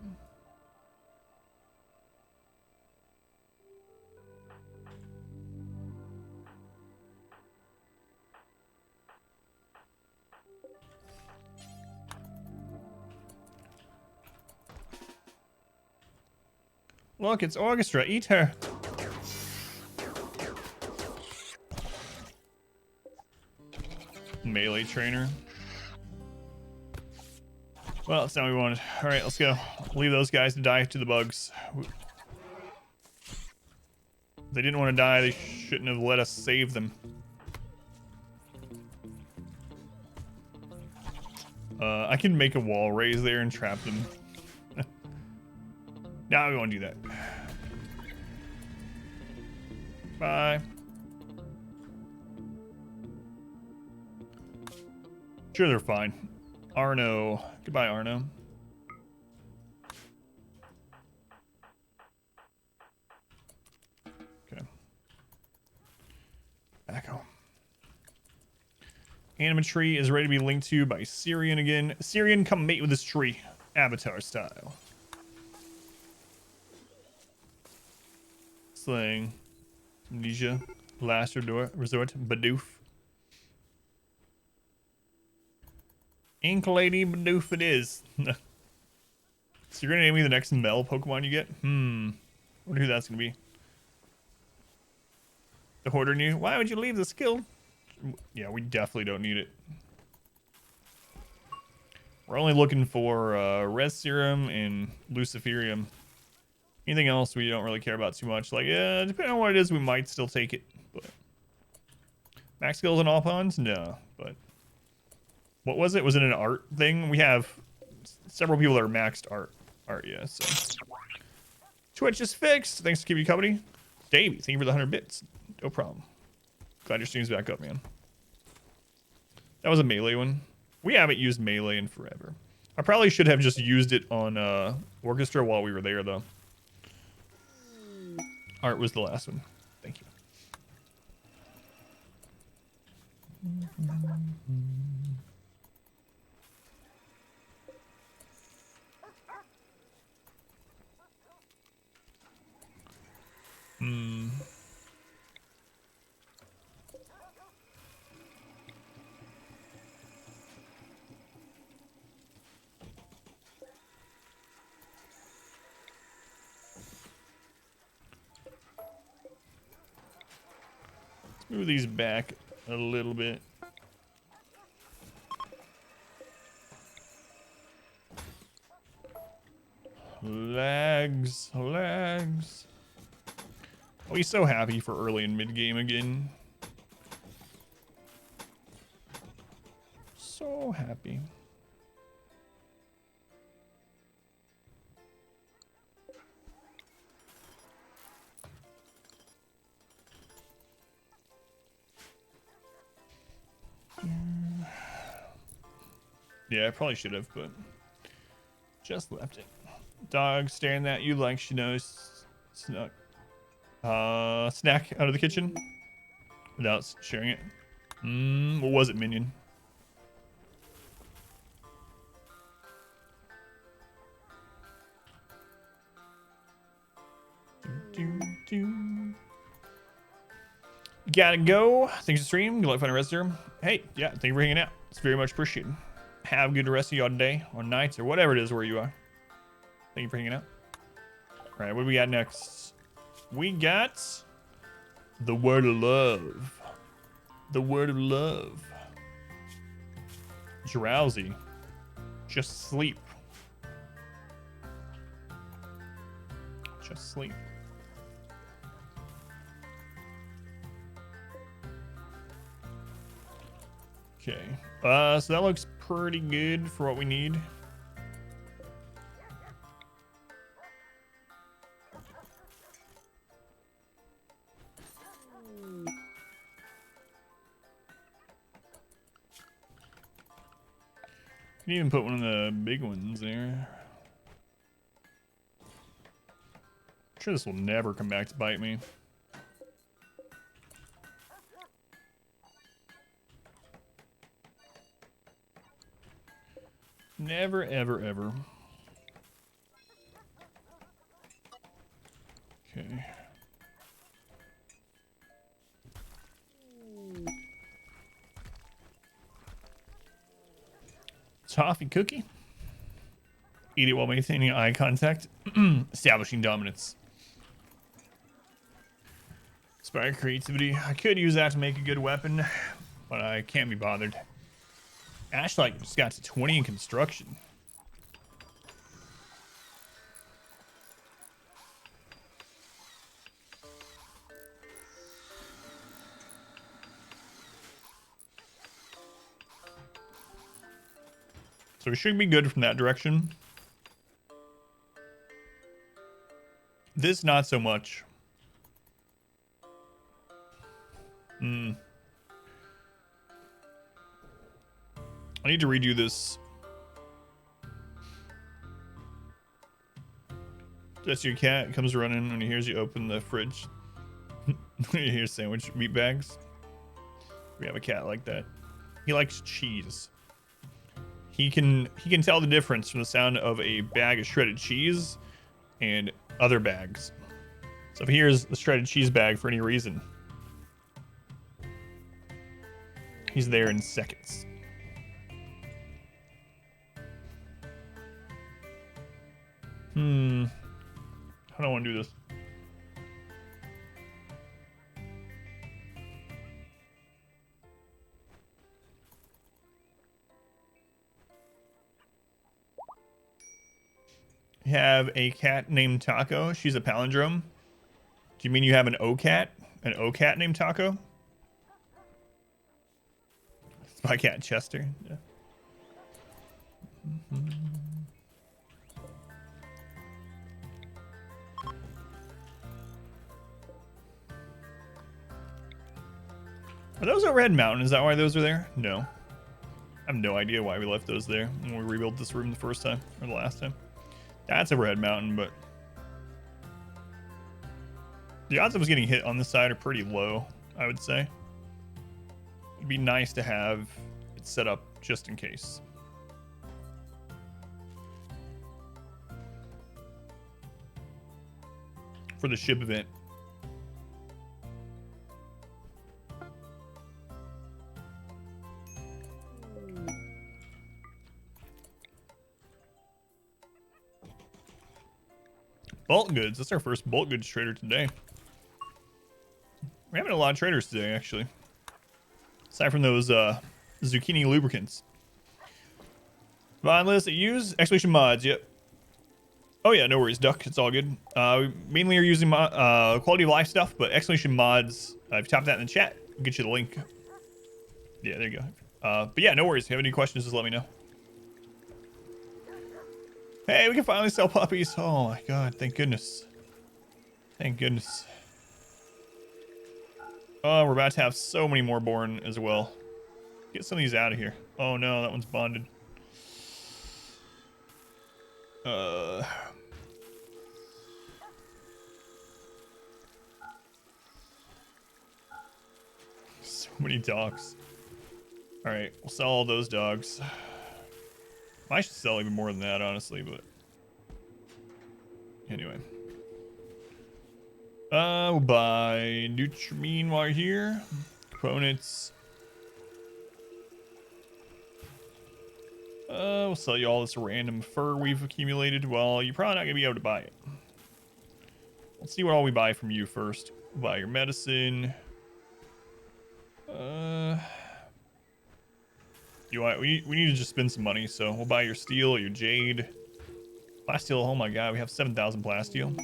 S1: Look, it's Orchestra. Eat her. Melee trainer. Well, that's not what we wanted. All right, let's go. Leave those guys to die to the bugs. If they didn't want to die, they shouldn't have let us save them. I can make a wall raise there and trap them. Now we won't do that. Bye. Sure, they're fine. Arno. Goodbye, Arno. Okay. Back home. Animatree is ready to be linked to by Syrian again. Syrian, come mate with this tree. Avatar style. Slang. Amnesia. Last resort. Bidoof. Ink Lady Bidoof it is. So you're gonna name me the next Mel Pokemon you get? Wonder who that's gonna be. The Hoarder new. Why would you leave the skill? Yeah, we definitely don't need it. We're only looking for Res Serum and Luciferium. Anything else we don't really care about too much. Like, yeah, depending on what it is, we might still take it. But max skills on all pawns? No. But what was it? Was it an art thing? We have several people that are maxed art. Yeah, so. Twitch is fixed. Thanks for keeping you company. Davey, thank you for the 100 bits. No problem. Glad your stream's back up, man. That was a melee one. We haven't used melee in forever. I probably should have just used it on Orchestra while we were there, though. Art was the last one. Thank you. Move these back a little bit. Lags. I'll be so happy for early and mid game again. So happy. Yeah, I probably should have, but just left it. Dog staring at you like she knows snack out of the kitchen without sharing it. What was it, Minion? Gotta go. Thanks for stream. Good luck finding a rest room. Hey, yeah, thank you for hanging out. It's very much appreciated. Have a good rest of your day or nights or whatever it is where you are. Thank you for hanging out. All right, what do we got next? We got the word of love. The word of love. Drowsy. Just sleep. Just sleep. Okay. So that looks pretty good for what we need. You can even put one of the big ones there. I'm sure this will never come back to bite me. Never, ever, ever. Okay. Toffee cookie. Eat it while maintaining eye contact. Establishing dominance. Inspire creativity. I could use that to make a good weapon, but I can't be bothered. Ashlight just got to 20 in construction. So we should be good from that direction. This, not so much. I need to redo this. That's your cat. Comes running when he hears you open the fridge. You hear sandwich meat bags. We have a cat like that. He likes cheese. He can tell the difference from the sound of a bag of shredded cheese and other bags. So if he hears the shredded cheese bag for any reason, he's there in seconds. How do I want to do this? You have a cat named Taco. She's a palindrome. Do you mean you have an O-cat? An O-cat named Taco? It's my cat, Chester. Yeah. Are those at Red Mountain? Is that why those are there? No. I have no idea why we left those there when we rebuilt this room the first time, or the last time. That's a Red Mountain, but the odds of us getting hit on this side are pretty low, I would say. It'd be nice to have it set up just in case. For the ship event. Bulk goods. That's our first bulk goods trader today. We're having a lot of traders today, actually. Aside from those zucchini lubricants. Vine list that use exploration mods. Yep. Oh yeah, no worries, Duck. It's all good. We mainly are using quality of life stuff, but exploration mods. If you tap that in the chat, we'll get you the link. Yeah, there you go. But yeah, no worries. If you have any questions, just let me know. Hey, we can finally sell puppies. Oh my god, thank goodness. Thank goodness. Oh, we're about to have so many more born as well. Get some of these out of here. Oh no, that one's bonded. So many dogs. All right, we'll sell all those dogs. I should sell even more than that, honestly, but anyway. We'll buy Nutrimine while you're here. Components. We'll sell you all this random fur we've accumulated. Well, you're probably not gonna be able to buy it. Let's see what all we buy from you first. We'll buy your medicine. We need to just spend some money, so we'll buy your steel, your jade. Plasteel, oh my god, we have 7,000 plasteel.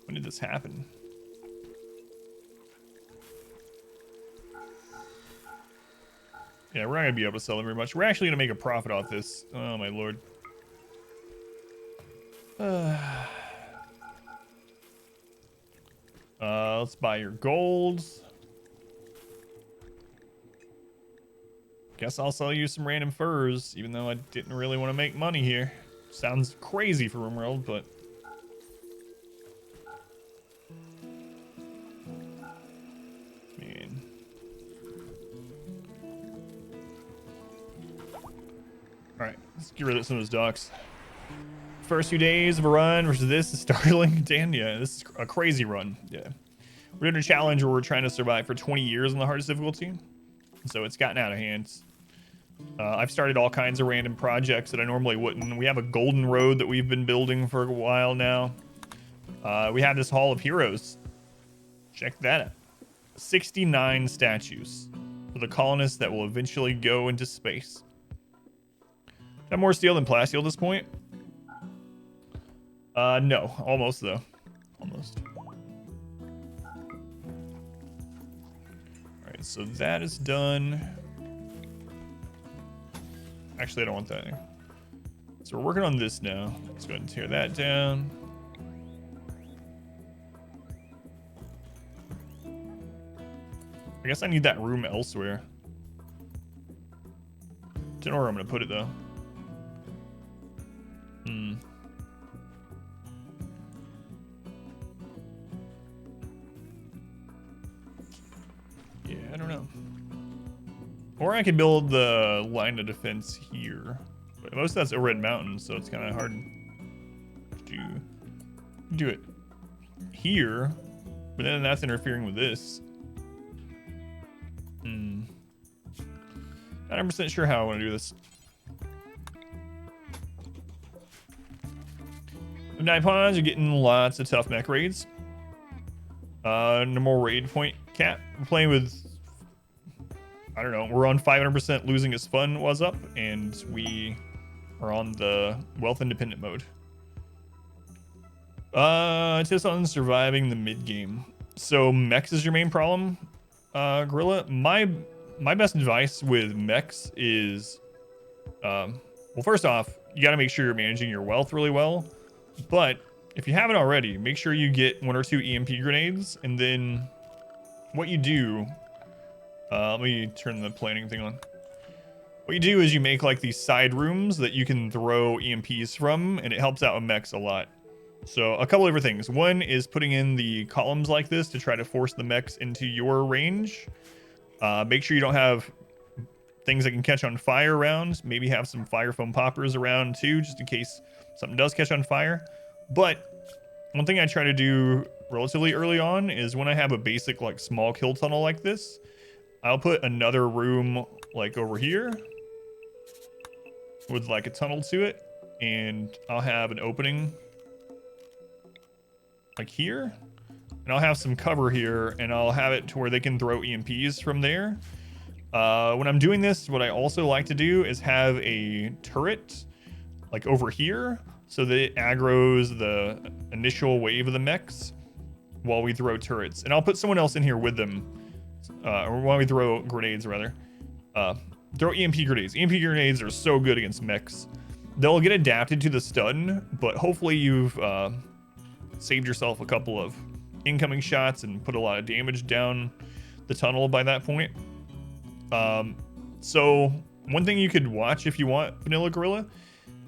S1: When did this happen? Yeah, we're not gonna be able to sell them very much. We're actually gonna make a profit off this. Oh my lord. Let's buy your golds. Guess I'll sell you some random furs, even though I didn't really want to make money here. Sounds crazy for RimWorld, but man. All right, let's get rid of some of those docks. First few days of a run versus this is startling. Damn, yeah, this is a crazy run. Yeah, we're doing a challenge where we're trying to survive for 20 years on the hardest difficulty, so it's gotten out of hand. I've started all kinds of random projects that I normally wouldn't. We have a golden road that we've been building for a while now. We have this Hall of Heroes. Check that out. 69 statues for the colonists that will eventually go into space. Have more steel than plasteel at this point? No. Almost, though. Almost. Alright, so that is done. Actually, I don't want that anymore. So we're working on this now. Let's go ahead and tear that down. I guess I need that room elsewhere. Don't know where I'm gonna put it though. Yeah, I don't know. Or I could build the line of defense here. But most of that's over at Mountain, so it's kind of hard to do it here. But then that's interfering with this. Not 100% sure how I want to do this. The Night Pawns are getting lots of tough mech raids. No more raid point cap. We're playing with, I don't know, we're on 500% losing is fun was up, and we are on the wealth independent mode. Tips on surviving the mid game. So mechs is your main problem, Gorilla. My best advice with mechs is, well, first off, you got to make sure you're managing your wealth really well. But if you haven't already, make sure you get 1 or 2 EMP grenades, and then what you do, let me turn the planning thing on. What you do is you make like these side rooms that you can throw EMPs from, and it helps out with mechs a lot. So a couple different things. One is putting in the columns like this to try to force the mechs into your range. Make sure you don't have things that can catch on fire around. Maybe have some fire foam poppers around too, just in case something does catch on fire. But one thing I try to do relatively early on is when I have a basic like small kill tunnel like this, I'll put another room like over here with like a tunnel to it, and I'll have an opening like here, and I'll have some cover here, and I'll have it to where they can throw EMPs from there. When I'm doing this, what I also like to do is have a turret like over here, so that it aggroes the initial wave of the mechs while we throw turrets. And I'll put someone else in here with them, or while we throw grenades rather. Throw EMP grenades. EMP grenades are so good against mechs. They'll get adapted to the stun, but hopefully you've saved yourself a couple of incoming shots and put a lot of damage down the tunnel by that point. So one thing you could watch if you want Vanilla Gorilla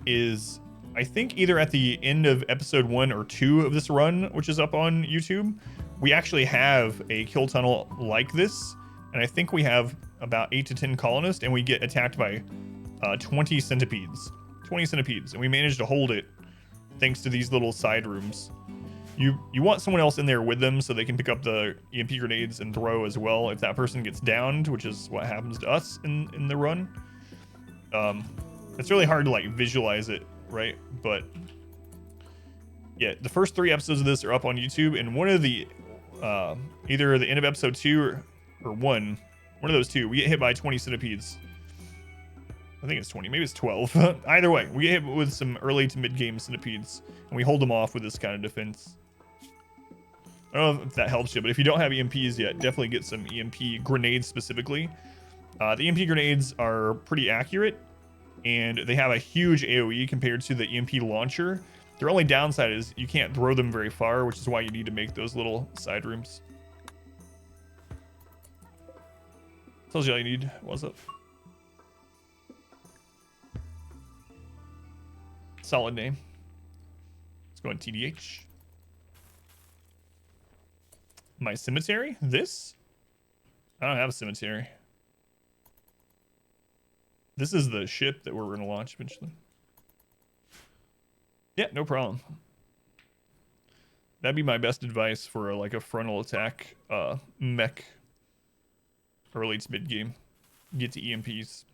S1: is, I think either at the end of episode 1 or 2 of this run, which is up on YouTube, we actually have a kill tunnel like this, and I think we have about 8 to 10 colonists, and we get attacked by 20 centipedes. 20 centipedes, and we managed to hold it thanks to these little side rooms. You want someone else in there with them so they can pick up the EMP grenades and throw as well if that person gets downed, which is what happens to us in the run. It's really hard to like visualize it, right? But yeah, the first 3 episodes of this are up on YouTube, and one of the either the end of episode 2 or 1 of those 2, we get hit by 20 centipedes. I think it's 20, maybe it's 12. Either way, we get hit with some early to mid-game centipedes, and we hold them off with this kind of defense. I don't know if that helps you, but if you don't have EMPs yet, definitely get some EMP grenades specifically. The EMP grenades are pretty accurate, and they have a huge AoE compared to the EMP launcher. Their only downside is you can't throw them very far, which is why you need to make those little side rooms. Tells you all you need. What's up? Solid name. Let's go on TDH. My cemetery? This? I don't have a cemetery. This is the ship that we're going to launch eventually. Yeah, no problem. That'd be my best advice for like a frontal attack mech early to mid game. Get to EMPs.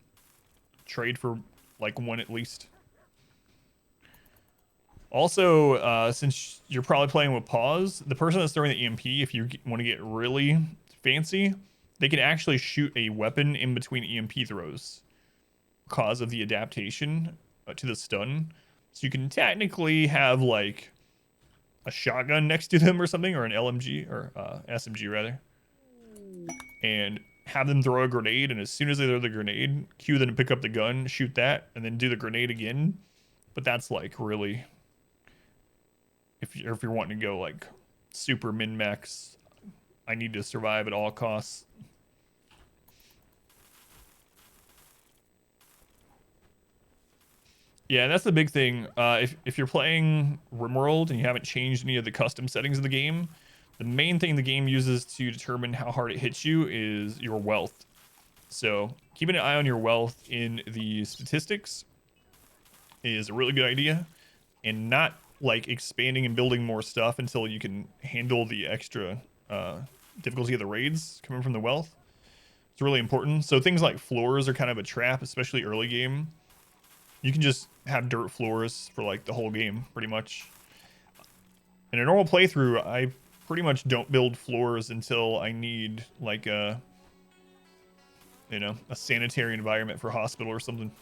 S1: Trade for like 1 at least. Also, since you're probably playing with pause, the person that's throwing the EMP, if you want to get really fancy, they can actually shoot a weapon in between EMP throws because of the adaptation to the stun. So you can technically have like a shotgun next to them or something, or an LMG or SMG rather, and have them throw a grenade, and as soon as they throw the grenade, cue them to pick up the gun, shoot that, and then do the grenade again. But that's like really, if you're wanting to go like super min-max, I need to survive at all costs. Yeah, that's the big thing. If you're playing RimWorld and you haven't changed any of the custom settings of the game, the main thing the game uses to determine how hard it hits you is your wealth. So keeping an eye on your wealth in the statistics is a really good idea, and not like expanding and building more stuff until you can handle the extra difficulty of the raids coming from the wealth. It's really important. So things like floors are kind of a trap, especially early game. You can just have dirt floors for like the whole game pretty much. In a normal playthrough, I pretty much don't build floors until I need like a, you know, a sanitary environment for hospital or something.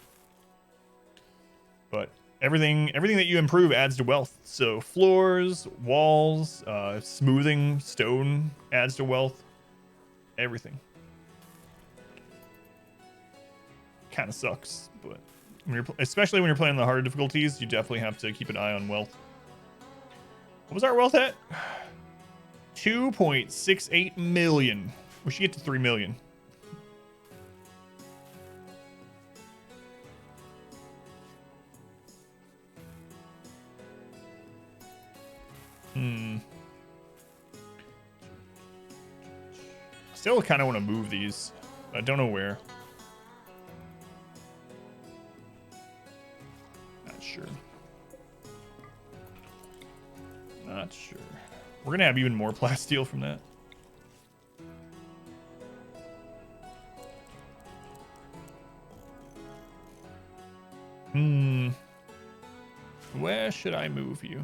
S1: But everything that you improve adds to wealth. So floors, walls, smoothing stone adds to wealth. Everything. Kind of sucks, but especially when you're playing the harder difficulties, you definitely have to keep an eye on wealth. What was our wealth at? 2.68 million. We should get to 3 million. Still kind of want to move these. I don't know where. Not sure. Not sure. We're gonna have even more plasteel from that. Where should I move you?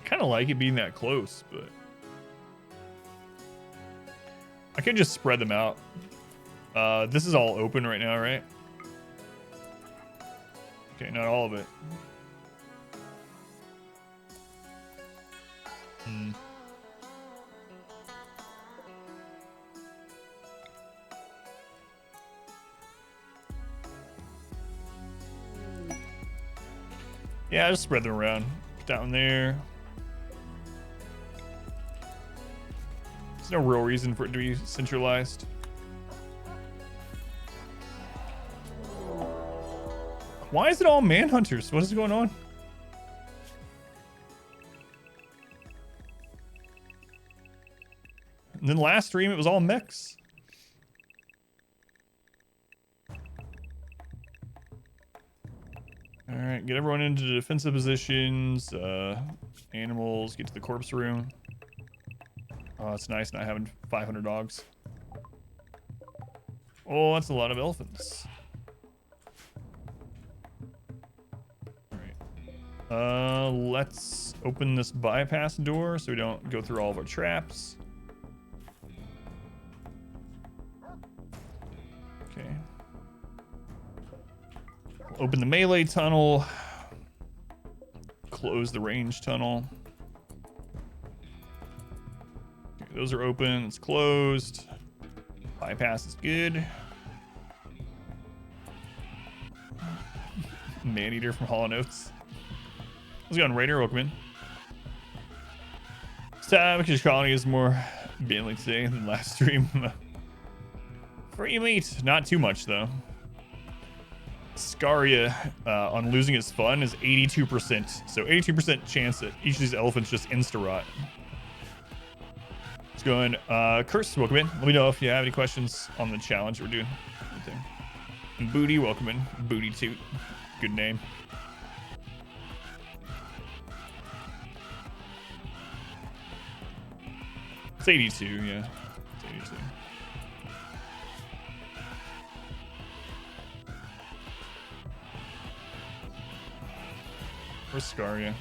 S1: Kind of like it being that close, but I could just spread them out. This is all open right now, right? Okay, not all of it. Yeah, just spread them around. Down there. no real reason for it to be centralized. Why is it all manhunters? What is going on? And then last stream, it was all mechs. All right, get everyone into defensive positions. Animals, get to the corpse room. Oh, it's nice not having 500 dogs. Oh, that's a lot of elephants. All right. Let's open this bypass door so we don't go through all of our traps. Okay. Open the melee tunnel. Close the range tunnel. Okay, those are open. It's closed. Bypass is good. Maneater from Hollow Notes. How's it going, Raider? Welcome in. Savage Colony is more Bailey today than last stream. Free meat. Not too much, though. Scaria on losing his fun is 82%. So 82% chance that each of these elephants just insta-rot. It's going. Curse, welcome in. Let me know if you have any questions on the challenge we're doing. And Booty, welcome in. Booty Toot. Good name. It's 82, yeah. It's 82. Where's Scaria?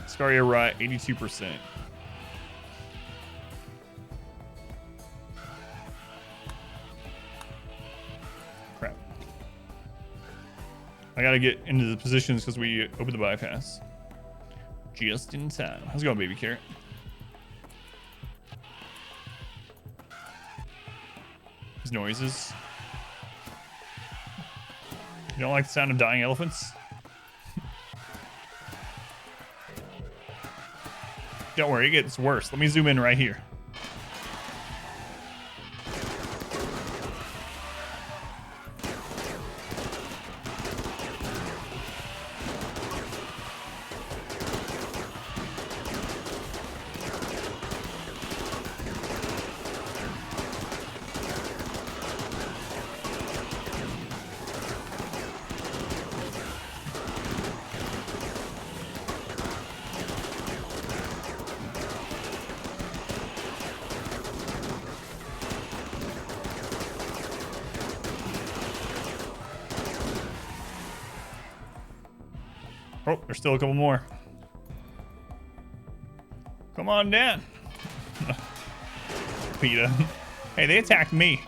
S1: Scaria rot, 82%. Crap. I gotta get into the positions because we opened the bypass. Just in time. How's it going, baby carrot? These noises. You don't like the sound of dying elephants? Don't worry, it gets worse. Let me zoom in right here. Oh, there's still a couple more. Come on down. PETA. Hey, they attacked me.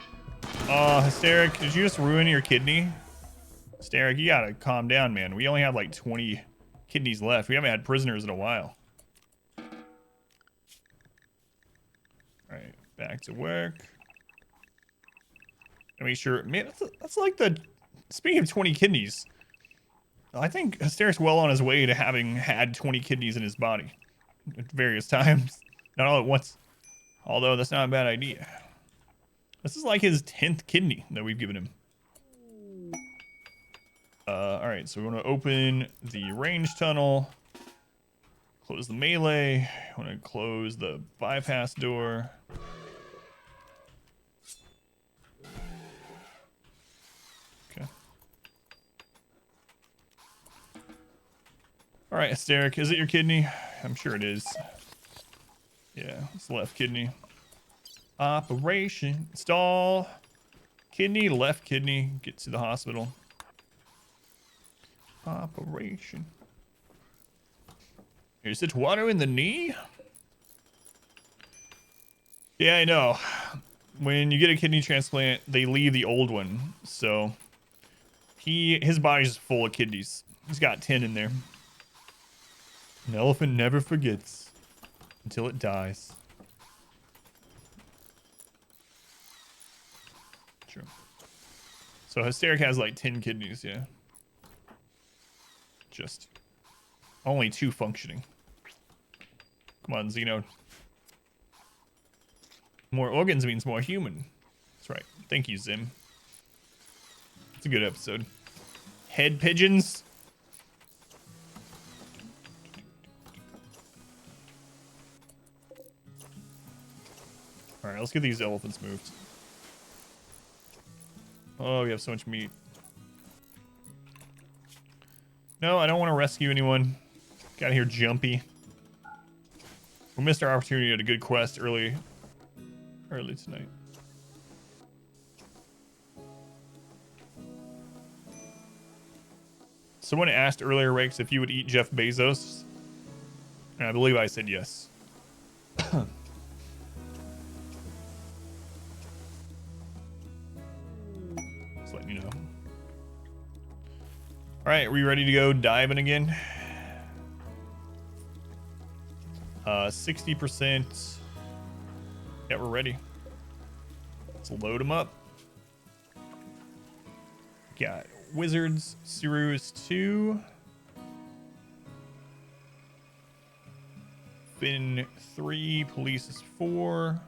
S1: Oh, Hysteric, did you just ruin your kidney? Hysteric, you gotta calm down, man. We only have like 20 kidneys left. We haven't had prisoners in a while. Alright, back to work. Make sure, man, that's like the, speaking of 20 kidneys, I think Hysteric's well on his way to having had 20 kidneys in his body at various times. Not all at once. Although that's not a bad idea. This is like his 10th kidney that we've given him. Alright, so we want to open the range tunnel. Close the melee. I want to close the bypass door. Okay. Alright, Hysteric, is it your kidney? I'm sure it is. Yeah, it's the left kidney. Operation. Install. Kidney, left kidney. Get to the hospital. Operation. Is it water in the knee? Yeah, I know. When you get a kidney transplant, they leave the old one. So his body's full of kidneys. He's got 10 in there. An elephant never forgets until it dies. True. So Hysteric has like 10 kidneys, yeah. Just only 2 functioning. Come on, Xeno. More organs means more human. That's right. Thank you, Zim. It's a good episode. Head pigeons. All right, let's get these elephants moved. Oh, we have so much meat. No, I don't want to rescue anyone. Got here jumpy. We missed our opportunity at a good quest early tonight. Someone asked earlier, Rakes, if you would eat Jeff Bezos. And I believe I said yes. Just letting you know. All right, are we ready to go diving again? 60%. Yeah, we're ready. Let's load them up. Got Wizards, Siru is 2. Finn 3, Police is 4.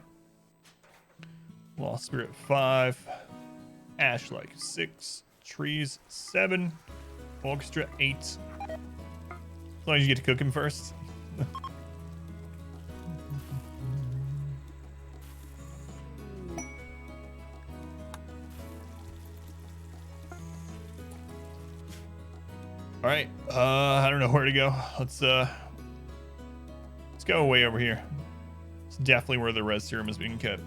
S1: Lost Spirit 5. Ashlike 6. Trees 7. Orchestra 8. As long as you get to cook him first. All right, I don't know where to go. Let's go way over here. It's definitely where the res serum is being kept.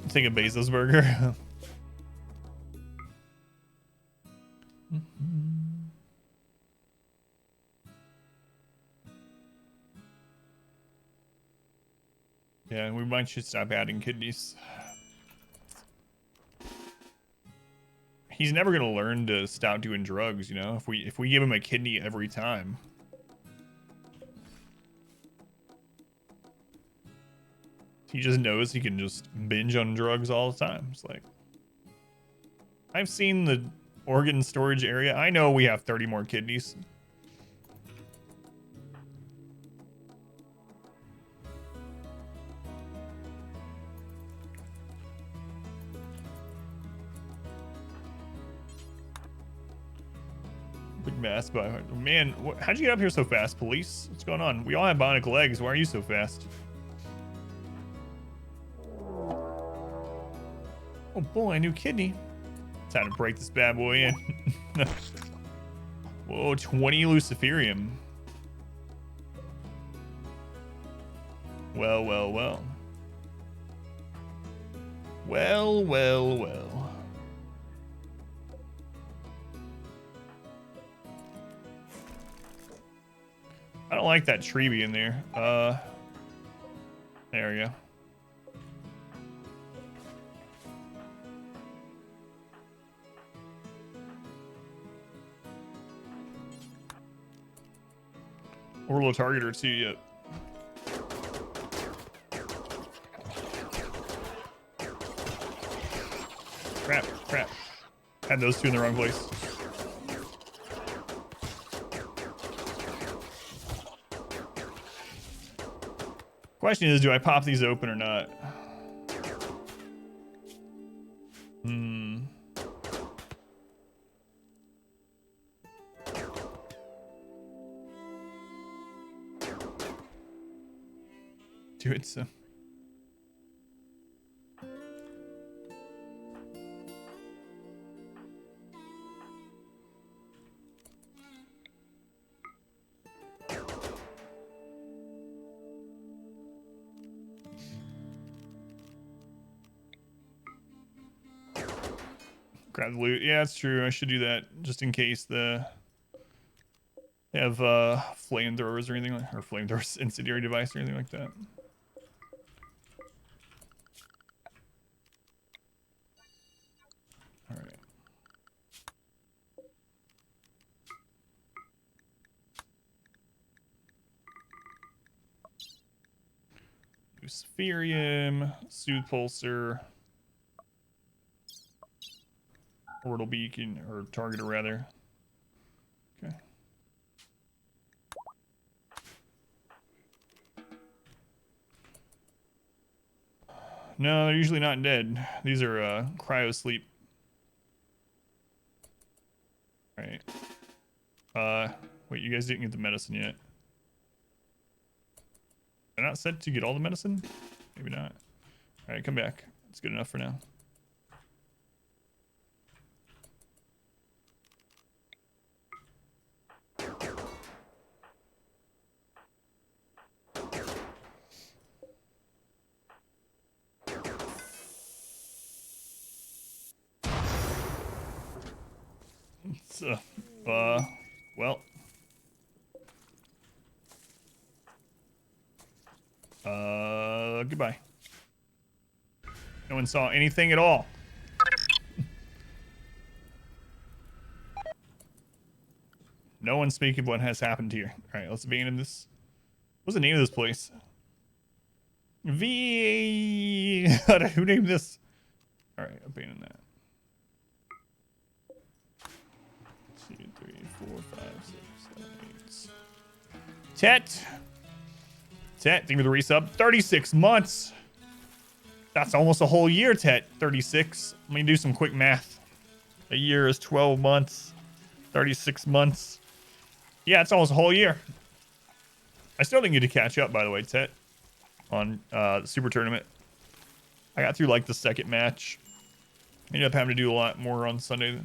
S1: Take a Bezos burger. Yeah, we might should stop adding kidneys. He's never gonna learn to stop doing drugs, you know. If we give him a kidney every time. He just knows he can just binge on drugs all the time. It's like, I've seen the organ storage area. I know we have 30 more kidneys. Big mass by man. How'd you get up here so fast, police? What's going on? We all have bionic legs. Why are you so fast? Oh boy, a new kidney. Time to break this bad boy in. Whoa, 20 Luciferium. Well, well, well. Well, well, well. I don't like that tree being there. There we go. Orbital target or 2 yet. Crap, crap. Had those 2 in the wrong place. Question is, do I pop these open or not? Do it so. Grab the loot. Yeah, that's true. I should do that just in case they have flamethrowers or anything like, or flamethrowers, incendiary device or anything like that. All right. Luciferium, Soothe Pulsar. Orbital beacon, or targeter rather. Okay. No, they're usually not dead. These are cryo sleep. Alright. Wait, you guys didn't get the medicine yet. They're not set to get all the medicine? Maybe not. Alright, come back. It's good enough for now. It's, well. Goodbye. No one saw anything at all. No one speak of what has happened here. Alright, let's abandon this. What's the name of this place? Who named this? Alright, abandon that. 2, 3, 4, 5, 6, 7, 8. Tet! Tet, thank you for the resub. 36 months! That's almost a whole year, Tet. 36. Let me do some quick math. A year is 12 months. 36 months. Yeah, it's almost a whole year. I still think you need to catch up, by the way, Tet. On the Super Tournament. I got through, like, the second match. Ended up having to do a lot more on Sunday.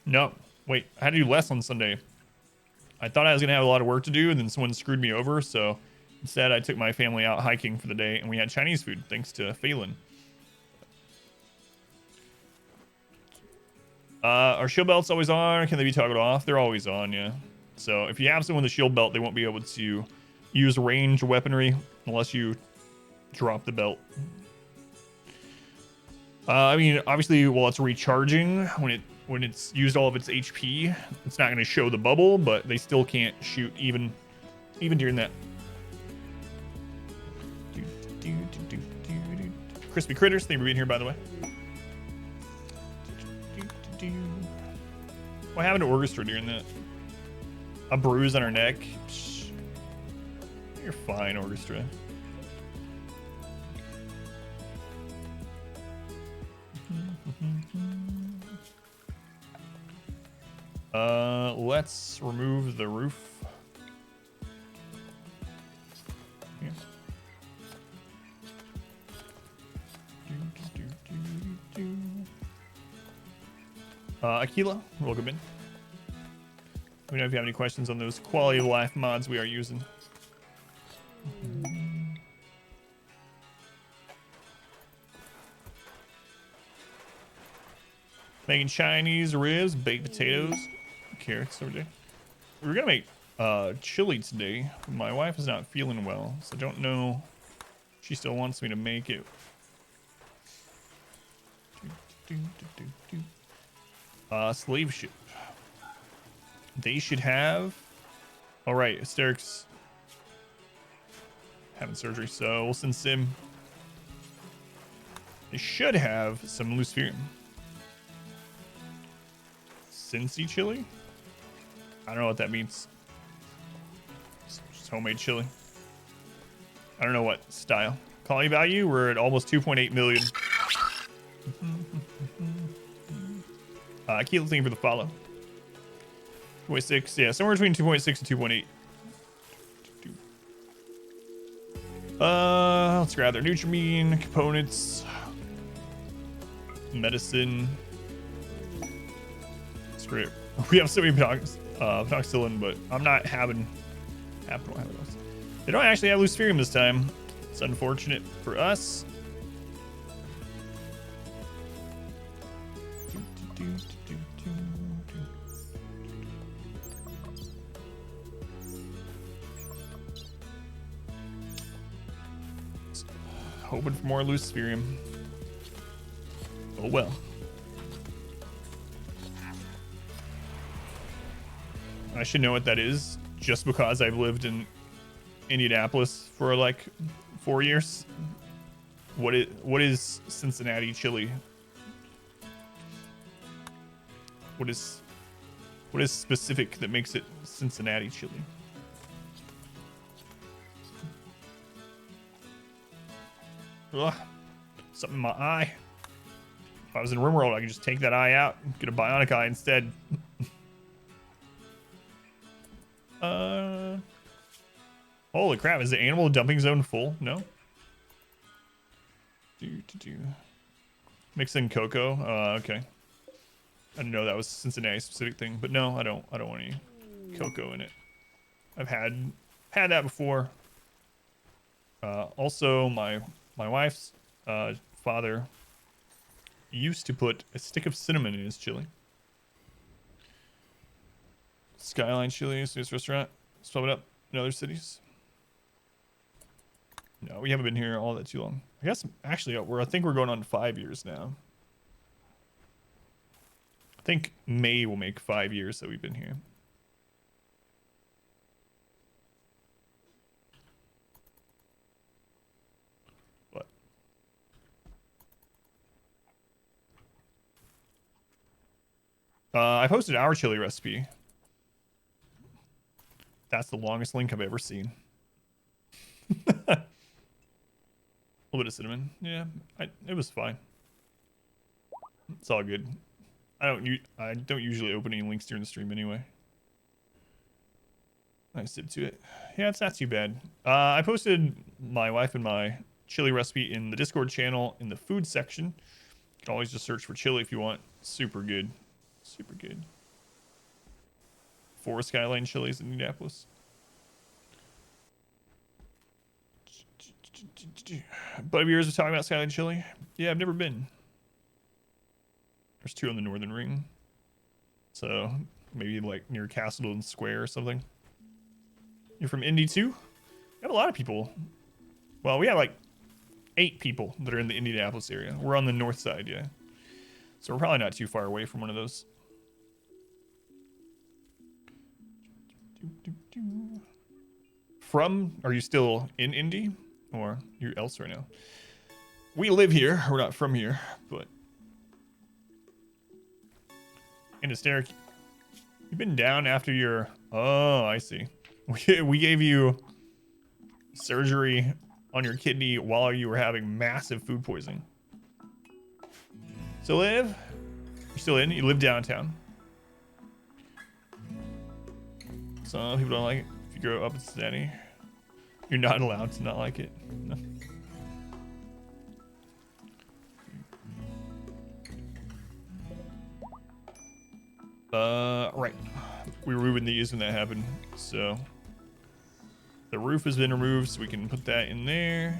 S1: No, wait. I had to do less on Sunday. I thought I was going to have a lot of work to do, and then someone screwed me over, so instead I took my family out hiking for the day, and we had Chinese food, thanks to Phelan. Are shield belts always on? Can they be toggled off? They're always on, yeah. So if you have someone with a shield belt, they won't be able to use ranged weaponry unless you drop the belt. I mean, obviously, while it's recharging, when it's used all of its HP, it's not going to show the bubble, but they still can't shoot even during that. Crispy Critters, thank you for being here, by the way. What happened to Orchestra during that? A bruise on her neck? Psh, you're fine, Orchestra. Let's remove the roof. Here. Aquila, welcome in. Let me know if you have any questions on those quality of life mods we are using. Making Chinese ribs, baked potatoes, carrots over there. We're gonna make chili today. My wife is not feeling well, so I don't know if she still wants me to make it. Slave ship. They should have. All right, Asterix having surgery, so we'll send Sim. They should have some Luciferium. Cincy chili? I don't know what that means. Just homemade chili. I don't know what style. Calling value, we're at almost 2.8 million. Keep looking for the follow. 2.6, yeah, somewhere between 2.6 and 2.8. Let's grab their Nutrimine components. Medicine. Great. We have so many Penoxyllin, but I'm not having. Don't have those. They don't actually have Luciferium this time. It's unfortunate for us. Hoping for more Luciferium. Oh well. I should know what that is just because I've lived in Indianapolis for like 4 years. What is Cincinnati chili? What is specific that makes it Cincinnati chili? Ugh, something in my eye. If I was in RimWorld, I could just take that eye out and get a bionic eye instead. Holy crap, is the animal dumping zone full? No? Mixing cocoa? Okay. I didn't know that was a Cincinnati specific thing, but no, I don't want any cocoa in it. I've had that before. Also, my wife's father used to put a stick of cinnamon in his chili. Skyline Chili is this restaurant. Let's pop it up in other cities. No, we haven't been here all that too long. I guess actually I think we're going on 5 years now. I think May will make 5 years that we've been here. What? I posted our chili recipe. That's the longest link I've ever seen. A little bit of cinnamon. Yeah, it was fine. It's all good. I don't usually open any links during the stream anyway. Nice dip to it. Yeah, it's not too bad. I posted my wife and my chili recipe in the Discord channel in the food section. You can always just search for chili if you want. Super good. Super good. 4 Skyline Chili's in Indianapolis. But have you ever talking about Skyline Chili? Yeah, I've never been. There's 2 on the Northern Ring. So maybe like near Castleton Square or something. You're from Indy too? We have a lot of people. Well, we have like 8 people that are in the Indianapolis area. We're on the north side, yeah. So we're probably not too far away from one of those. Are you still in Indy? Or you're elsewhere now? We live here. We're not from here, but... And it's Derek. You've been down after your... Oh, I see. We gave you surgery on your kidney while you were having massive food poisoning. Still live? You're still in? You live downtown. Some people don't like it. If you grow up in Cincinnati, you're not allowed to not like it. No. Right. We were moving these when that happened, so the roof has been removed, so we can put that in there.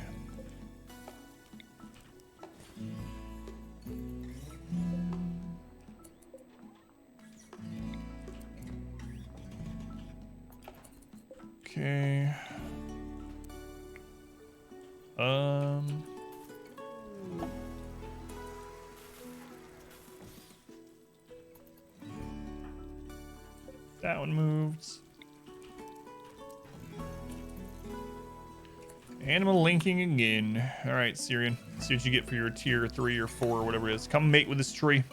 S1: Okay. That one moved. Animal linking again. All right, Syrian. See what you get for your tier 3 or 4 or whatever it is. Come mate with this tree.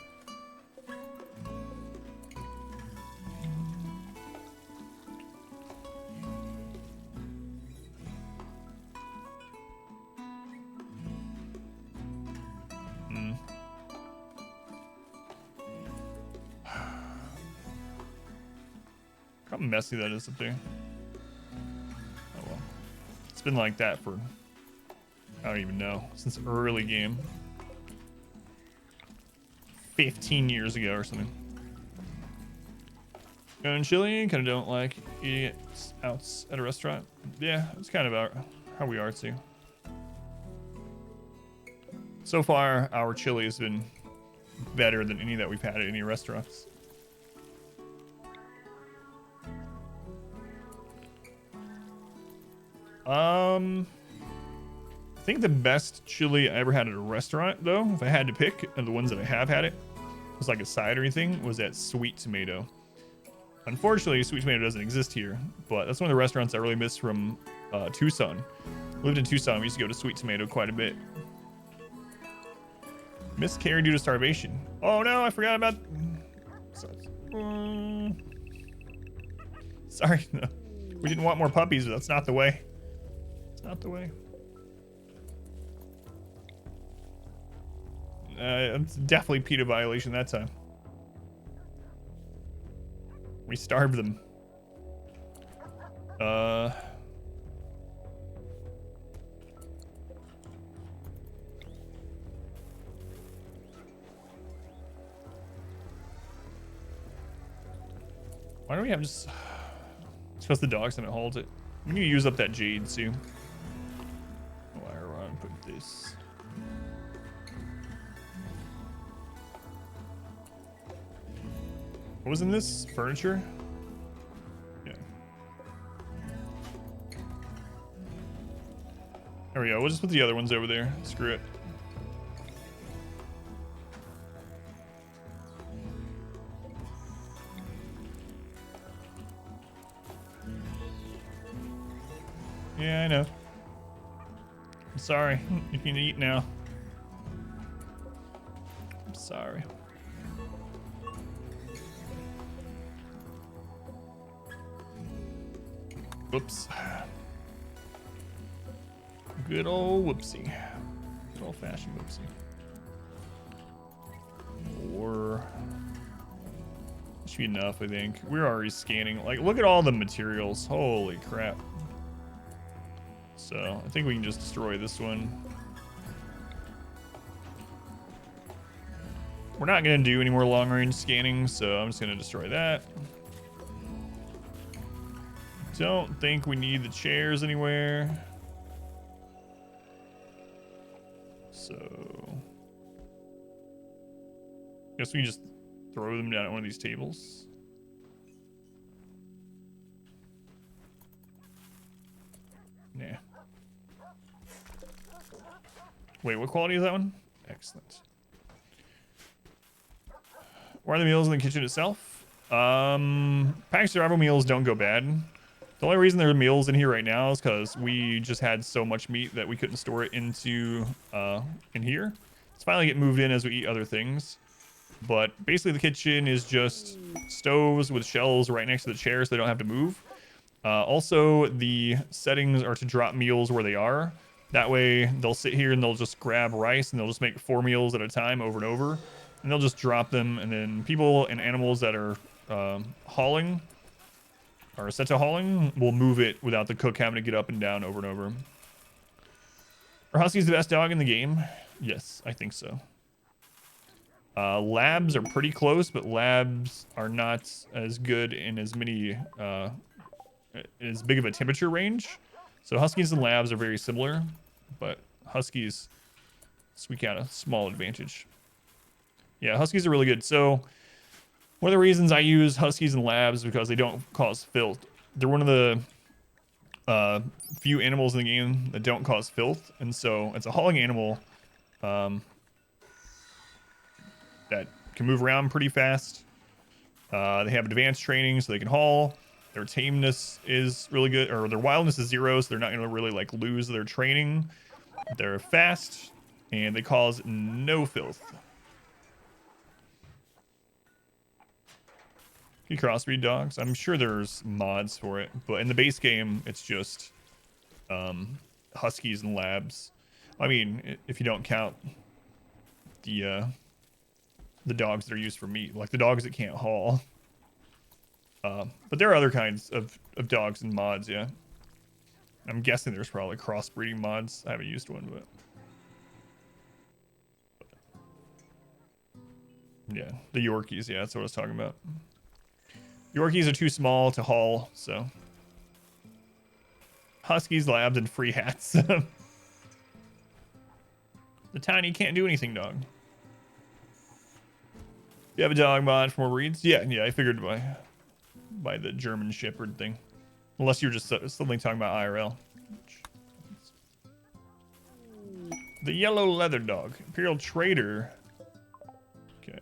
S1: How messy that is up there. Oh well. It's been like that for, I don't even know, since early game. 15 years ago or something. Going chili, kind of don't like eating it out at a restaurant. Yeah, it's kind of how we are too. So far, our chili has been better than any that we've had at any restaurants. I think the best chili I ever had at a restaurant, though, if I had to pick, and the ones that I have had it, was like a side or anything, was at Sweet Tomato. Unfortunately, Sweet Tomato doesn't exist here, but that's one of the restaurants I really miss from Tucson. Lived in Tucson, we used to go to Sweet Tomato quite a bit. Miscarried due to starvation. Oh no, I forgot about Sorry, no. We didn't want more puppies, but that's not the way. It's not the way. It's definitely PETA violation that time. We starved them. Why don't we have just... It's because the dogs haven't hauled it. We need to use up that jade too. Wire rod, put this. What was in this? Furniture? Yeah. There we go. We'll just put the other ones over there. Screw it. Yeah, I know. I'm sorry. You can eat now. I'm sorry. Whoops. Good old whoopsie. Good old fashioned whoopsie. Or should be enough, I think. We're already scanning. Like, look at all the materials. Holy crap. So I think we can just destroy this one. We're not going to do any more long range scanning, so I'm just going to destroy that. Don't think we need the chairs anywhere. So guess we can just throw them down at one of these tables. Yeah. Wait, what quality is that one? Excellent. Where are the meals in the kitchen itself? Packaged survival meals don't go bad. The only reason there are meals in here right now is because we just had so much meat that we couldn't store it into in here. It's finally getting moved in as we eat other things. But basically the kitchen is just stoves with shelves right next to the chairs so they don't have to move. Also, the settings are to drop meals where they are. That way they'll sit here and they'll just grab rice and they'll just make 4 meals at a time over and over. And they'll just drop them, and then people and animals that are hauling or set to hauling will move it without the cook having to get up and down over and over. Are Huskies the best dog in the game? Yes, I think so. Labs are pretty close, but labs are not as good in as many as big of a temperature range. So Huskies and labs are very similar, but Huskies squeak out a small advantage. Yeah, Huskies are really good. So one of the reasons I use Huskies and labs is because they don't cause filth. They're one of the few animals in the game that don't cause filth, and so it's a hauling animal that can move around pretty fast. They have advanced training, so they can haul. Their tameness is really good, or their wildness is 0, so they're not going to really like lose their training. They're fast, and they cause no filth. Can you crossbreed dogs? I'm sure there's mods for it, but in the base game, it's just Huskies and labs. I mean, if you don't count the dogs that are used for meat, like the dogs that can't haul. But there are other kinds of dogs and mods, yeah. I'm guessing there's probably crossbreeding mods. I haven't used one, but yeah, the Yorkies, yeah, that's what I was talking about. Yorkies are too small to haul, so Huskies, labs, and free hats. The tiny can't do anything dog. You have a dog mod for more breeds? Yeah, I figured by the German Shepherd thing. Unless you're just suddenly talking about IRL. The yellow leather dog. Imperial Trader. Okay.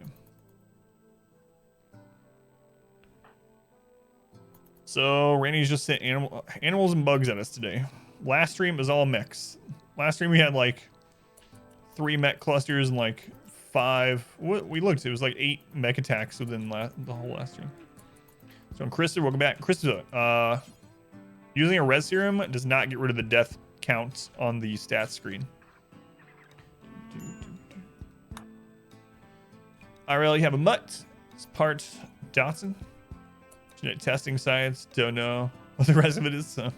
S1: So Randy's just sent animals and bugs at us today. Last stream was all mechs. Last stream we had like 3 mech clusters and like 5. What we looked, it was like 8 mech attacks within the whole last stream. So, Krista, welcome back. Krista, using a res serum does not get rid of the death count on the stats screen. IRL, you have a mutt. It's part Dotson. Genetic testing science. Don't know what the rest of it is. So.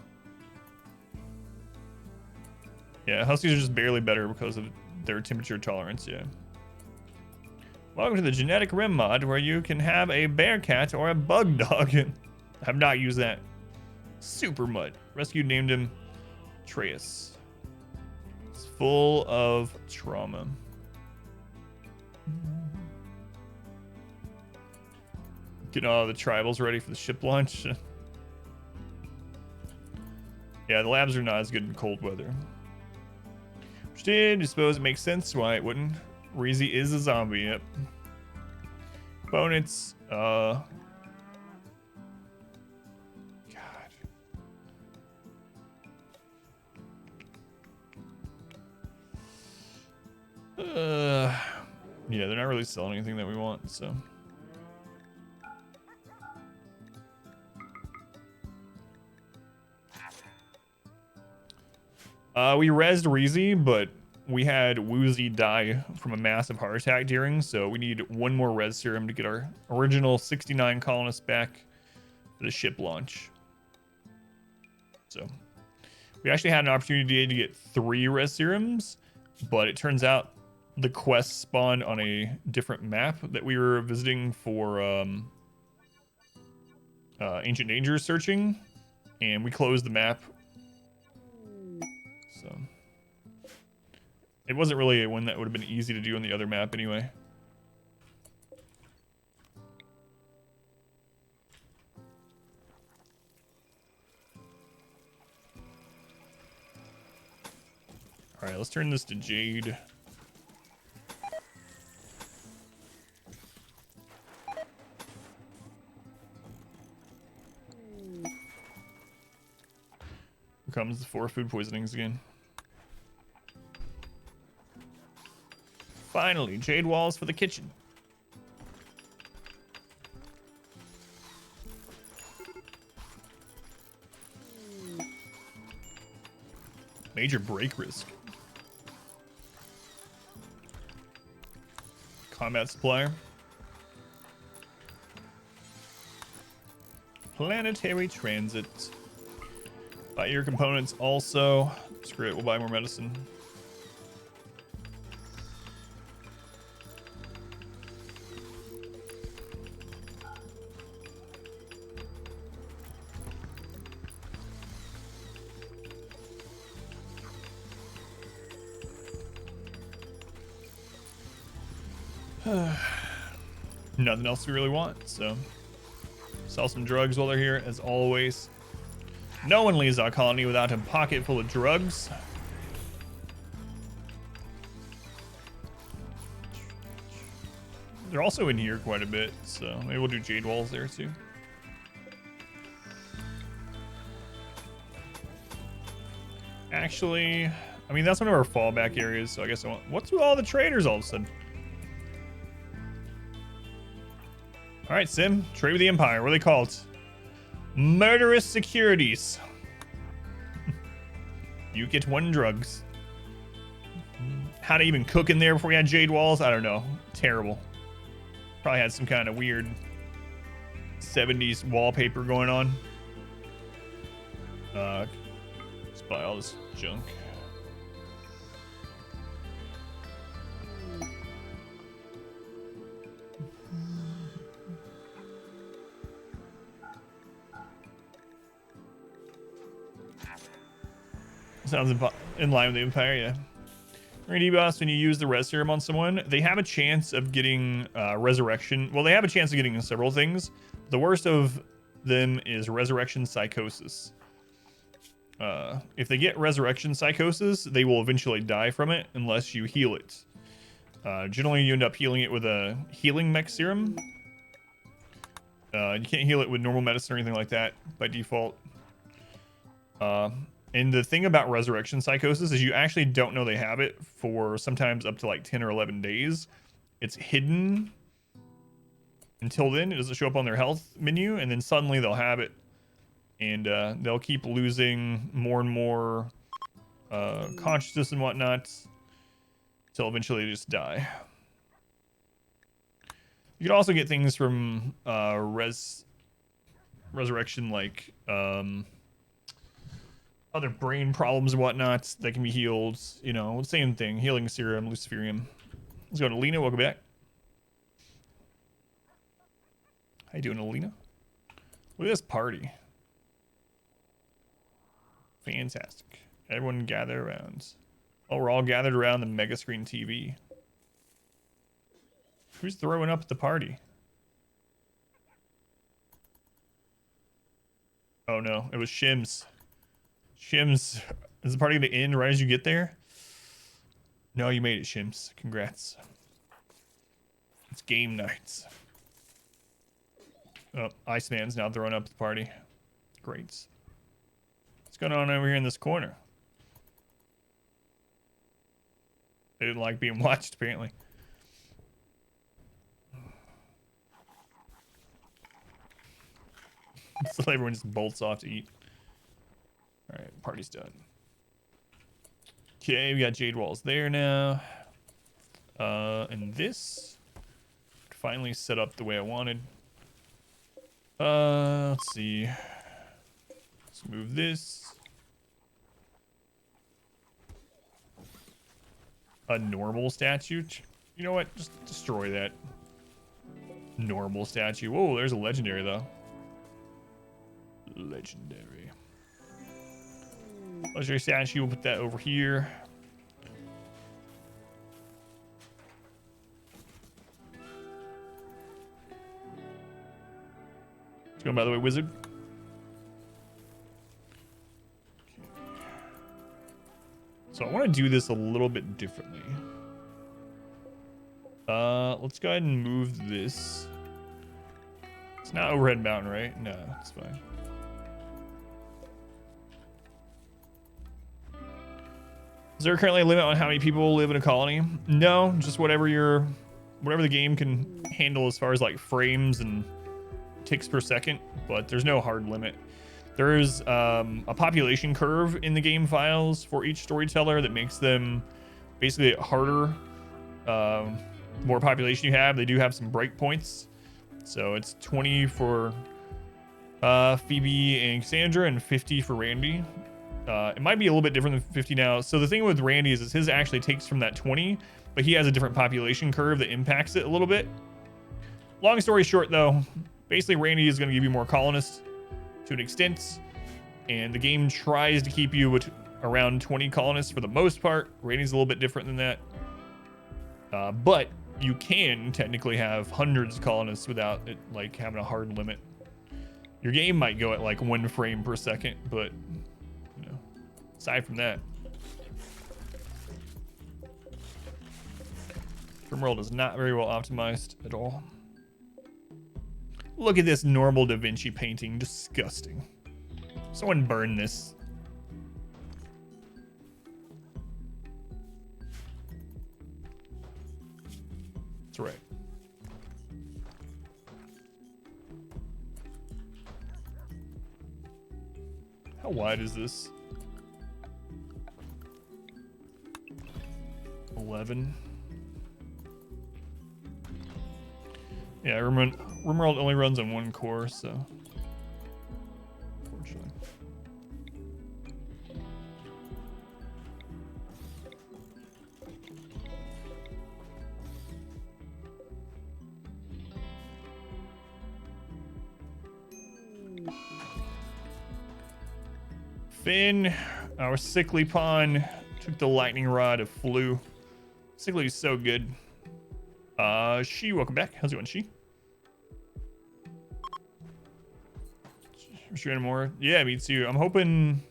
S1: Yeah, Huskies are just barely better because of their temperature tolerance. Yeah. Welcome to the Genetic Rim mod, where you can have a bear cat or a bug dog. I have not used that. Super Mutt. Rescue named him Treus. It's full of trauma. Getting all the tribals ready for the ship launch. Yeah, the labs are not as good in cold weather. Which did, you suppose it makes sense why it wouldn't. Reezy is a zombie, yep. Opponents, God. Yeah, they're not really selling anything that we want, so. We rezzed Reezy, but we had Woozy die from a massive heart attack during, so we need one more res serum to get our original 69 colonists back for the ship launch. So we actually had an opportunity to get 3 res serums, but it turns out the quest spawned on a different map that we were visiting for Ancient Danger searching, and we closed the map. So it wasn't really one that would have been easy to do on the other map anyway. All right, let's turn this to Jade. Here comes the 4 food poisonings again. Finally, jade walls for the kitchen. Major break risk. Combat supplier. Planetary transit. Buy your components also. Screw it, we'll buy more medicine. Nothing else we really want, so sell some drugs while they're here, as always. No one leaves our colony without a pocket full of drugs. They're also in here quite a bit, so maybe we'll do jade walls there too. Actually, I mean, that's one of our fallback areas, so I guess I want... What's with all the traders all of a sudden? All right, Sim, trade with the Empire. What are they called? Murderous securities. You get 1 drugs. How to even cook in there before we had jade walls? I don't know. Terrible. Probably had some kind of weird 70s wallpaper going on. Let's buy all this junk. Sounds in line with the Empire, yeah. Randy Boss, when you use the res serum on someone, they have a chance of getting resurrection. Well, they have a chance of getting several things. The worst of them is resurrection psychosis. If they get resurrection psychosis, they will eventually die from it unless you heal it. Generally, you end up healing it with a healing mech serum. You can't heal it with normal medicine or anything like that by default. And the thing about resurrection psychosis is you actually don't know they have it for sometimes up to like 10 or 11 days. it's hidden until then. It doesn't show up on their health menu, and then suddenly they'll have it, and they'll keep losing more and more consciousness and whatnot until eventually they just die. You can also get things from resurrection, like other brain problems and whatnot that can be healed. You know, same thing. Healing serum, luciferium. Let's go to Lena. Welcome back. How you doing, Alina? Look at this party. Fantastic. Everyone gather around. Oh, we're all gathered around the mega screen TV. Who's throwing up at the party? Oh no, it was Shims. Shims, is the party gonna end right as you get there? No, you made it, Shims. Congrats. It's game nights. Oh, Iceman's now throwing up at the party. Great. What's going on over here in this corner? They didn't like being watched, apparently. So everyone just bolts off to eat. Alright, party's done. Okay, we got Jade Walls there now. And this finally set up the way I wanted. Let's see. Let's move this. A normal statue. You know what? Just destroy that normal statue. Whoa, there's a legendary though. Legendary. Legendary statue. We'll put that over here. What's going, by the way, wizard? Okay. So I want to do this a little bit differently. Let's go ahead and move this. It's not overhead mountain, right? No, it's fine. Is there currently a limit on how many people live in a colony? No, just whatever the game can handle as far as like frames and ticks per second, but there's no hard limit. There is a population curve in the game files for each storyteller that makes them basically harder. More population you have, they do have some breakpoints. So it's 20 for Phoebe and Cassandra and 50 for Randy. It might be a little bit different than 50 now. So the thing with Randy is his actually takes from that 20, but he has a different population curve that impacts it a little bit. Long story short, though, basically Randy is going to give you more colonists to an extent, and the game tries to keep you with around 20 colonists for the most part. Randy's a little bit different than that, but you can technically have hundreds of colonists without it like having a hard limit. Your game might go at like 1 frame per second, but you know, aside from that, Grimworld is not very well optimized at all. Look at this normal Da Vinci painting. Disgusting. Someone burn this. That's right. How wide is this? 11. Yeah, RimWorld only runs on 1 core, so unfortunately. Finn, our sickly pawn, took the lightning rod of Flu. Sickly is so good. She, welcome back. How's it going, She? Sure, more. Yeah, me too. I'm hoping.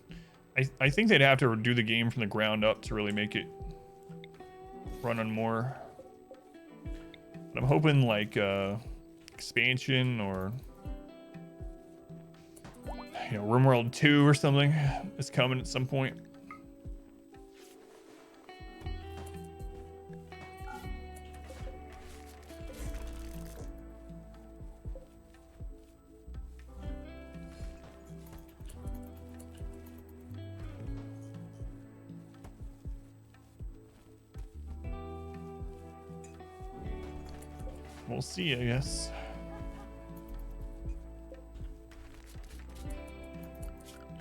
S1: I think they'd have to do the game from the ground up to really make it run on more. But I'm hoping like expansion or RimWorld 2 or something is coming at some point. We'll see, I guess.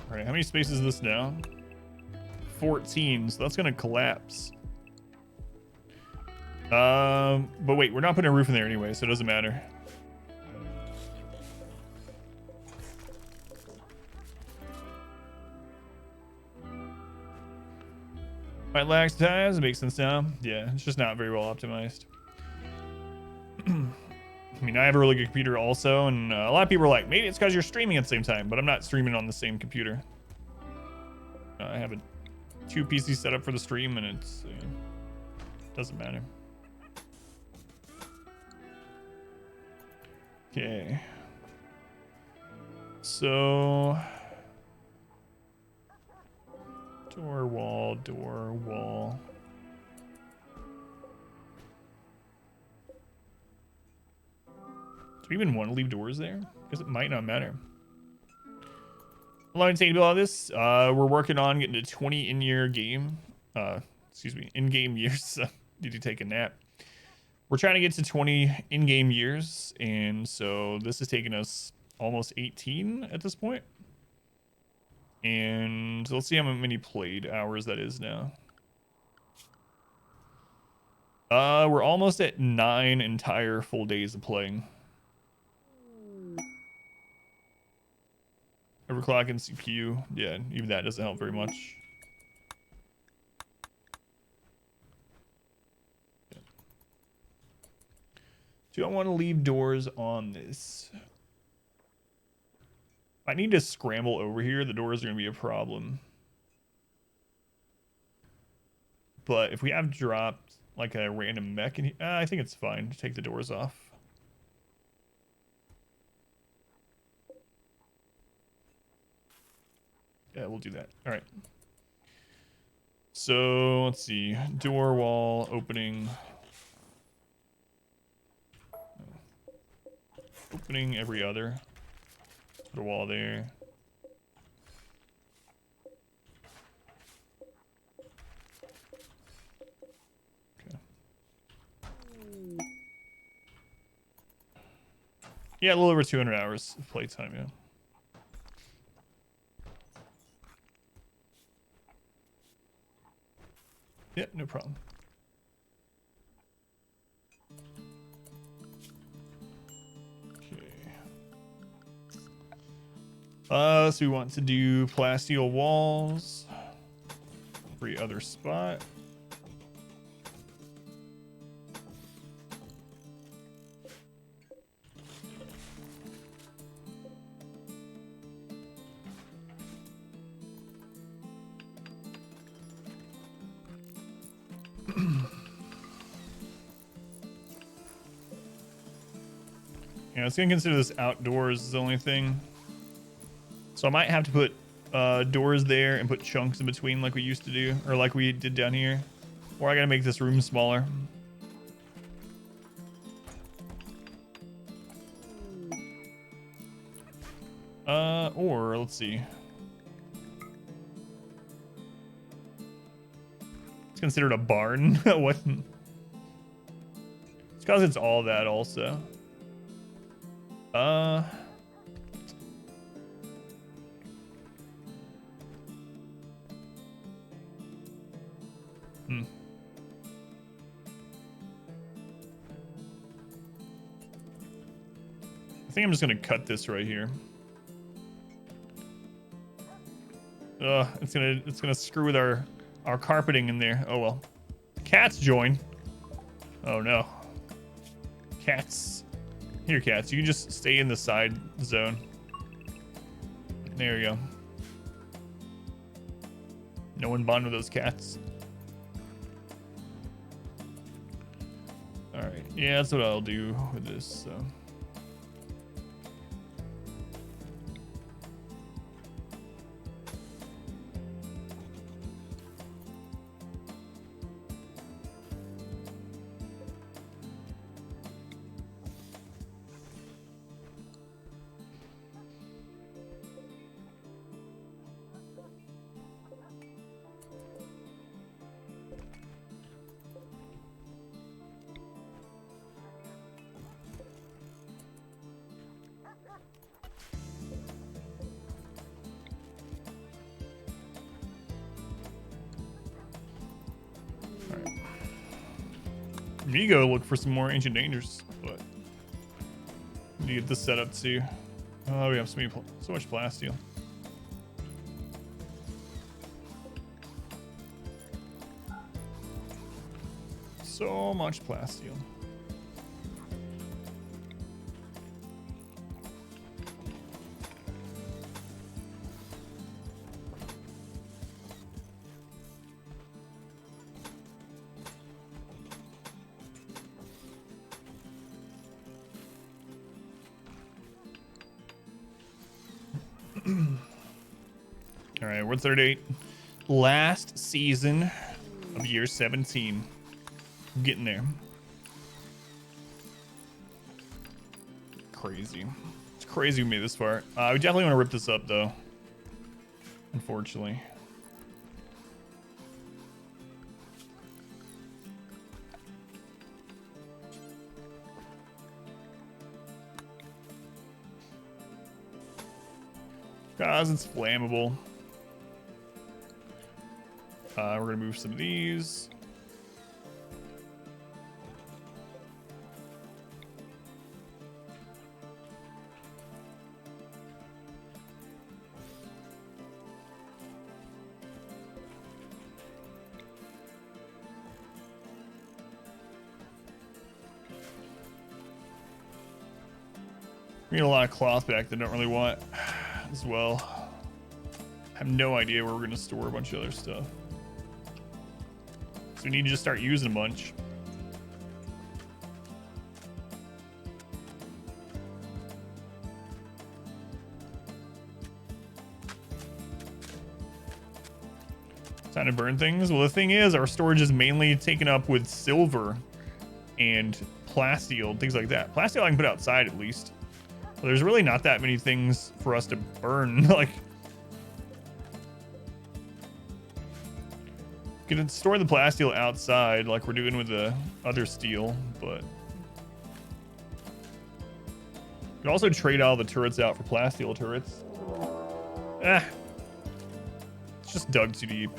S1: All right, how many spaces is this now? 14, so that's gonna collapse. But wait, we're not putting a roof in there anyway, so it doesn't matter. Might lag sometimes, it makes sense now. Yeah, it's just not very well optimized. I mean, I have a really good computer also, and a lot of people are like, maybe it's because you're streaming at the same time, but I'm not streaming on the same computer. I have 2 PCs set up for the stream, and it's doesn't matter. Okay. So door wall, door wall. Do we even want to leave doors there? Because it might not matter. How long did it take to build all this? We're working on getting to 20 in-year game. In-game years. So need to take a nap. We're trying to get to 20 in-game years, and so this has taken us almost 18 at this point. And let's see how many played hours that is now. We're almost at 9 entire full days of playing. Overclock and CPU. Yeah, even that doesn't help very much. Do I want to leave doors on this? If I need to scramble over here, the doors are going to be a problem. But if we have dropped like a random mech in here, I think it's fine to take the doors off. Yeah, we'll do that. All right. So let's see. Door wall opening. Opening every other. Put a wall there. Okay. Yeah, a little over 200 hours of playtime, yeah. Yeah, no problem. So we want to do plasteel walls. Every other spot. Yeah, it's gonna consider this outdoors is the only thing. So I might have to put doors there and put chunks in between like we used to do, or like we did down here. Or I gotta make this room smaller. Or let's see. It's considered a barn. What? It's because it's all that also. I think I'm just gonna cut this right here. It's gonna screw with our carpeting in there. Oh well. Cats join. Oh no. Cats. Here, cats. You can just stay in the side zone. There you go. No one bond with those cats. All right. Yeah, that's what I'll do with this. So. We need to go look for some more ancient dangers, but we need to get this set up too. Oh, we have so much plasteel. So much plasteel. All right, we're 38. Last season of year 17. I'm getting there. Crazy. It's crazy we made this far. We definitely want to rip this up, though. Unfortunately. Because it's flammable. We're going to move some of these. We need a lot of cloth back that I don't really want as well. I have no idea where we're going to store a bunch of other stuff. So we need to just start using a bunch. Time to burn things. Well, the thing is, our storage is mainly taken up with silver and plasteel, things like that. Plasteel I can put outside at least. But there's really not that many things for us to burn. Like, you can store the plasteel outside like we're doing with the other steel, but you can also trade all the turrets out for plasteel turrets. It's just dug too deep.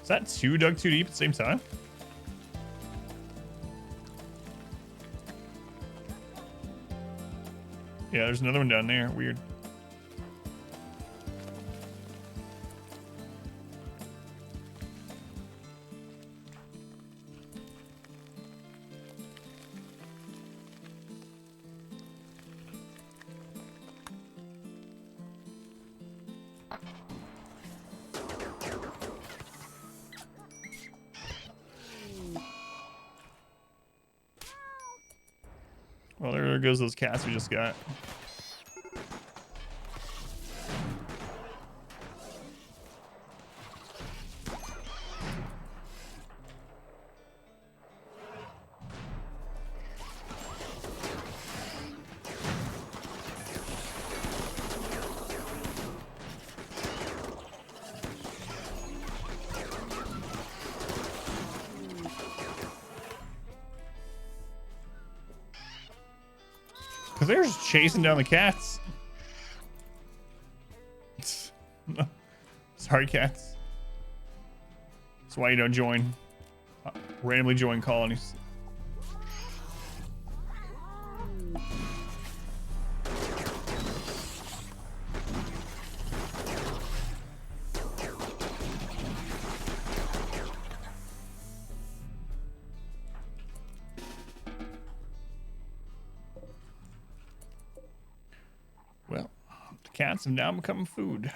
S1: Is that two dug too deep at the same time? Yeah, there's another one down there. Weird. Well, there goes those cats we just got. Because they're just chasing down the cats. Sorry, cats. That's why you don't join. Randomly join colonies. Well, the cats have now become food.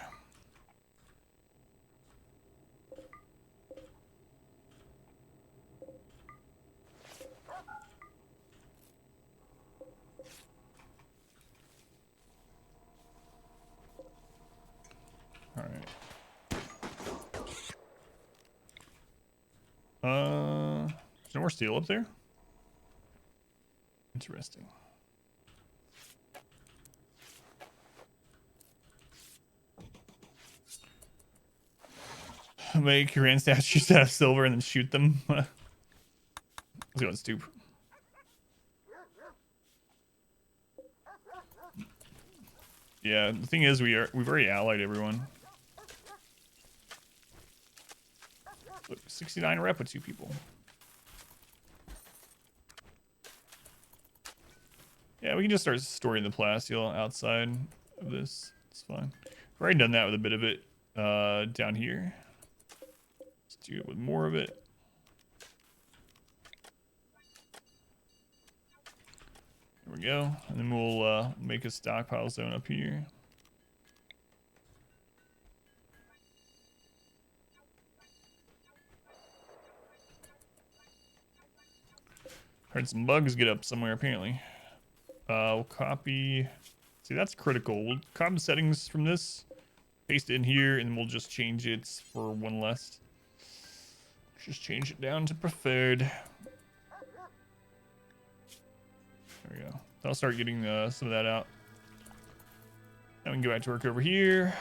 S1: All right. There's no more steel up there? Interesting. Make grand statues out of silver and then shoot them. Let's go and stoop. Yeah, the thing is we've already allied everyone. Look, 69 rep with 2 people. Yeah, we can just start storing the plasteel outside of this. It's fine. I've already done that with a bit of it down here. Let's do it with more of it. There we go. And then we'll make a stockpile zone up here. Heard some bugs get up somewhere apparently. We'll copy. See, that's critical. We'll copy the settings from this, paste it in here, and we'll just change it for one less. Just change it down to preferred. There we go. I'll start getting some of that out. Now we can go back to work over here.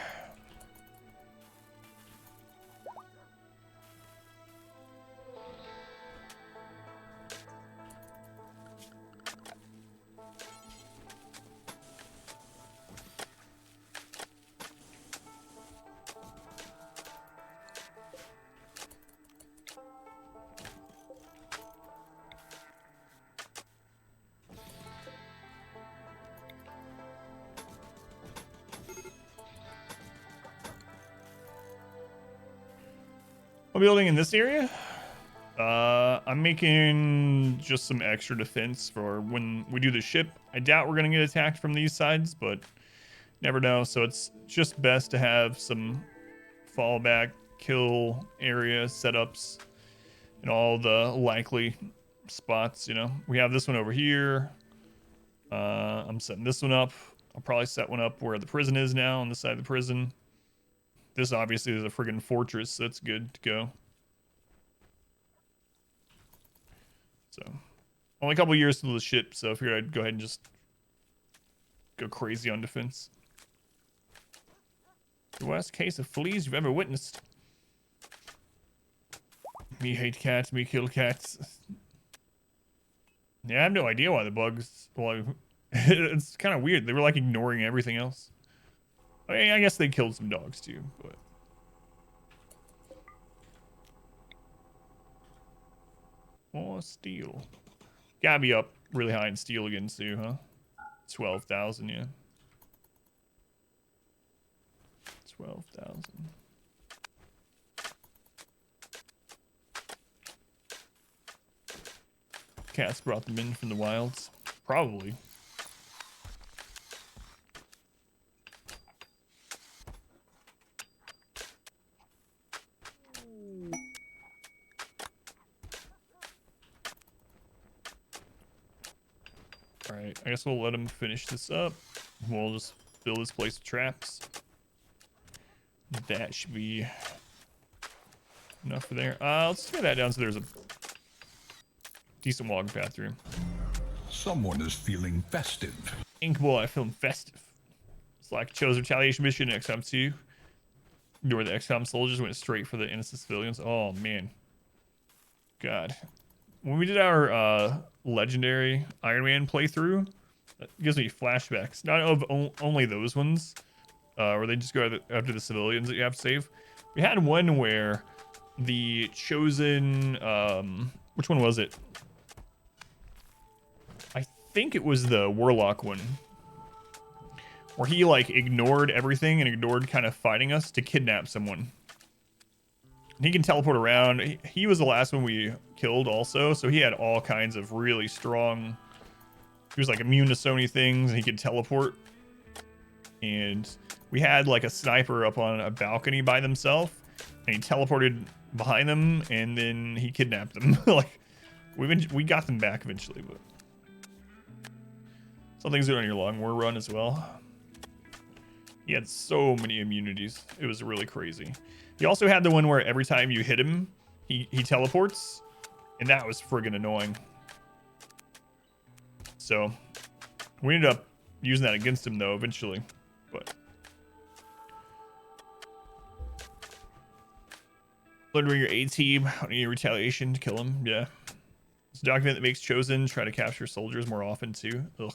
S1: What building in this area? I'm making just some extra defense for when we do the ship. I doubt we're gonna get attacked from these sides, but never know. So it's just best to have some fallback kill area setups in all the likely spots. You know, we have this one over here. I'm setting this one up. I'll probably set one up where the prison is now, on the side of the prison. This obviously is a friggin' fortress, so it's good to go. So, only a couple years to the ship, so I figured I'd go ahead and just go crazy on defense. The worst case of fleas you've ever witnessed. Me hate cats, me kill cats. Yeah, I have no idea why the bugs... Well, it's kind of weird. They were like ignoring everything else. I mean, I guess they killed some dogs too, but... More steel. Gotta be up really high in steel again too, huh? 12,000, yeah. 12,000. Cats brought them in from the wilds. Probably. Alright, I guess we'll let him finish this up. We'll just fill this place with traps. That should be enough for there. Let's get that down so there's a decent walking path through.
S2: Someone is feeling festive.
S1: Ink boy, feeling festive. It's like chose retaliation mission in XCOM 2. Where the XCOM soldiers went straight for the innocent civilians. Oh man. God. When we did our legendary Iron Man playthrough, that gives me flashbacks. Not of only those ones, where they just go after the civilians that you have to save. We had one where the chosen, which one was it? I think it was the Warlock one, where he like ignored everything and ignored kind of fighting us to kidnap someone. And he can teleport around. He was the last one we killed also, so he had all kinds of really strong... He was like immune to so many things, and he could teleport. And we had like a sniper up on a balcony by themselves, and he teleported behind them, and then he kidnapped them. Like, we got them back eventually, but... Something's doing on your long war run as well. He had so many immunities. It was really crazy. He also had the one where every time you hit him, he teleports, and that was friggin' annoying. So we ended up using that against him though eventually, but learn your A team, any retaliation to kill him. Yeah, it's a document that makes chosen try to capture soldiers more often too. Ugh.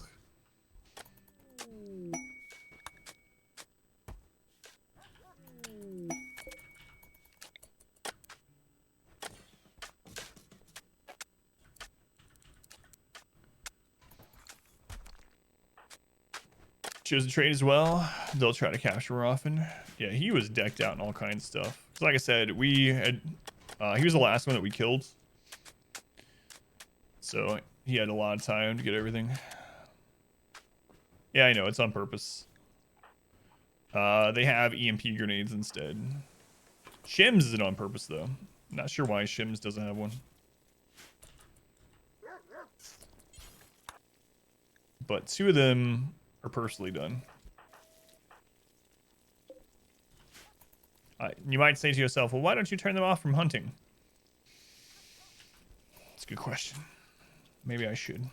S1: Chosen trade as well. They'll try to capture more often. Yeah, he was decked out in all kinds of stuff. So like I said, we had he was the last one that we killed. So he had a lot of time to get everything. Yeah, I know, it's on purpose. They have EMP grenades instead. Shims isn't on purpose though. Not sure why Shims doesn't have one. But 2 of them are personally done. You might say to yourself, well, why don't you turn them off from hunting? That's a good question. Maybe I should.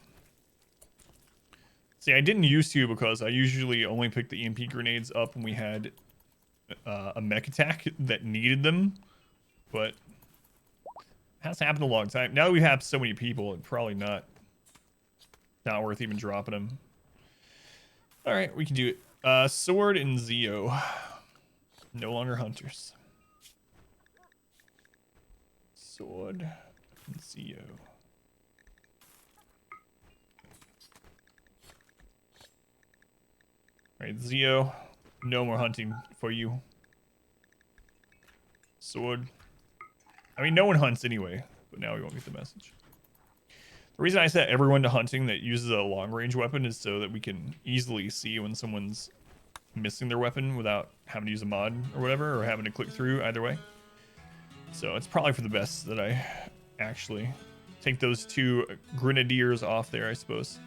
S1: See, I didn't used to because I usually only picked the EMP grenades up when we had a mech attack that needed them. But it has happened a long time. Now that we have so many people, it's probably not worth even dropping them. All right, we can do it. Sword and Zeo. No longer hunters. Sword and Zeo. Alright, Zeo. No more hunting for you. Sword. I mean, no one hunts anyway, but now we won't get the message. The reason I set everyone to hunting that uses a long range weapon is so that we can easily see when someone's missing their weapon without having to use a mod or whatever, or having to click through either way. So it's probably for the best that I actually take those 2 grenadiers off there, I suppose.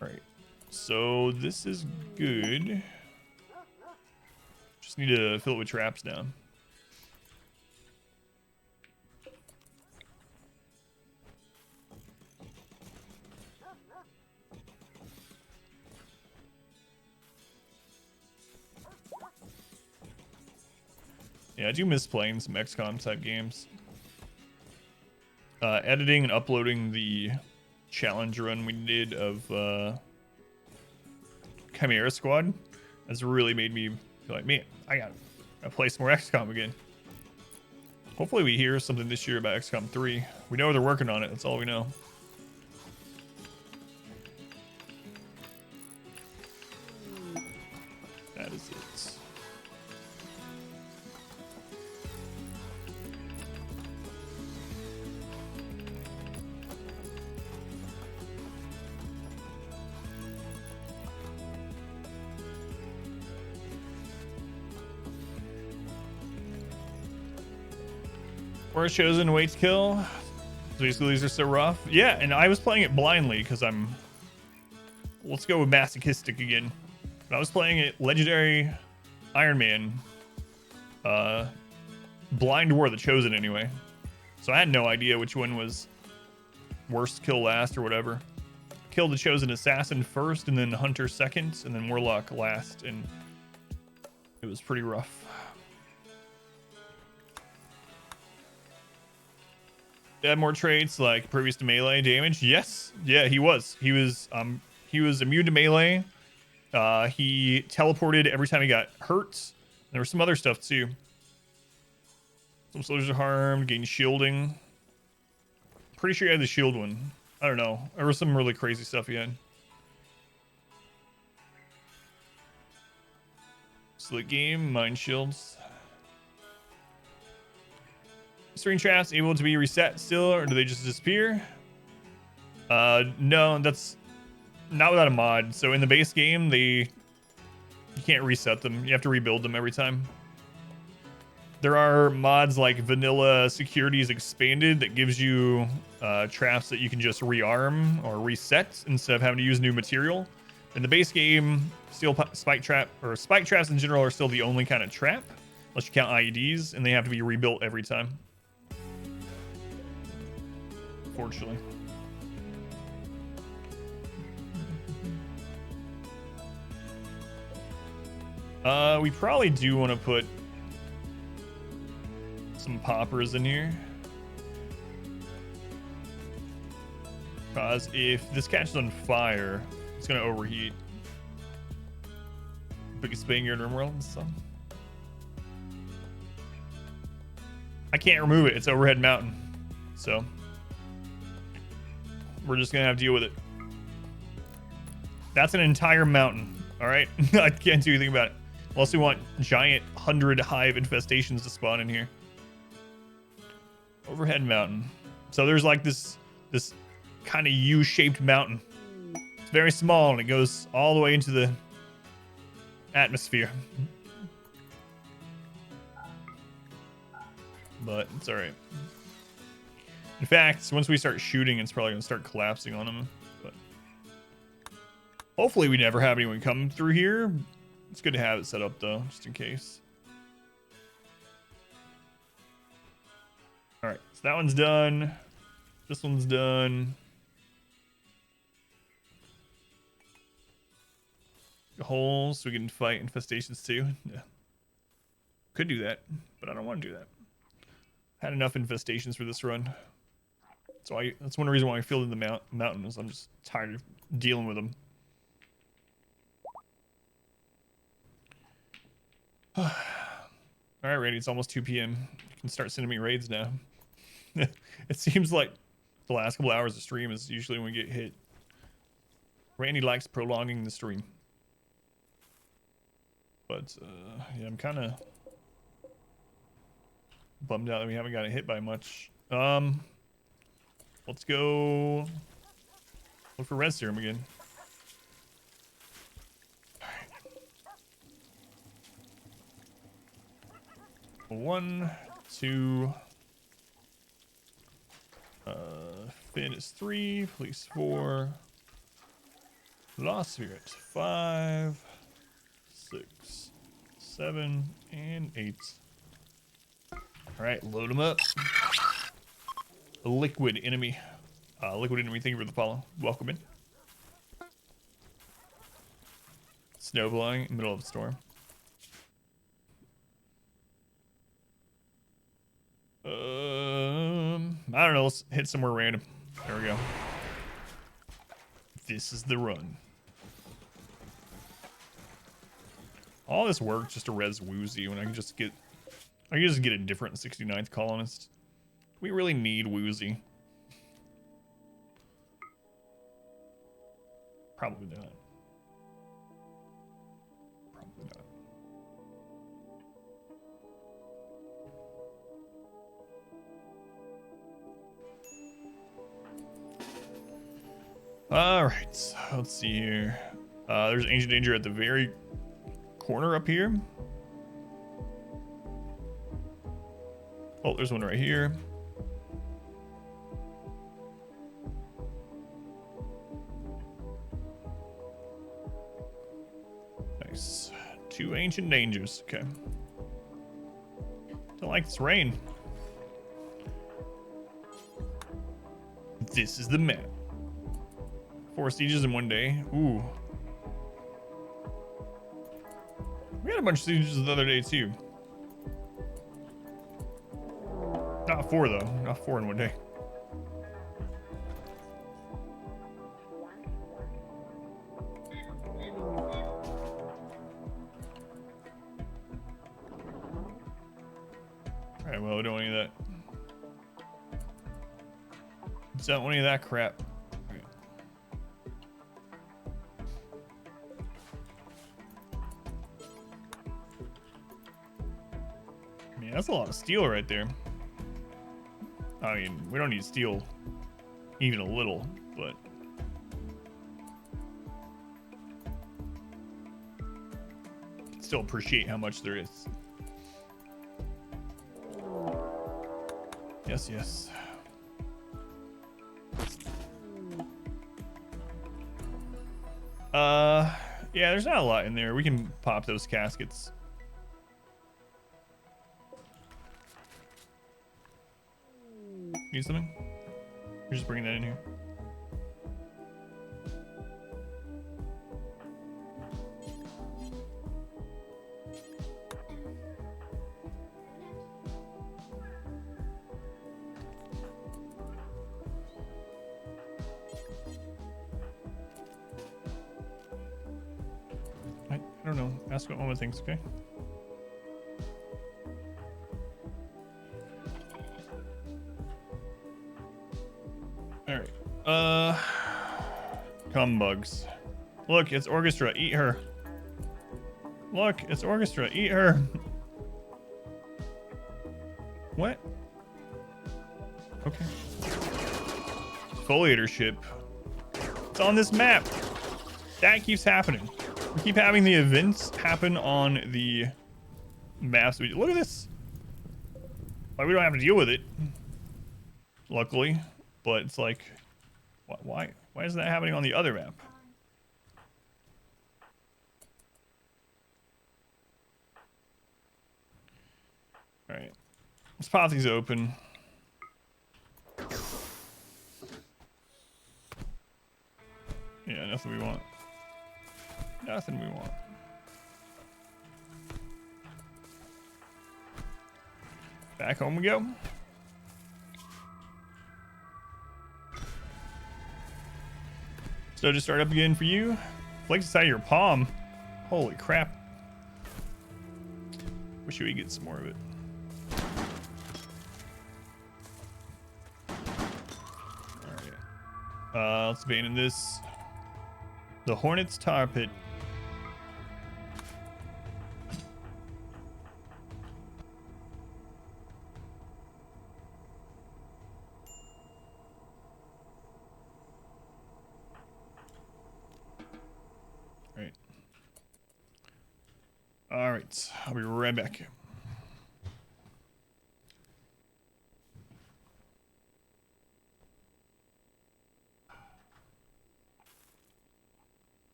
S1: All right, so this is good. Just need to fill it with traps now. Yeah, I do miss playing some XCOM type games. Editing and uploading the challenge run we did of Chimera Squad has really made me feel like, man, I gotta play some more XCOM again. Hopefully we hear something this year about XCOM 3. We know they're working on it, that's all we know. That is it. Forest Chosen waits kill. Basically, these are so rough. Yeah, and I was playing it blindly because I'm. Let's go with masochistic again. But I was playing it Legendary Iron Man. Blind War, the Chosen anyway. So I had no idea which one was worst kill last or whatever. Killed the Chosen Assassin first, and then Hunter second, and then Warlock last, and it was pretty rough. Add more traits like previous to melee damage. Yes, yeah, he was immune to melee. He teleported every time he got hurt. There was some other stuff too. Some soldiers are harmed, gain shielding. Pretty sure he had the shield one. I don't know. There was some really crazy stuff he had. Slick game, mind shields. String traps able to be reset still, or do they just disappear? No, that's not without a mod. So in the base game, you can't reset them. You have to rebuild them every time. There are mods like Vanilla Securities Expanded that gives you traps that you can just rearm or reset instead of having to use new material. In the base game, spike traps in general are still the only kind of trap, unless you count IEDs, and they have to be rebuilt every time. Fortunately. We probably do want to put some poppers in here. Because if this catches on fire, it's going to overheat. Biggest banger in RimWorld and stuff. I can't remove it. It's overhead mountain. So we're just going to have to deal with it. That's an entire mountain. All right, I can't do anything about it. Unless we want giant 100 hive infestations to spawn in here. Overhead mountain. So there's like this kind of U-shaped mountain. It's very small and it goes all the way into the atmosphere. But it's all right. In fact, once we start shooting, it's probably gonna start collapsing on them. But hopefully we never have anyone come through here. It's good to have it set up though, just in case. All right, so that one's done. This one's done. Holes so we can fight infestations too. Yeah. Could do that, but I don't want to do that. Had enough infestations for this run. So that's one reason why I filled in the mountain is I'm just tired of dealing with them. All right, Randy, it's almost 2 p.m. You can start sending me raids now. It seems like the last couple hours of stream is usually when we get hit. Randy likes prolonging the stream. But, yeah, I'm kind of bummed out that we haven't gotten hit by much. Let's go look for red serum again. All right. 1, 2. Finn is 3. Police 4. Lost Spirit 5. 6, 7, and 8. All right, load them up. A liquid enemy. Liquid enemy, thank you for the follow. Welcome in. Snow blowing in the middle of a storm. I don't know. Let's hit somewhere random. There we go. This is the run. All this work just to res Woozy when I can just get a different 69th colonist. We really need Woozy. Probably not. Probably not. All right, let's see here. There's Ancient Danger at the very corner up here. Oh, there's one right here. Nice. 2 Ancient Dangers. Okay. Don't like this rain. This is the map. 4 sieges in one day. Ooh. We had a bunch of sieges the other day too. Not 4 though. Not 4 in one day. Alright, well, we don't want any of that. Don't want any of that crap. Okay. I mean, that's a lot of steel right there. I mean, we don't need steel even a little, but still appreciate how much there is. Yes, yes. Yeah, there's not a lot in there. We can pop those caskets. Need something? You're just bringing that in here. I don't know. Ask what Mama thinks, okay? Alright. Come bugs. Look, it's Orchestra. Eat her. Look, it's Orchestra. Eat her. What? Okay. Foliator ship. It's on this map. That keeps happening. We keep having the events happen on the maps. Look at this. Like, we don't have to deal with it, luckily. But it's like, why is that happening on the other map? All right, let's pop these open. Yeah, nothing we want. Nothing we want. Back home we go. So just start up again for you. Flakes inside of your palm. Holy crap. Wish we could get some more of it. Alright. Let's abandon this. The Hornet's Tar Pit. All right, I'll be right back.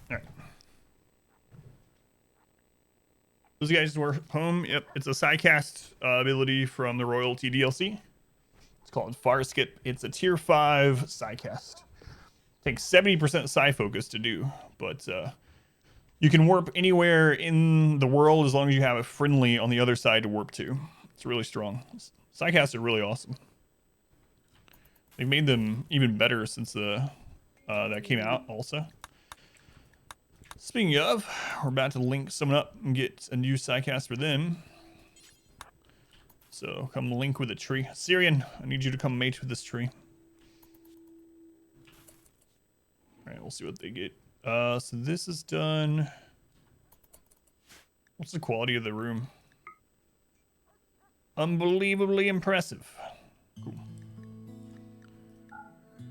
S1: All right. Those guys were home. Yep, it's a Psycast ability from the Royalty DLC. It's called Far Skip. It's a tier 5 Psycast. Takes 70% Psy focus to do, but you can warp anywhere in the world as long as you have a friendly on the other side to warp to. It's really strong. Psycasts are really awesome. They've made them even better since the that came out also. Speaking of, we're about to link someone up and get a new Psycast for them. So come link with a tree. Syrian, I need you to come mate with this tree. Alright, we'll see what they get. So this is done. What's the quality of the room? Unbelievably impressive. Cool.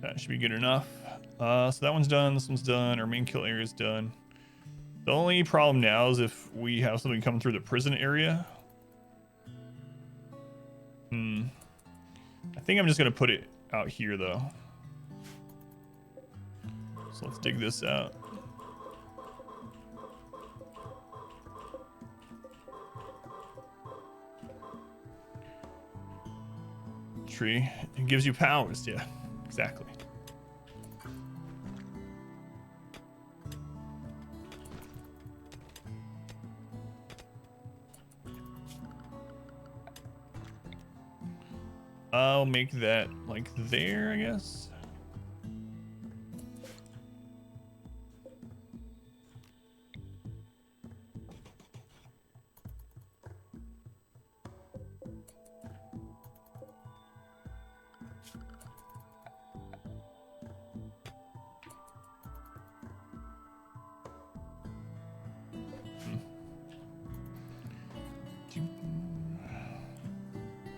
S1: That should be good enough. So that one's done, this one's done, our main kill area is done. The only problem now is if we have something coming through the prison area. I think I'm just gonna put it out here though. So let's dig this out. Tree, it gives you powers, yeah, exactly. I'll make that like there, I guess.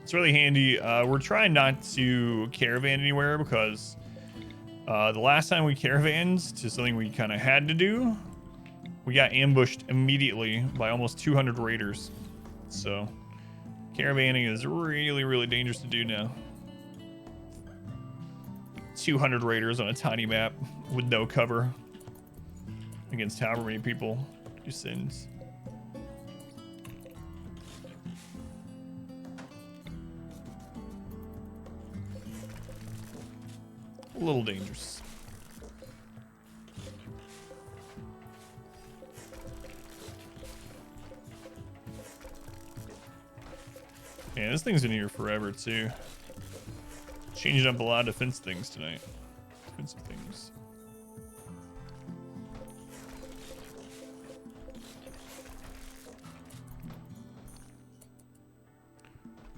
S1: It's really handy. We're trying not to caravan anywhere because the last time we caravanned to something we kind of had to do, we got ambushed immediately by almost 200 raiders. So caravanning is really, really dangerous to do now. 200 raiders on a tiny map with no cover against however many people you send. A little dangerous. Yeah, this thing's been here forever too. Changing up a lot of defense things tonight. Defensive things.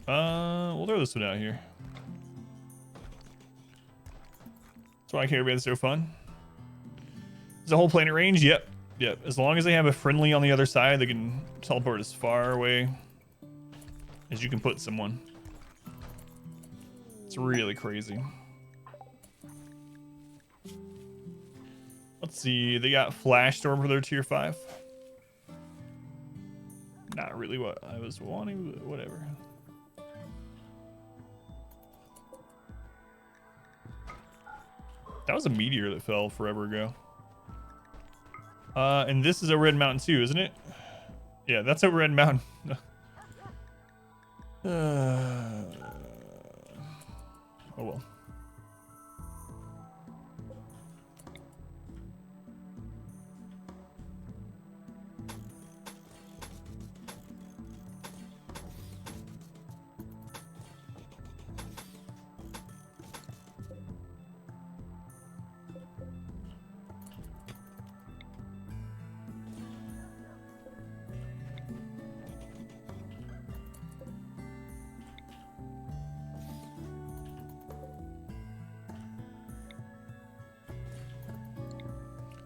S1: We'll throw this one out here. That's why I care about it so fun. Is the whole planet range? Yep. Yep. As long as they have a friendly on the other side, they can teleport as far away as you can put someone. It's really crazy. Let's see. They got Flash Storm for their tier 5. Not really what I was wanting, but whatever. That was a meteor that fell forever ago. And this is a Red Mountain too, isn't it? Yeah, that's a Red Mountain. Oh well.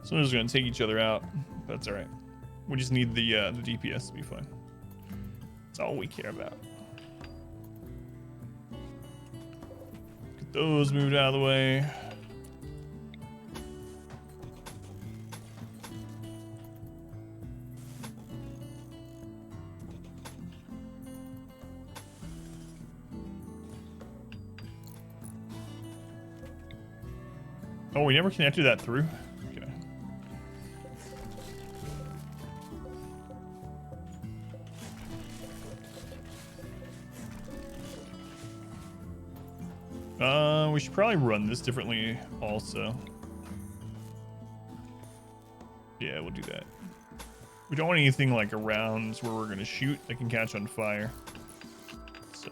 S1: Someone's gonna take each other out. That's all right. We just need the DPS to be fine. That's all we care about. Get those moved out of the way. Oh, we never connected that through? Okay. We should probably run this differently also. Yeah, we'll do that. We don't want anything like around where we're gonna shoot that can catch on fire. So.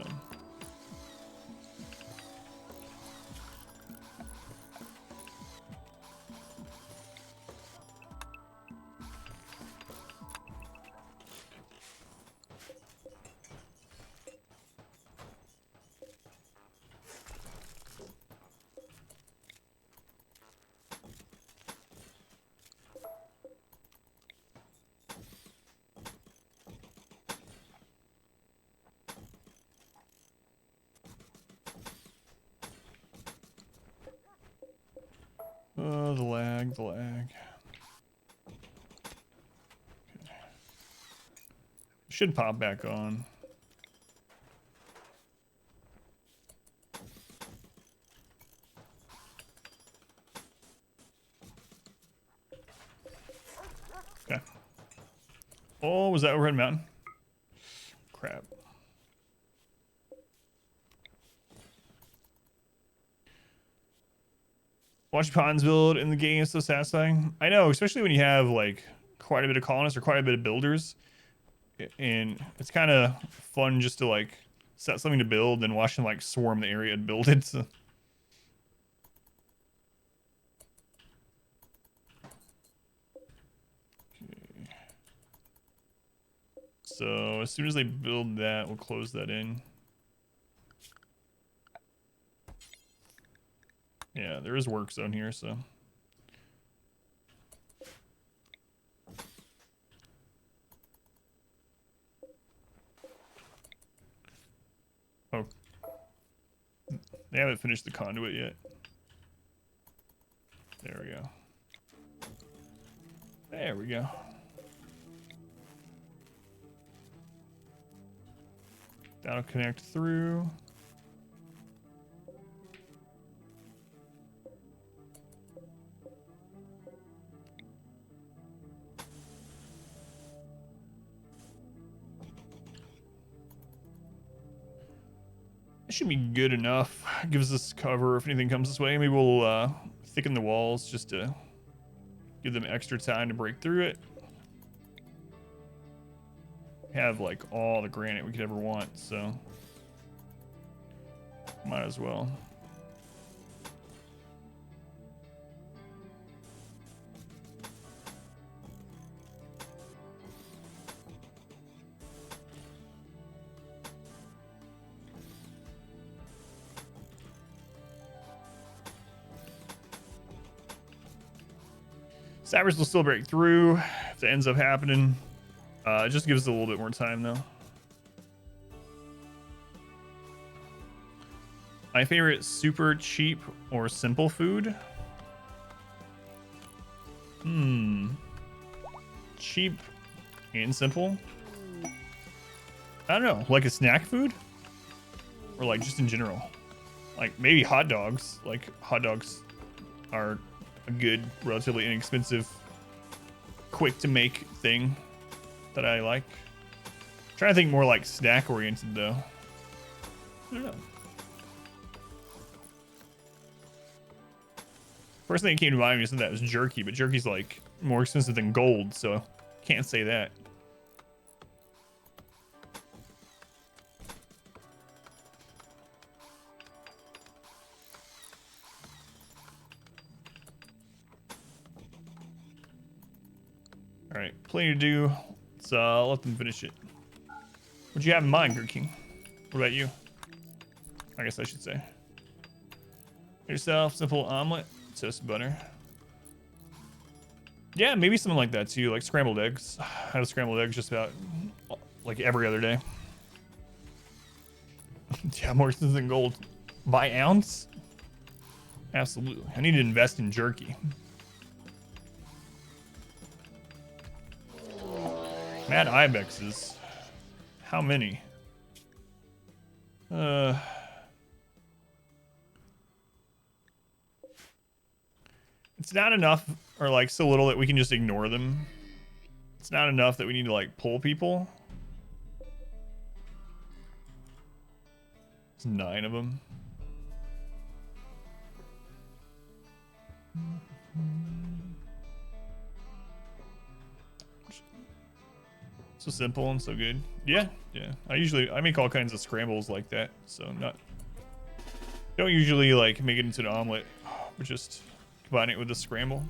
S1: The lag. Okay. Should pop back on. Okay. Oh, was that Red Mountain? Crap. Watching pawns build in the game is so satisfying. I know, especially when you have like quite a bit of colonists or quite a bit of builders, and it's kind of fun just to like set something to build and watch them like swarm the area and build it. So. Okay. So as soon as they build that, we'll close that in. Yeah, there is work zone here, so. Oh. They haven't finished the conduit yet. There we go. There we go. That'll connect through. Should be good enough. Gives us cover if anything comes this way. Maybe we'll thicken the walls just to give them extra time to break through it. Have like all the granite we could ever want, so Might as well. Cybers will still break through if that ends up happening. It just gives us a little bit more time, though. My favorite super cheap or simple food? Cheap and simple? I don't know. Like a snack food? Or like just in general? Like maybe hot dogs. Like hot dogs are a good, relatively inexpensive, quick to make thing that I like. I'm trying to think more like snack oriented though. I don't know. First thing that came to mind when you said that was jerky, but jerky's like more expensive than gold, so can't say that. All right, plenty to do. Let's let them finish it. What'd you have in mind, Good King? What about you? I guess I should say. Yourself simple omelet, toast butter. Yeah, maybe something like that too, like scrambled eggs. I have scrambled eggs just about like every other day. Yeah, more expensive than gold. By ounce? Absolutely. I need to invest in jerky. Mad ibexes. How many? It's not enough, or like so little that we can just ignore them. It's not enough that we need to like pull people. It's 9 of them. So simple and so good. Yeah, yeah. I make all kinds of scrambles like that. So don't usually like make it into an omelet, but just combine it with a scramble.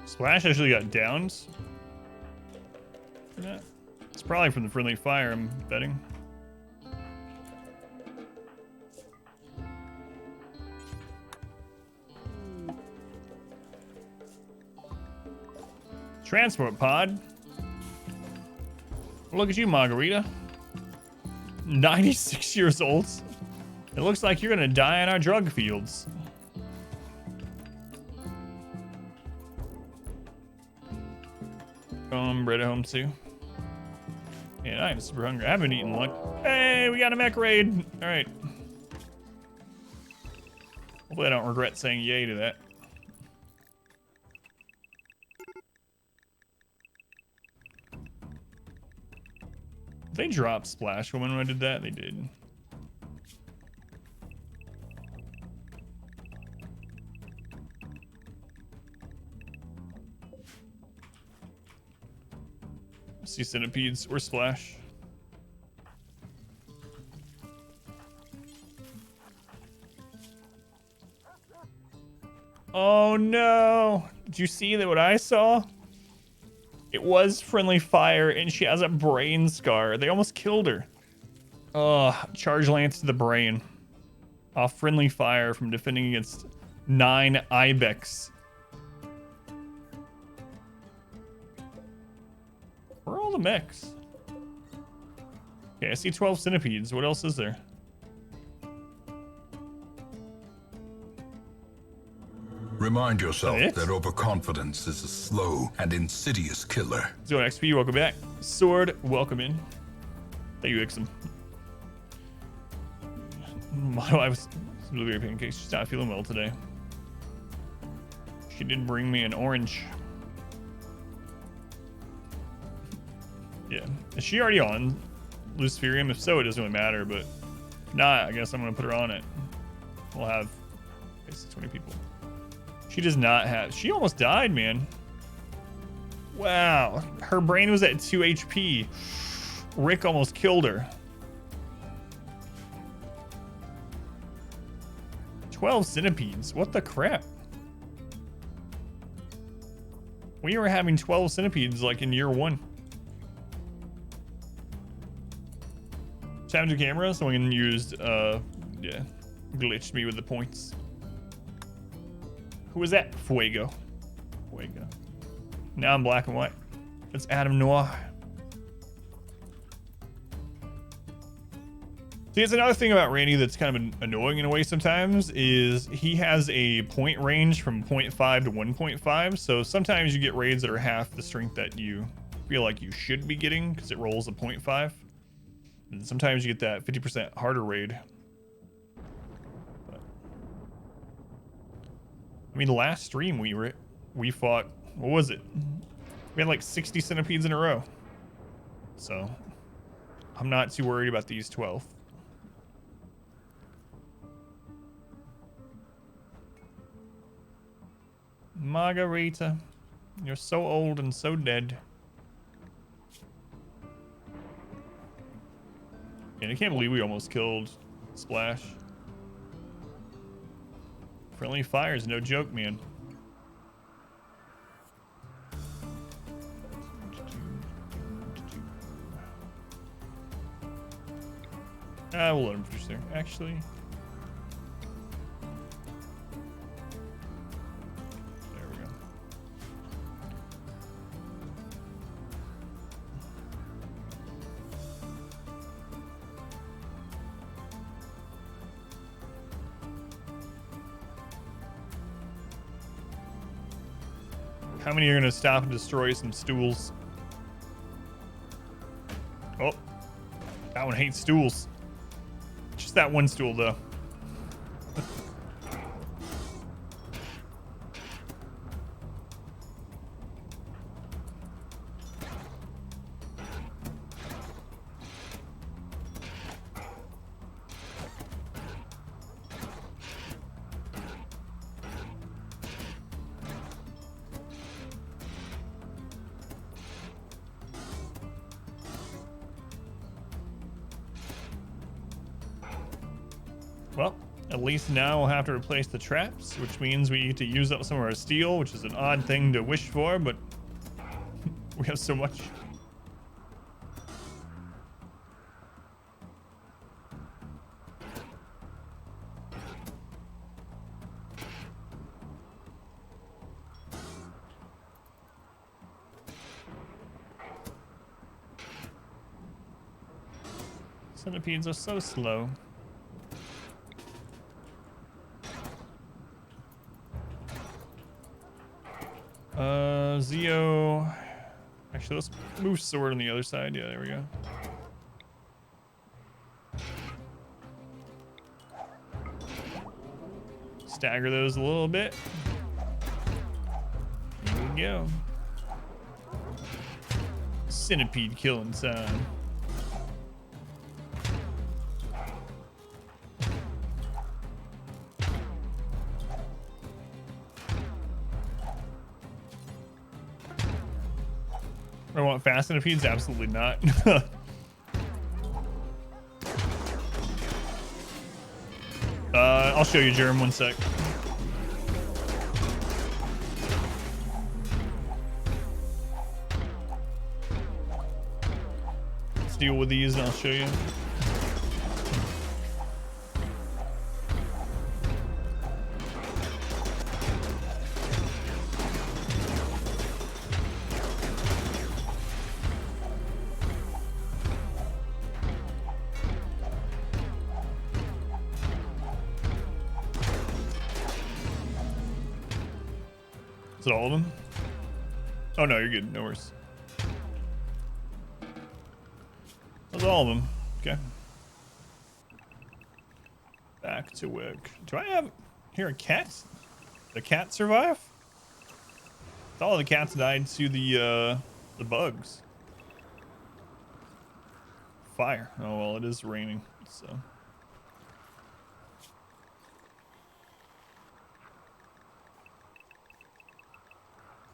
S1: Splash actually got downs for that. It's probably from the friendly fire, I'm betting. Transport pod. Look at you, Margarita. 96 years old. It looks like you're gonna die in our drug fields. Bread at home too. Yeah, I'm super hungry. I haven't eaten lunch. Hey, we got a mech raid. All right. Hopefully I don't regret saying yay to that. They dropped Splash Woman when I did that. They did. See centipedes or Splash. Oh no! Did you see that what I saw? It was friendly fire and she has a brain scar. They almost killed her. Charge lance to the brain. Off friendly fire from defending against 9 ibex. Where are all the mechs? Okay, I see 12 centipedes. What else is there?
S2: Remind yourself that overconfidence is a slow and insidious killer.
S1: Zone XP, welcome back. Sword, welcome in. Thank you, Ixom. I was blueberry pancakes. She's not feeling well today. She did bring me an orange. Yeah. Is she already on Luciferium? If so, it doesn't really matter, but if not, I guess I'm going to put her on it. We'll have basically 20 people. She does not have... She almost died, man. Wow. Her brain was at 2 HP. Rick almost killed her. 12 centipedes. What the crap? We were having 12 centipedes like in year 1. Challenge your camera. Someone used, yeah, glitched me with the points. Who was that? Fuego. Fuego. Now I'm black and white. It's Adam Noir. See, it's another thing about Randy that's kind of annoying in a way sometimes is he has a point range from 0.5 to 1.5. So sometimes you get raids that are half the strength that you feel like you should be getting because it rolls a 0.5. And sometimes you get that 50% harder raid. But, I mean, last stream we fought, what was it? We had like 60 centipedes in a row. So I'm not too worried about these 12. Margarita, you're so old and so dead. And I can't believe we almost killed Splash. Friendly fire's no joke, man. We'll let him finish there. Actually, there we go. How many are gonna stop and destroy some stools? Oh, that one hates stools. Just that one stool, though. Well, at least now we'll have to replace the traps, which means we need to use up some of our steel, which is an odd thing to wish for, but we have so much. Centipedes are so slow. Zeo. Actually, let's move sword on the other side. Yeah, there we go. Stagger those a little bit. There we go. Centipede killing time. I want fast centipedes? Absolutely not. I'll show you, Jerem, one sec. Let's deal with these and I'll show you. Is it all of them? Oh no, you're good. No worries. That's all of them. Okay. Back to work. Do I have here a cat? The cat survive? All of the cats died to the bugs. fire. Oh, well, it is raining, so.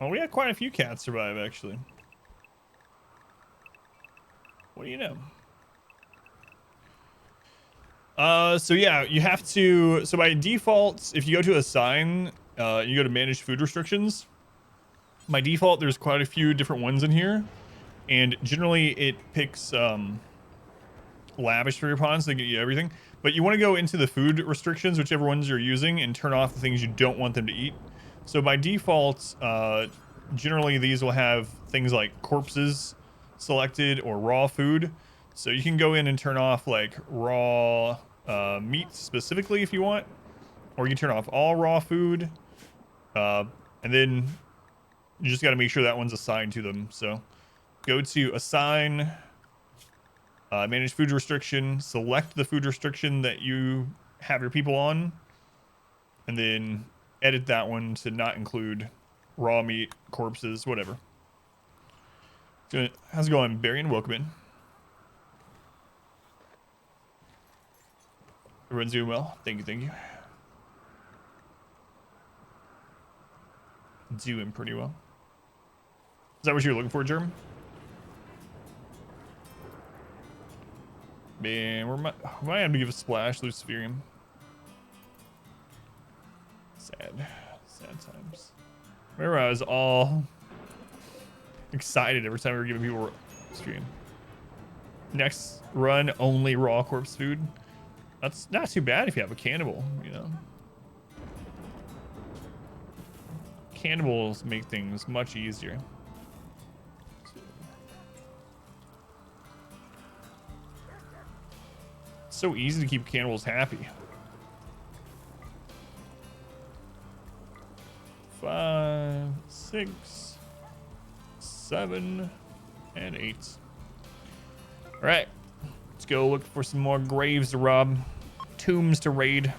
S1: Oh, we had quite a few cats survive, actually. What do you know? So yeah, you have to, so by default, if you go to assign, you go to manage food restrictions. By default, there's quite a few different ones in here. And generally it picks, lavish for your pawns to get you everything. But you want to go into the food restrictions, whichever ones you're using, and turn off the things you don't want them to eat. So by default, generally these will have things like corpses selected or raw food. So you can go in and turn off like raw meat specifically if you want, or you can turn off all raw food, and then you just got to make sure that one's assigned to them. So go to assign, manage food restriction, select the food restriction that you have your people on, and then edit that one to not include raw meat, corpses, whatever. So, how's it going, Barry, and welcome in. Everyone's doing well. Thank you, thank you. Doing pretty well. Is that what you're looking for, Germ? Man, might have to give a splash, Luciferium. Sad times. Remember, I was all excited every time we were giving people stream. Next run, only raw corpse food. That's not too bad if you have a cannibal, you know. Cannibals make things much easier. It's so easy to keep cannibals happy. 5, 6, 7, and 8. All right, let's go look for some more graves to rob, tombs to raid.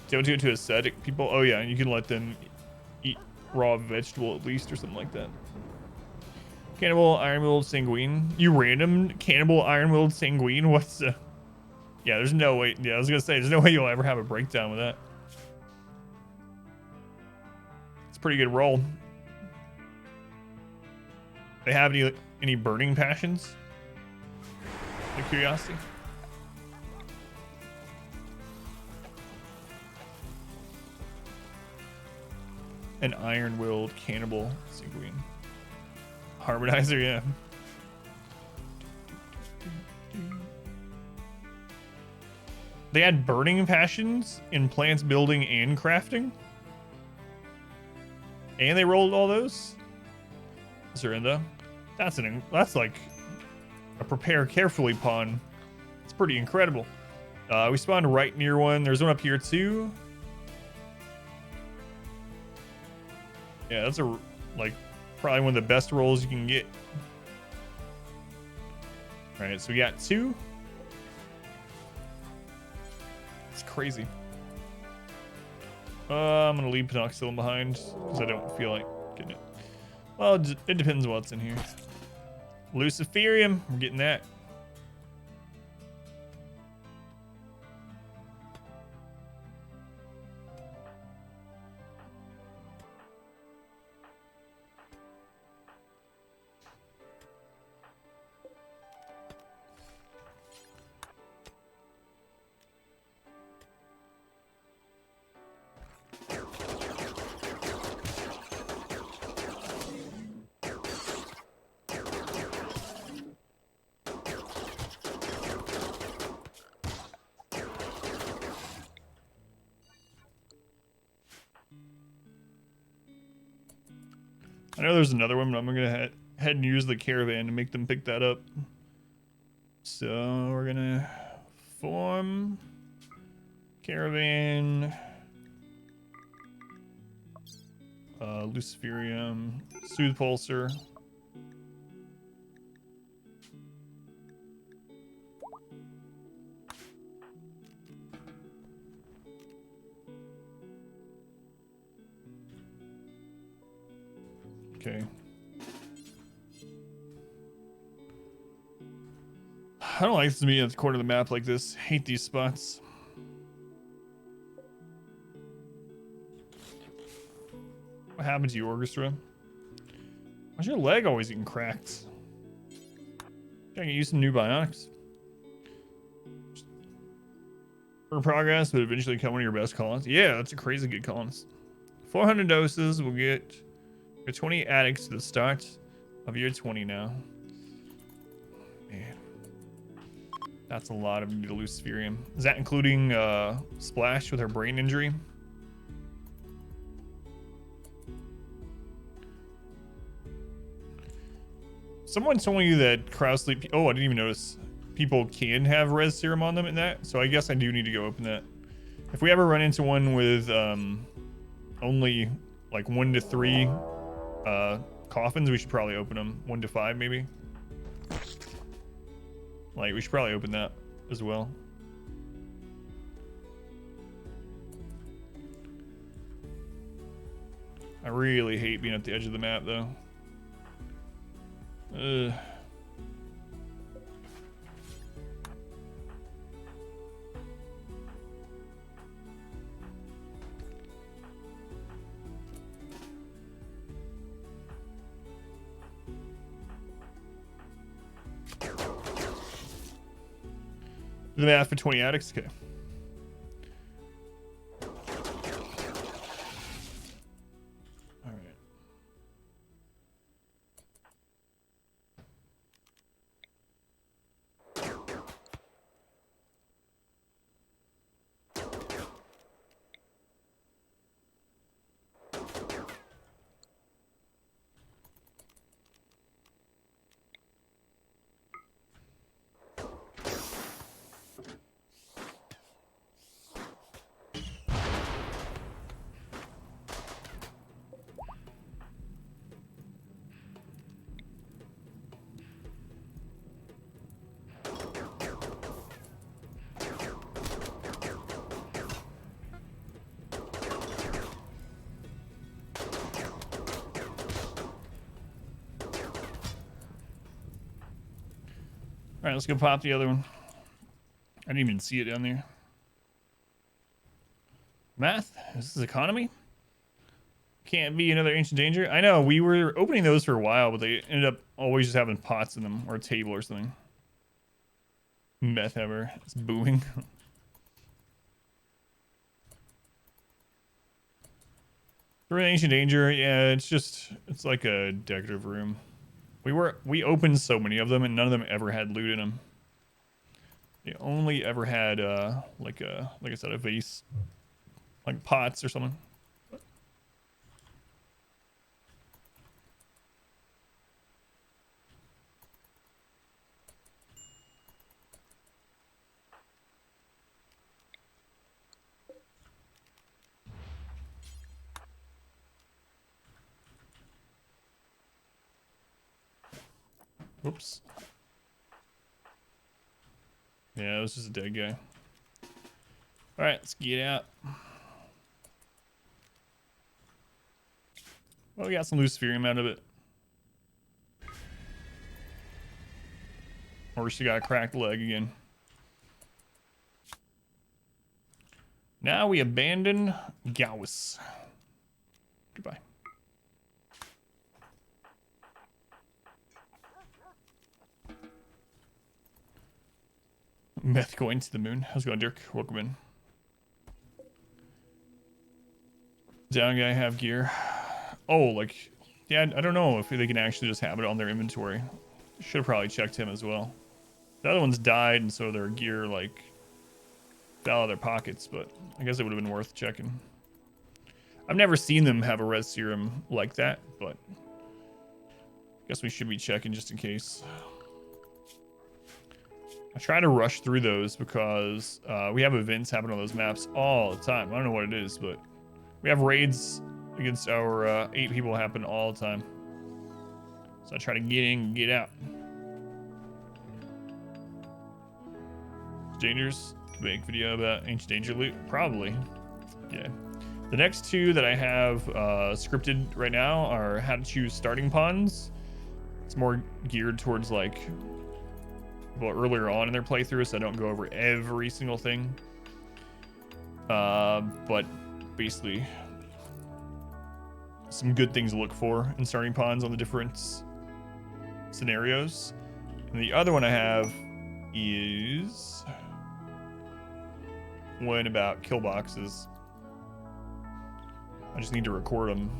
S1: Don't do it to ascetic people. Oh yeah, you can let them eat raw vegetable at least or something like that. Cannibal Iron-Willed Sanguine. You random Cannibal Iron-Willed Sanguine? What's the... Yeah, there's no way. Yeah, I was gonna say, there's no way you'll ever have a breakdown with that. It's a pretty good roll. They have any burning passions? Out of curiosity. An Iron-Willed Cannibal Sanguine. Harmonizer, yeah. They had burning passions in plants building and crafting. And they rolled all those. Zorinda. That's like a prepare carefully pawn. It's pretty incredible. We spawned right near one. There's one up here too. Yeah, that's probably one of the best rolls you can get. All right, so we got 2. It's crazy. I'm gonna leave Penoxylin behind because I don't feel like getting it. Well, it depends what's in here. Luciferium, we're getting that. I know there's another one, but I'm gonna head and use the caravan to make them pick that up. So we're gonna form caravan, Luciferium, Soothe Pulsar. Okay. don't like this being at the corner of the map like this. Hate these spots. What happened to you, Orchestra? Why's your leg always getting cracked? Gotta get you some new bionics. For progress, but eventually become one of your best colonists. Yeah, that's a crazy good colonist. 400 doses will get your 20 addicts to the start of year 20 now. Man. That's a lot of Luciferium. Is that including Splash with her brain injury? Someone told me that Crowsleep... Oh, I didn't even notice. People can have res serum on them in that. So I guess I do need to go open that. If we ever run into one with only like 1 to 3 coffins, we should probably open them. 1 to 5 maybe. Like, we should probably open that as well. I really hate being at the edge of the map though. Ugh. Do the math for 20 addicts? Okay. All right. All right, let's go pop the other one. I didn't even see it down there. Math? This is economy? Can't be another ancient danger. I know, we were opening those for a while, but they ended up always just having pots in them or a table or something. Meth ever. It's booing. For an ancient danger, yeah, it's like a decorative room. We opened so many of them and none of them ever had loot in them. They only ever had like I said, a vase, like pots or something. Whoops. Yeah, it was just a dead guy. Alright, let's get out. Well, we got some Luciferium out of it. Or she got a cracked leg again. Now we abandon Gauss. Goodbye. Meth going to the moon. How's it going, Dirk? Welcome in. Down guy have gear. Oh, like, yeah, I don't know if they can actually just have it on their inventory. Should have probably checked him as well. The other ones died, and so their gear, like, fell out of their pockets, but I guess it would have been worth checking. I've never seen them have a res serum like that, but I guess we should be checking just in case. I try to rush through those because we have events happen on those maps all the time. I don't know what it is, but we have raids against our 8 people happen all the time. So I try to get in and get out. Dangers. Make video about ancient danger loot? Probably. Yeah. The next 2 that I have scripted right now are how to choose starting pawns. It's more geared towards like people earlier on in their playthrough, so I don't go over every single thing. But basically, some good things to look for in starting pawns on the different scenarios. And the other one I have is one about kill boxes. I just need to record them.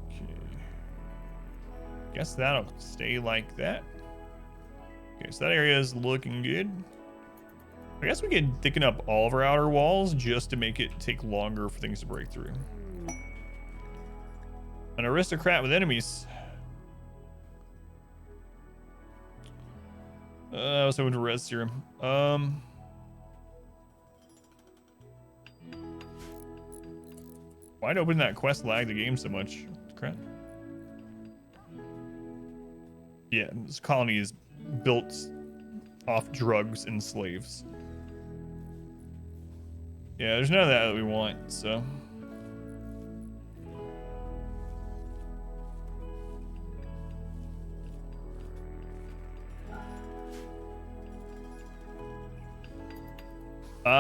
S1: Okay. Guess that'll stay like that. Okay, so that area is looking good. I guess we could thicken up all of our outer walls just to make it take longer for things to break through. An aristocrat with enemies. I was hoping to res serum. Why'd opening that quest lag the game so much? Crap. Yeah, this colony is built off drugs and slaves. Yeah, there's none of that we want, so.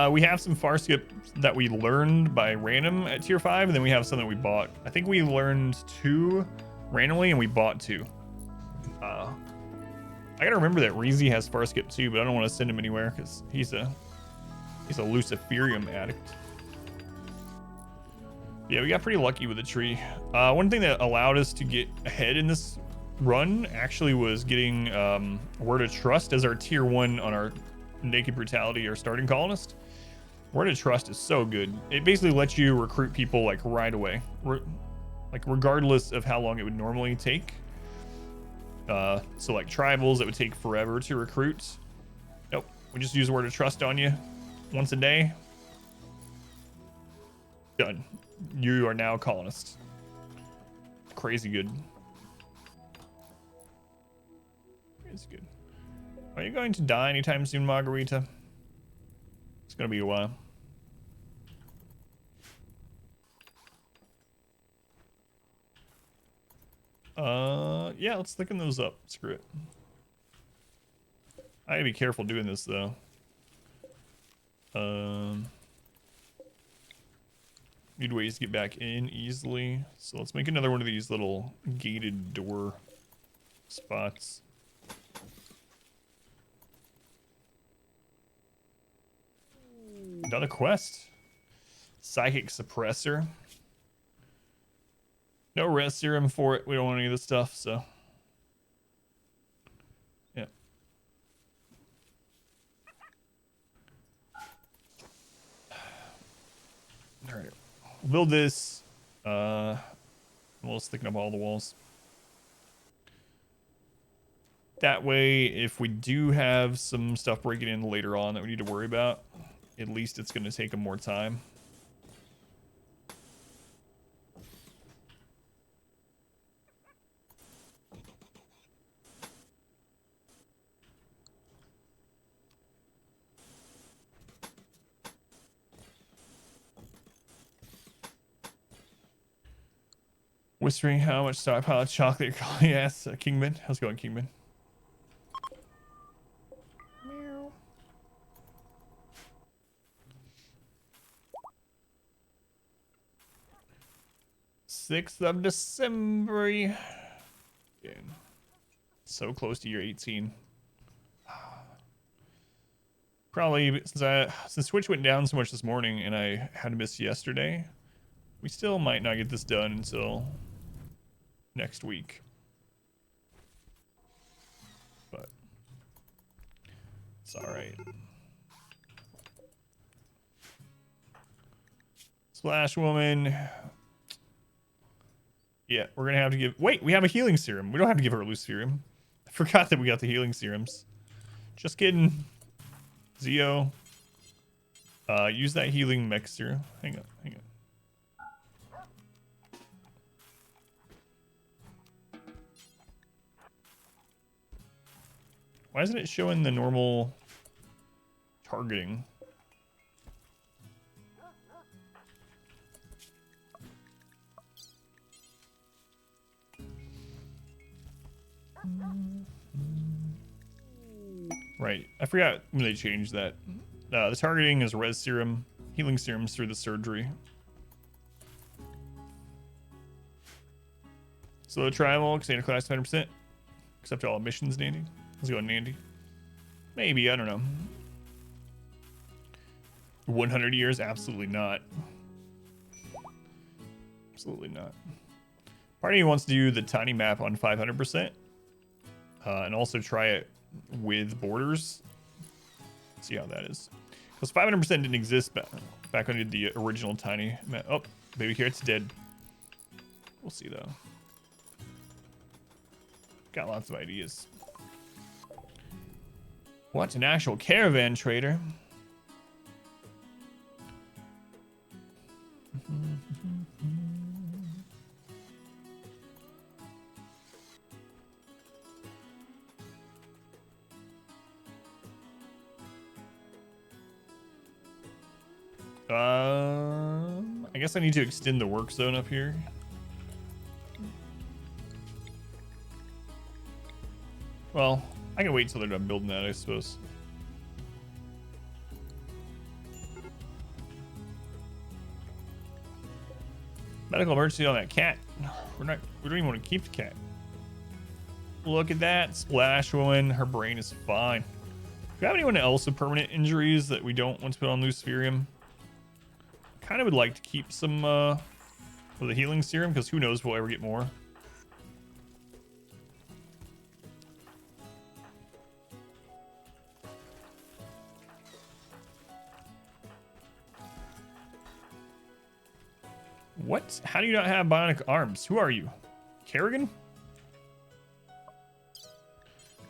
S1: We have some far skip that we learned by random at tier 5, and then we have some that we bought. I think we learned 2 randomly, and we bought 2. I gotta remember that Reezy has far skip too, but I don't want to send him anywhere because he's a Luciferium addict. Yeah, we got pretty lucky with the tree. One thing that allowed us to get ahead in this run actually was getting Word of Trust as our tier 1 on our Naked Brutality or starting colonist. Word of Trust is so good. It basically lets you recruit people like right away, like regardless of how long it would normally take. So like tribals that would take forever to recruit. Nope, we just use Word of Trust on you once a day. Done. You are now a colonist. Crazy good. It's good. Are you going to die anytime soon, Margarita? It's gonna be a while. Yeah, let's thicken those up. Screw it. I gotta be careful doing this though. Need ways to get back in easily. So let's make another one of these little gated door spots. Another quest. Psychic Suppressor. No res serum for it. We don't want any of this stuff, so. Yeah. Alright. Build this. We'll just thicken up all the walls. That way, if we do have some stuff breaking in later on that we need to worry about, at least it's going to take them more time. Whispering how much stockpile of chocolate yes, Kingman. How's it going, Kingman? Meow. 6th of December. Again. So close to year 18. Probably since Twitch went down so much this morning and I had to miss yesterday, we still might not get this done until next week. But it's alright. Splash Woman. Yeah, we're gonna have to give. Wait, we have a healing serum. We don't have to give her a Luciferium. I forgot that we got the healing serums. Just kidding. Zeo. Use that healing mixture. Hang on, hang on. Why isn't it showing the normal targeting? Right. I forgot when they changed that. The targeting is res serum, healing serums through the surgery. So the trial, standard class 100%. Except all missions, Nandy. Let's go, Nandy. Maybe, I don't know. 100 years? Absolutely not. Absolutely not. Party wants to do the tiny map on 500%. And also try it with borders. See how that is. Because 500% didn't exist back when I did the original tiny map. Oh, baby carrot's dead. We'll see though. Got lots of ideas. What? An actual caravan trader? I guess I need to extend the work zone up here. Well, I can wait till they're done building that, I suppose. Medical emergency on that cat. We don't even want to keep the cat. Look at that. Splash woman. Her brain is fine. Do you have anyone else with permanent injuries that we don't want to put on Luciferium? Kind of would like to keep some for the healing serum, because who knows if we'll ever get more. What? How do you not have bionic arms? Who are you? Kerrigan?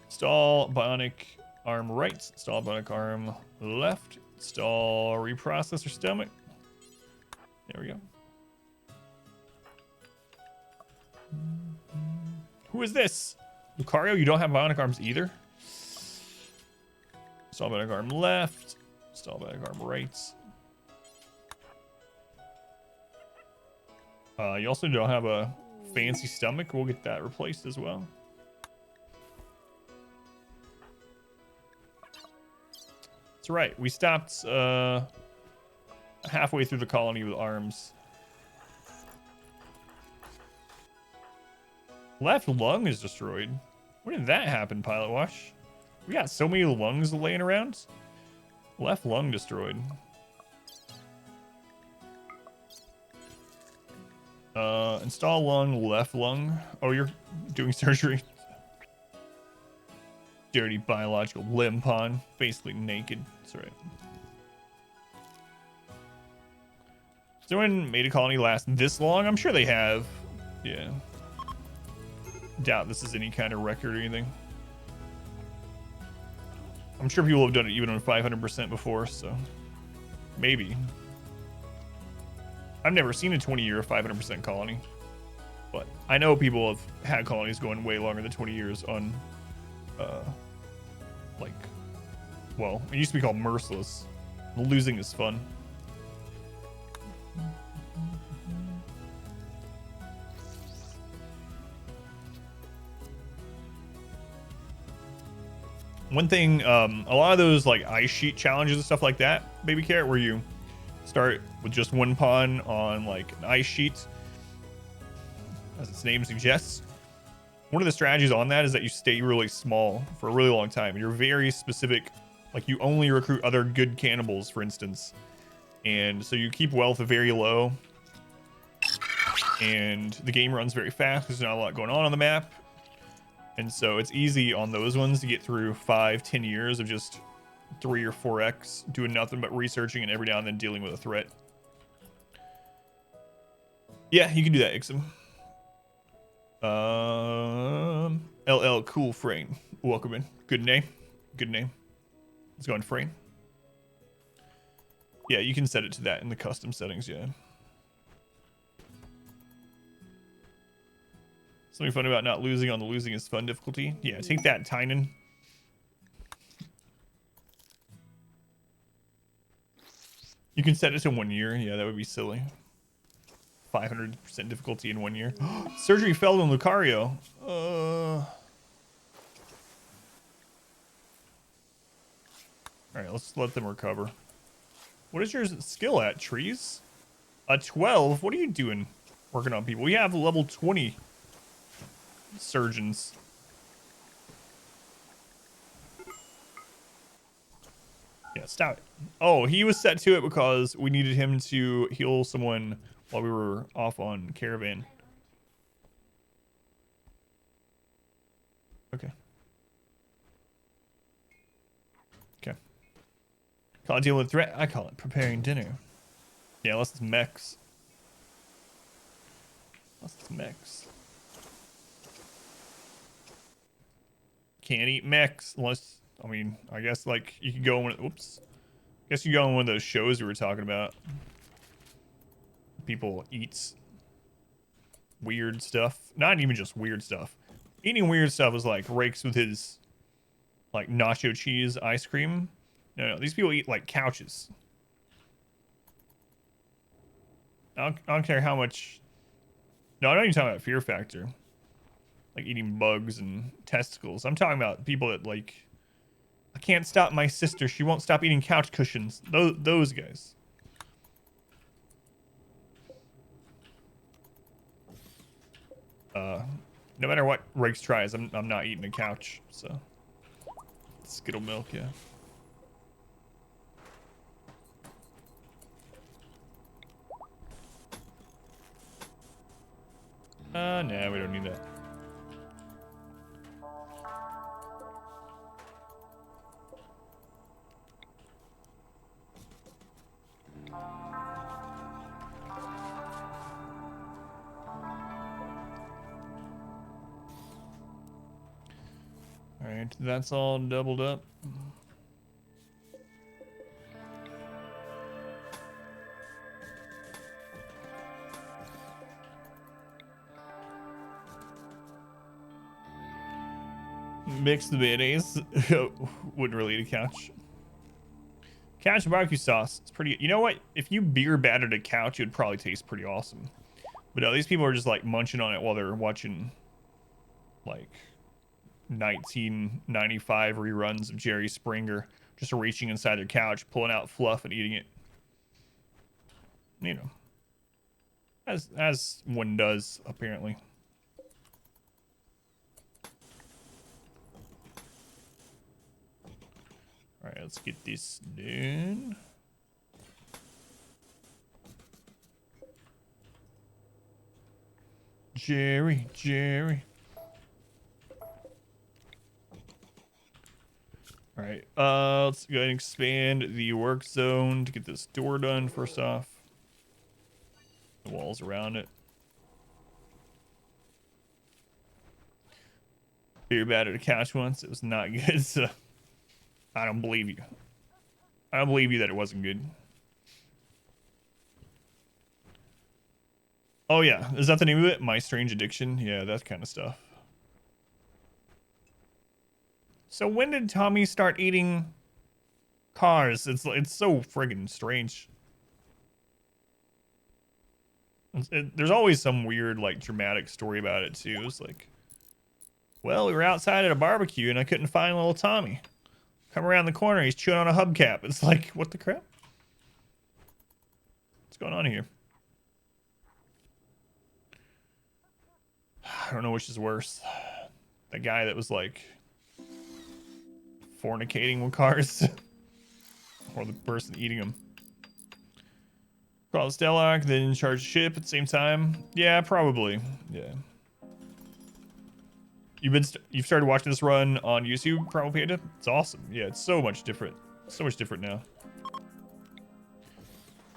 S1: Install bionic arm right. Install bionic arm left. Install reprocessor stomach. There we go. Who is this? Lucario, you don't have bionic arms either? Install bionic arm left. Install bionic arm right. You also don't have a fancy stomach. We'll get that replaced as well. That's right. We stopped halfway through the colony with arms. Left lung is destroyed. When did that happen, Pilot Wash? We got so many lungs laying around. Left lung destroyed. Install lung, left lung. Oh, you're doing surgery. Dirty biological limpon. Basically naked. That's right. Has anyone made a colony last this long? I'm sure they have. Yeah. Doubt this is any kind of record or anything. I'm sure people have done it even on 500% before, so maybe. I've never seen a 20-year 500% colony, but I know people have had colonies going way longer than 20 years on, like, well, it used to be called Merciless. Losing is fun. One thing, a lot of those like ice sheet challenges and stuff like that, Baby Carrot, where you start with just one pawn on like an ice sheet, as its name suggests. One of the strategies on that is that you stay really small for a really long time. You're very specific, like you only recruit other good cannibals, for instance. And so you keep wealth very low. And the game runs very fast. There's not a lot going on the map. And so it's easy on those ones to get through 5-10 years of just 3 or 4x doing nothing but researching and every now and then dealing with a threat. Yeah, you can do that, Ixom. LL Cool Frame. Welcome in. Good name. Good name. Let's go in Frame. Yeah, you can set it to that in the custom settings, yeah. Something fun about not losing on the losing is fun difficulty. Yeah, take that, Tynan. You can set it to 1 year. Yeah, that would be silly. 500% difficulty in 1 year. Surgery failed on Lucario. All right, let's let them recover. What is your skill at, Trees? A 12? What are you doing working on people? We have level 20 surgeons. Yeah, stop it. Oh, he was set to it because we needed him to heal someone while we were off on caravan. Okay. Okay. Call it dealing with threat. I call it preparing dinner. Yeah, unless it's mechs. Unless it's mechs. Can't eat mechs unless, I mean, I guess like you could go in, oops. I guess you go on one of those shows we were talking about. People eats weird stuff. Not even just weird stuff. Eating weird stuff is like Rakes with his like nacho cheese ice cream. No, these people eat like couches. I don't care how much. No, I'm not even talking about Fear Factor. Like eating bugs and testicles. I'm talking about people that like, I can't stop my sister. She won't stop eating couch cushions. Those guys. No matter what Rakes tries, I'm not eating a couch. So Skittle milk, yeah. Nah, we don't need that. All right, that's all doubled up. Mix the mayonnaise. Wouldn't really eat a couch. Couch barbecue sauce. It's pretty. You know what? If you beer battered a couch, it would probably taste pretty awesome. But no, these people are just like munching on it while they're watching like 1995 reruns of Jerry Springer, just reaching inside their couch, pulling out fluff and eating it. You know, as one does apparently. All right, let's get this done. Jerry. All right, let's go ahead and expand the work zone to get this door done first off. The walls around it. Beer battered a couch once. It was not good, so I don't believe you. I don't believe you that it wasn't good. Oh yeah, is that the name of it? My Strange Addiction? Yeah, that kind of stuff. So when did Tommy start eating cars? It's so friggin' strange. There's always some weird like dramatic story about it too. It's like, well, we were outside at a barbecue and I couldn't find little Tommy. Come around the corner, he's chewing on a hubcap. It's like, what the crap? What's going on here? I don't know which is worse. The guy that was like fornicating with cars or the person eating them. Call the Stellark, then charge the ship at the same time. Yeah, probably. Yeah. You've started watching this run on YouTube, probably. It's awesome. Yeah, it's so much different. So much different now.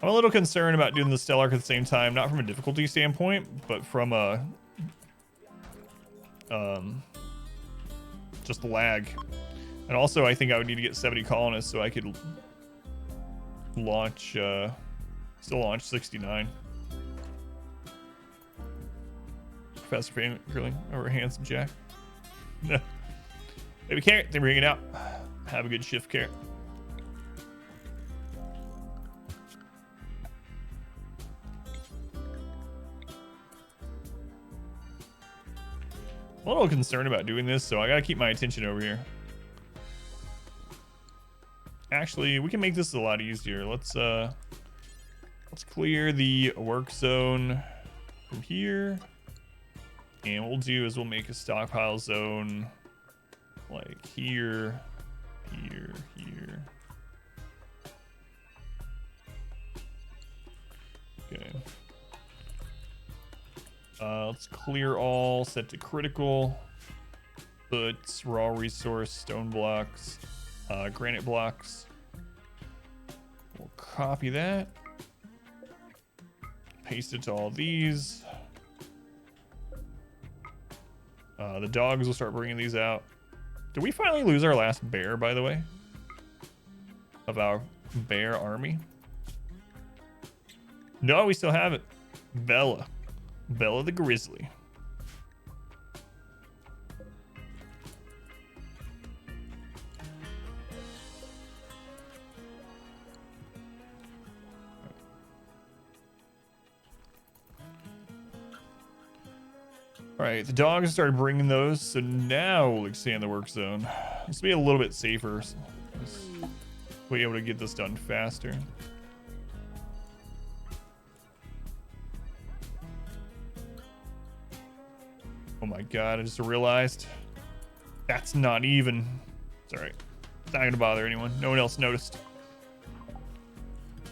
S1: I'm a little concerned about doing the Stellark at the same time, not from a difficulty standpoint, but from a just the lag. And also, I think I would need to get 70 colonists so I could launch, still launch 69. Professor Fan Grilling over Handsome Jack. No. Baby Carrot, they bring it out. Have a good shift, Carrot. I'm a little concerned about doing this, so I gotta keep my attention over here. Actually, we can make this a lot easier. Let's clear the work zone from here. And what we'll do is we'll make a stockpile zone like here, here, here. Okay. Let's clear all, set to critical. Put raw resource, stone blocks, granite blocks. We'll copy that. Paste it to all these. The dogs will start bringing these out. Did we finally lose our last bear, by the way? Of our bear army? No, we still have it. Bella. Bella the Grizzly. All right, the dogs started bringing those, so now we'll expand the work zone. This will be a little bit safer. So we'll be able to get this done faster. Oh my god, I just realized that's not even. It's alright. It's not gonna bother anyone. No one else noticed.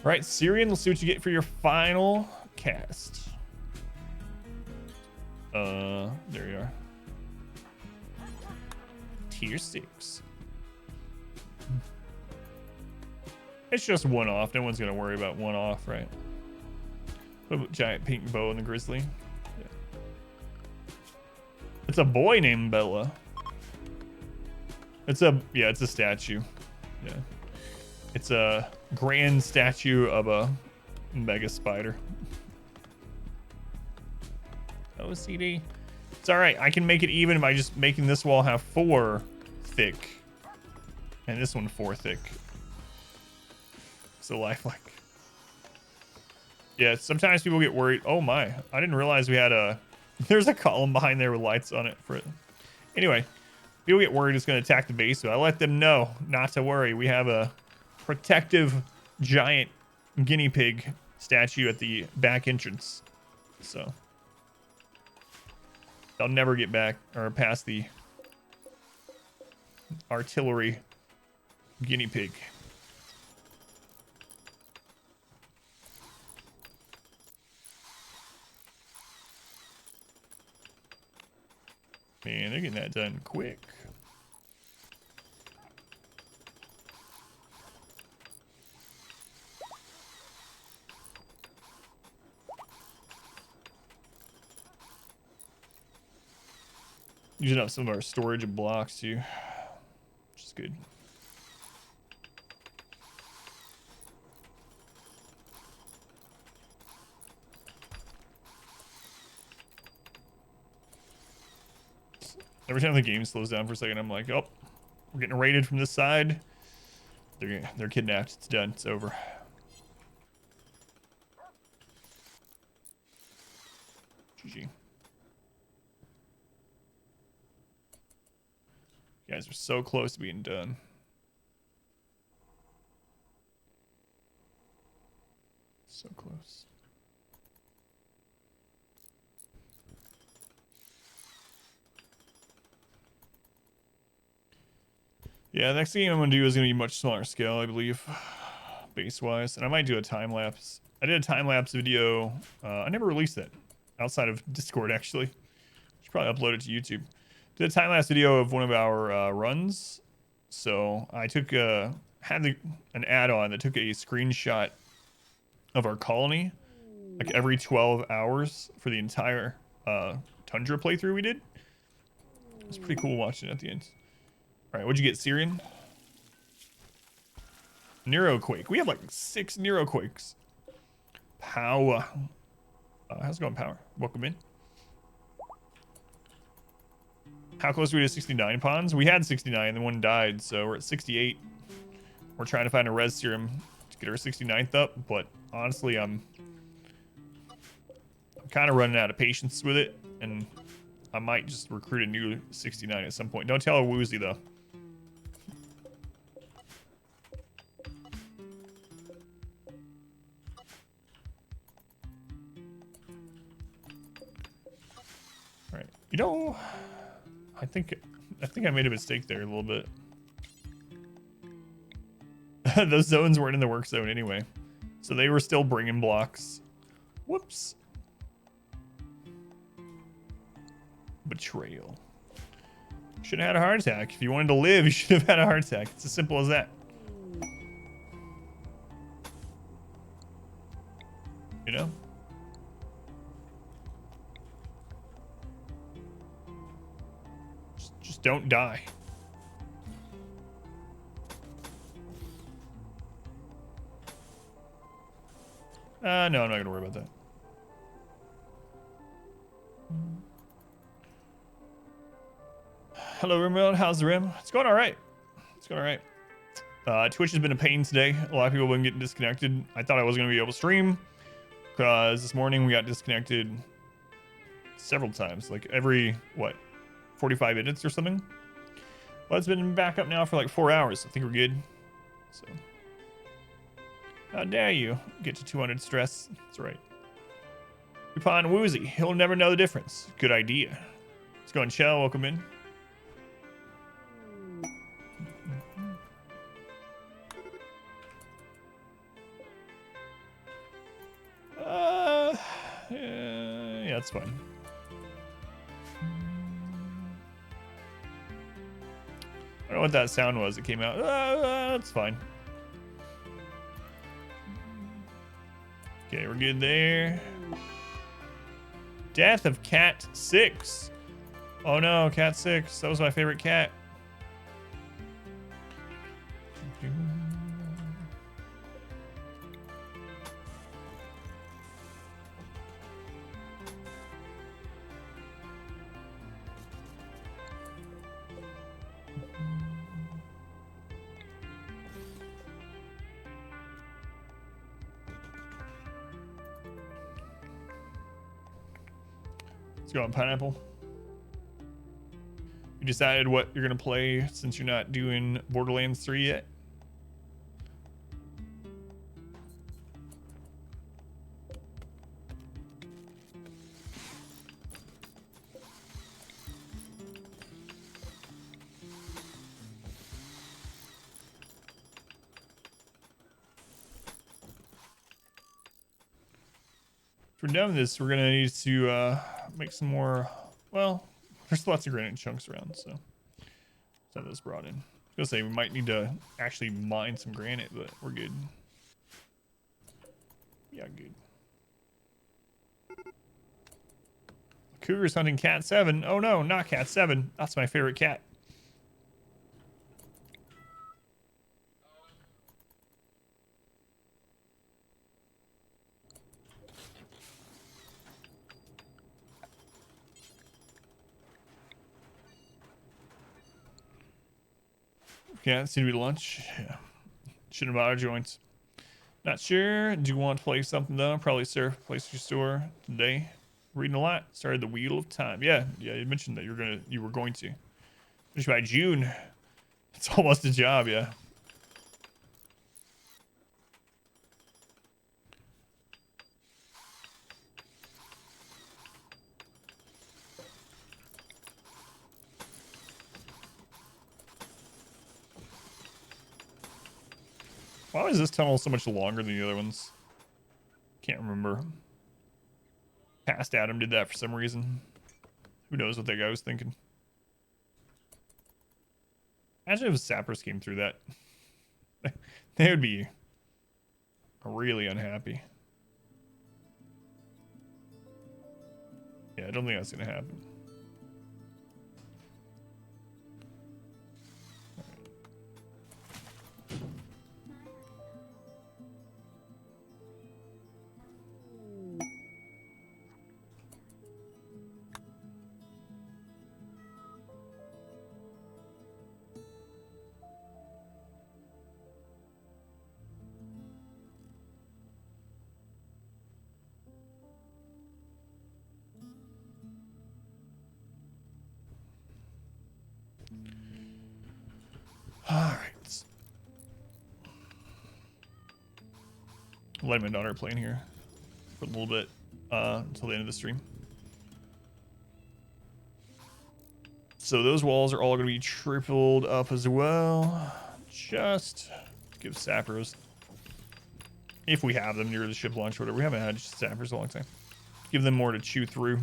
S1: Alright, Syrian, let's see what you get for your final cast. There you are. Tier 6. It's just one off. No one's gonna worry about one off, right? Put a giant pink bow in the grizzly. Yeah. It's a boy named Bella. It's a statue. Yeah. It's a grand statue of a mega spider. OCD. It's all right. I can make it even by just making this wall have 4 thick and this one 4 thick. So lifelike. Yeah, sometimes people get worried. Oh my, I didn't realize we had there's a column behind there with lights on it for it. Anyway, people get worried it's going to attack the base, so I let them know not to worry. We have a protective giant guinea pig statue at the back entrance. So they'll never get back or past the artillery guinea pig. Man, they're getting that done quick. Using up some of our storage and blocks too, which is good. Every time the game slows down for a second, I'm like, oh, we're getting raided from this side. They're kidnapped. It's done. It's over. GG. You guys are so close to being done. So close. Yeah, the next game I'm going to do is going to be much smaller scale, I believe, base-wise. And I might do a time-lapse. I did a time-lapse video. I never released that outside of Discord, actually. Should probably upload it to YouTube. Did a time-lapse video of one of our runs. So I took had an add-on that took a screenshot of our colony like every 12 hours for the entire Tundra playthrough we did. It was pretty cool watching it at the end. All right, what'd you get, Syrian? Neuroquake. We have like 6 Neuroquakes. Power. How's it going, Power? Welcome in. How close are we to 69 pawns? We had 69, then one died, so we're at 68. We're trying to find a res serum to get our 69th up, but honestly, I'm kind of running out of patience with it, and I might just recruit a new 69 at some point. Don't tell a Woozy, though. You know, I think I made a mistake there a little bit. Those zones weren't in the work zone anyway, so they were still bringing blocks. Whoops. Betrayal. Should have had a heart attack. If you wanted to live, you should have had a heart attack. It's as simple as that. You know? Just don't die. No, I'm not gonna worry about that. Hello, Rimworld. How's the Rim? It's going all right. It's going all right. Twitch has been a pain today. A lot of people have been getting disconnected. I thought I was going to be able to stream because this morning we got disconnected several times, like every, 45 minutes or something. Well, it's been back up now for like 4 hours. I think we're good. So, how dare you get to 200 stress? That's right. Upon Woozy, he'll never know the difference. Good idea. Let's go and chill. Welcome in. Yeah, that's fine. I don't know what that sound was that came out. That's fine. Okay, we're good there. Death of Cat 6. Oh no, Cat 6. That was my favorite cat. Let's go on Pineapple. You decided what you're gonna play since you're not doing Borderlands 3 yet? If we're done with this, we're gonna need to make some more. Well, there's lots of granite chunks around, so let's have this brought in. I was gonna say we might need to actually mine some granite, but we're good. Yeah, good. Cougar's hunting Cat 7. Oh no, not Cat 7. That's my favorite cat. Yeah, it seemed to be lunch. Yeah. Shouldn't have bought our joints. Not sure. Do you want to play something though? Probably Surf PlayStation Store today. Reading a lot. Started the Wheel of Time. Yeah, you mentioned that you were going to. Finish by June. It's almost a job, yeah. Why was this tunnel so much longer than the other ones? Can't remember. Past Adam did that for some reason. Who knows what that guy was thinking. Imagine if sappers came through that. They would be really unhappy. Yeah, I don't think that's gonna happen. Alright. I'll let my daughter play in here for a little bit until the end of the stream. So those walls are all going to be tripled up as well. Just give sappers, if we have them near the ship launch or whatever. We haven't had sappers in a long time. Give them more to chew through.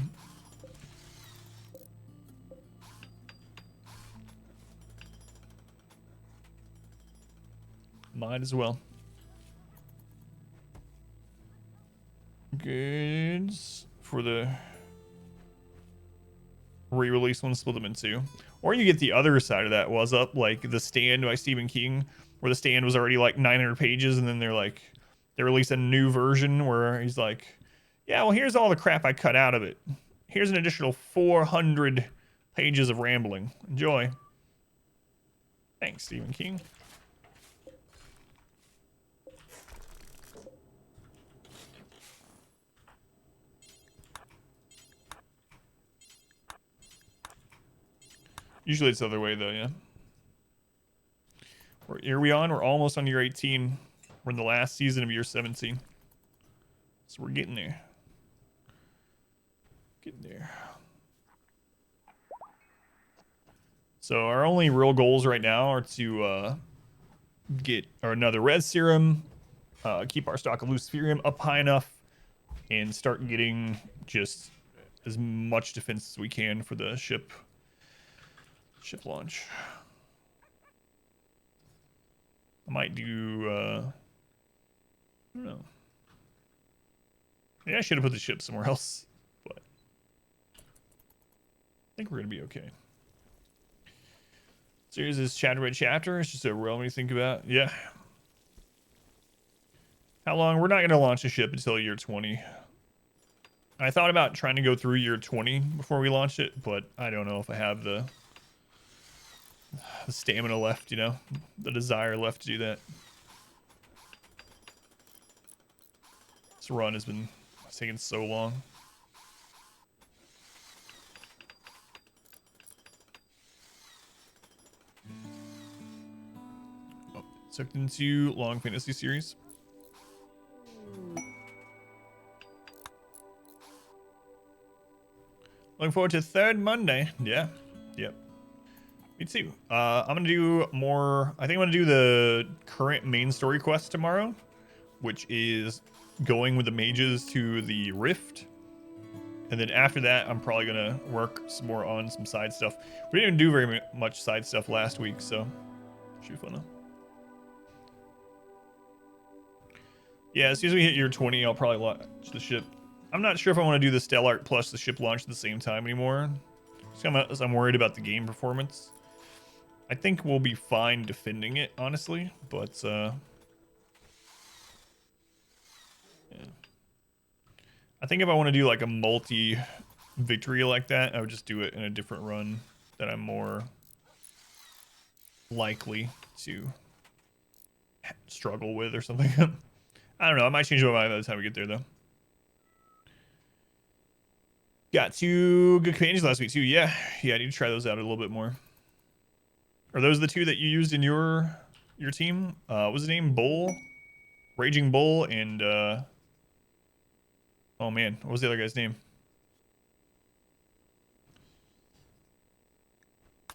S1: Might as well. Goods for the re-release one, split them in two. Or you get the other side of that, was up like The Stand by Stephen King, where The Stand was already like 900 pages, and then they release a new version where he's like, yeah, well, here's all the crap I cut out of it. Here's an additional 400 pages of rambling. Enjoy. Thanks, Stephen King. Usually it's the other way, though, yeah. We're almost on year 18. We're in the last season of year 17. So we're getting there. Getting there. So our only real goals right now are to get another res serum, keep our stock of luciferium up high enough, and start getting just as much defense as we can for the ship launch. I might do I don't know. Yeah, I should have put the ship somewhere else, but I think we're gonna be okay. So here's this chapter by chapter. It's just a realm you think about. Yeah. How long? We're not gonna launch a ship until year 20. I thought about trying to go through year 20 before we launch it, but I don't know if I have the stamina left, you know, the desire left to do that. This run has been taking so long. Oh, sucked into Long Fantasy series. Looking forward to third Monday. Yeah. Yep. Me too. I'm gonna do more. I think I'm gonna do the current main story quest tomorrow, which is going with the mages to the rift. And then after that, I'm probably gonna work some more on some side stuff. We didn't do very much side stuff last week, so should be fun though. Yeah, as soon as we hit year 20, I'll probably launch the ship. I'm not sure if I want to do the Stellark plus the ship launch at the same time anymore. Just I'm worried about the game performance. I think we'll be fine defending it, honestly, but yeah. I think if I want to do like a multi-victory like that, I would just do it in a different run that I'm more likely to struggle with or something. I don't know. I might change my mind by the time we get there, though. Got 2 good companions last week, too. Yeah, I need to try those out a little bit more. Are those the 2 that you used in your team? What was his name? Bull? Raging Bull and, oh, man. What was the other guy's name? I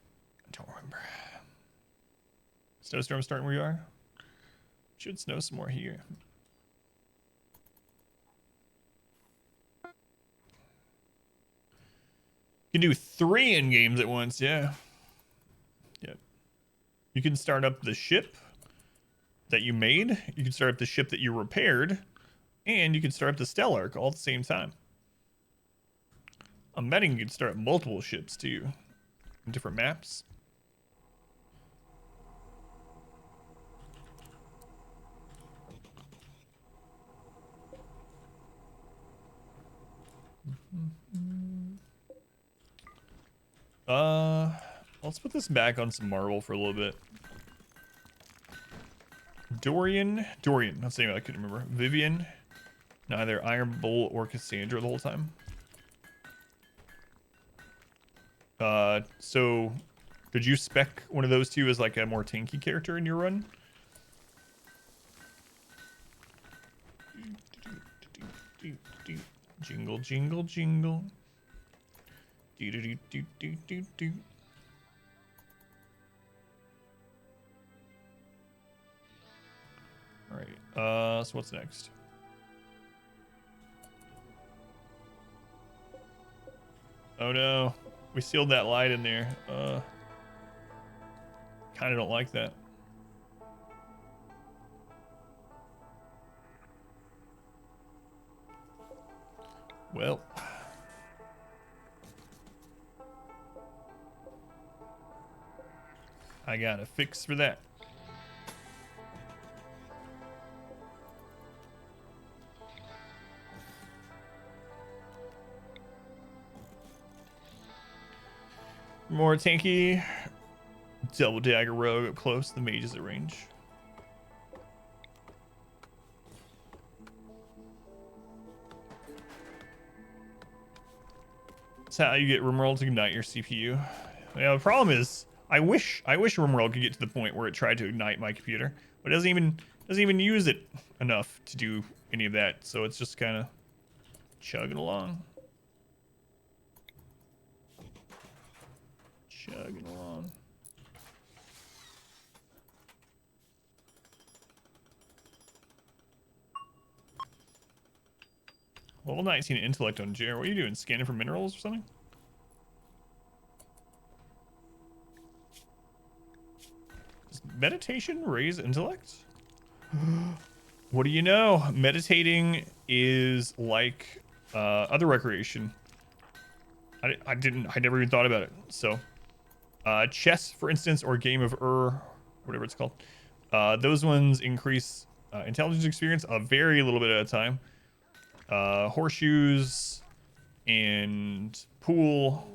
S1: don't remember. Snowstorm starting where you are? Should snow some more here. You can do 3 in games at once, yeah. Yep. You can start up the ship that you made, you can start up the ship that you repaired, and you can start up the Stellark all at the same time. I'm betting you can start up multiple ships too, in different maps. Let's put this back on some marble for a little bit. Dorian, that's the name I couldn't remember. Vivian, neither Iron Bull or Cassandra the whole time. So did you spec one of those 2 as like a more tanky character in your run? Jingle, jingle, jingle. Do. So what's next? Oh no, we sealed that light in there. Kind of don't like that. Well, I got a fix for that. More tanky. Double dagger rogue up close. The mage is at range. That's how you get RimWorld to ignite your CPU. Yeah, the problem is I wish RimWorld could get to the point where it tried to ignite my computer, but it doesn't even use it enough to do any of that. So it's just kind of chugging along. Chugging along. Level 19 intellect on Jer. What are you doing? Scanning for minerals or something? Does meditation raise intellect? What do you know? Meditating is like other recreation. I never even thought about it. So, chess, for instance, or Game of whatever it's called. Those ones increase intelligence experience a very little bit at a time. Horseshoes and pool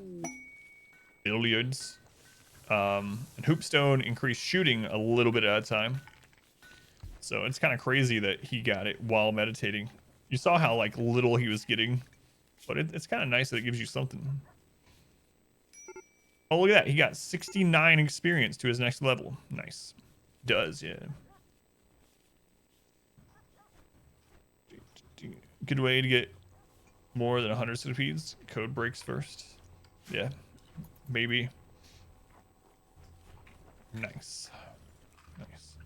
S1: billiards and hoopstone increase shooting a little bit at a time. So it's kind of crazy that he got it while meditating. You saw how like little he was getting, but it's kind of nice that it gives you something. Oh, look at that. He got 69 experience to his next level. Nice. Does, yeah. Good way to get more than 100 centipedes. Code breaks first. Yeah, maybe. Nice. Nice.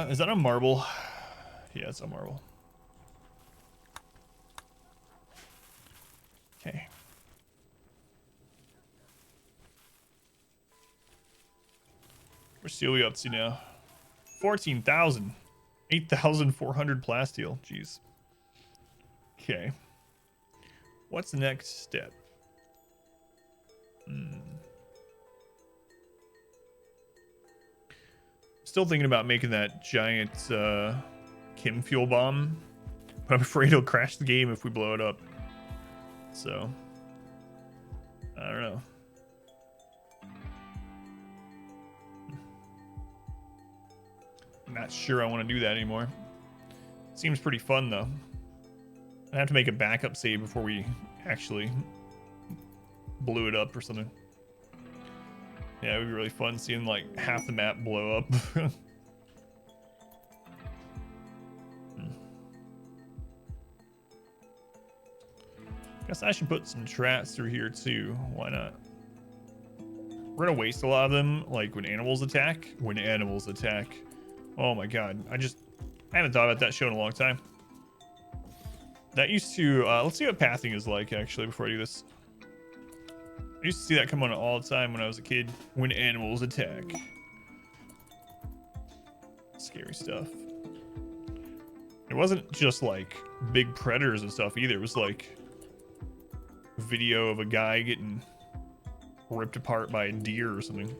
S1: Is that a marble? Yeah, it's a marble. Okay. Where's Celia up to now? 14,000. 8,400 plasteel. Jeez. Okay. What's the next step? Still thinking about making that giant chem fuel bomb, but I'm afraid it'll crash the game if we blow it up. So, I don't know. I'm not sure I want to do that anymore. Seems pretty fun though. I have to make a backup save before we actually blew it up or something. Yeah, it would be really fun seeing like half the map blow up. Guess I should put some traps through here too. Why not? We're gonna waste a lot of them, like when animals attack. When animals attack. Oh my god. I haven't thought about that show in a long time. That used to, let's see what pathing is like actually before I do this. I used to see that come on all the time when I was a kid. When animals attack. Scary stuff. It wasn't just like big predators and stuff either. It was like video of a guy getting ripped apart by a deer or something.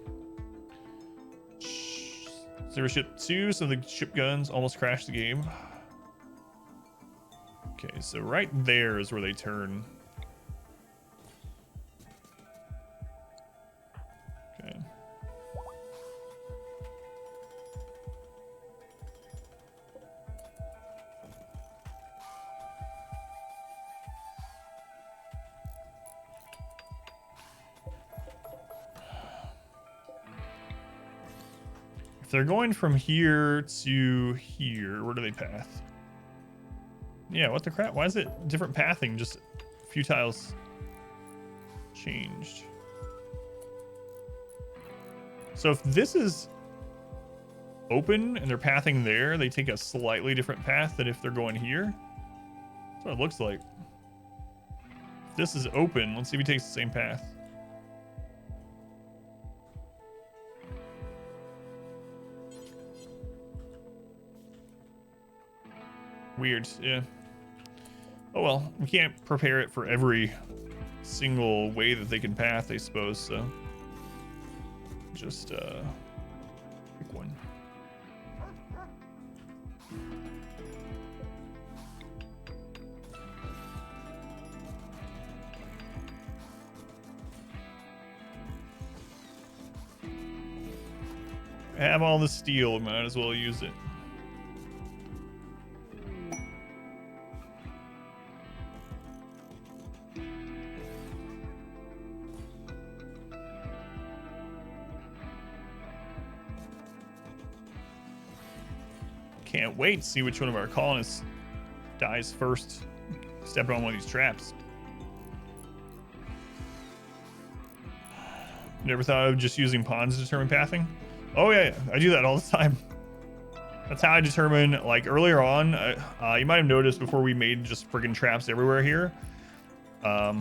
S1: Zero ship 2, so the ship guns almost crashed the game. Okay, so right there is where they turn. Okay. If they're going from here to here, where do they path? Yeah, what the crap? Why is it different pathing? Just a few tiles changed. So if this is open and they're pathing there, they take a slightly different path than if they're going here. That's what it looks like. If this is open, let's see if he takes the same path. Weird, yeah. Oh well, we can't prepare it for every single way that they can path, I suppose, so just pick one. I have all the steel, might as well use it. Can't wait to see which one of our colonists dies first stepping on one of these traps. Never thought of just using pawns to determine pathing? Oh yeah, I do that all the time. That's how I determine, like earlier on, you might have noticed before we made just friggin' traps everywhere here. I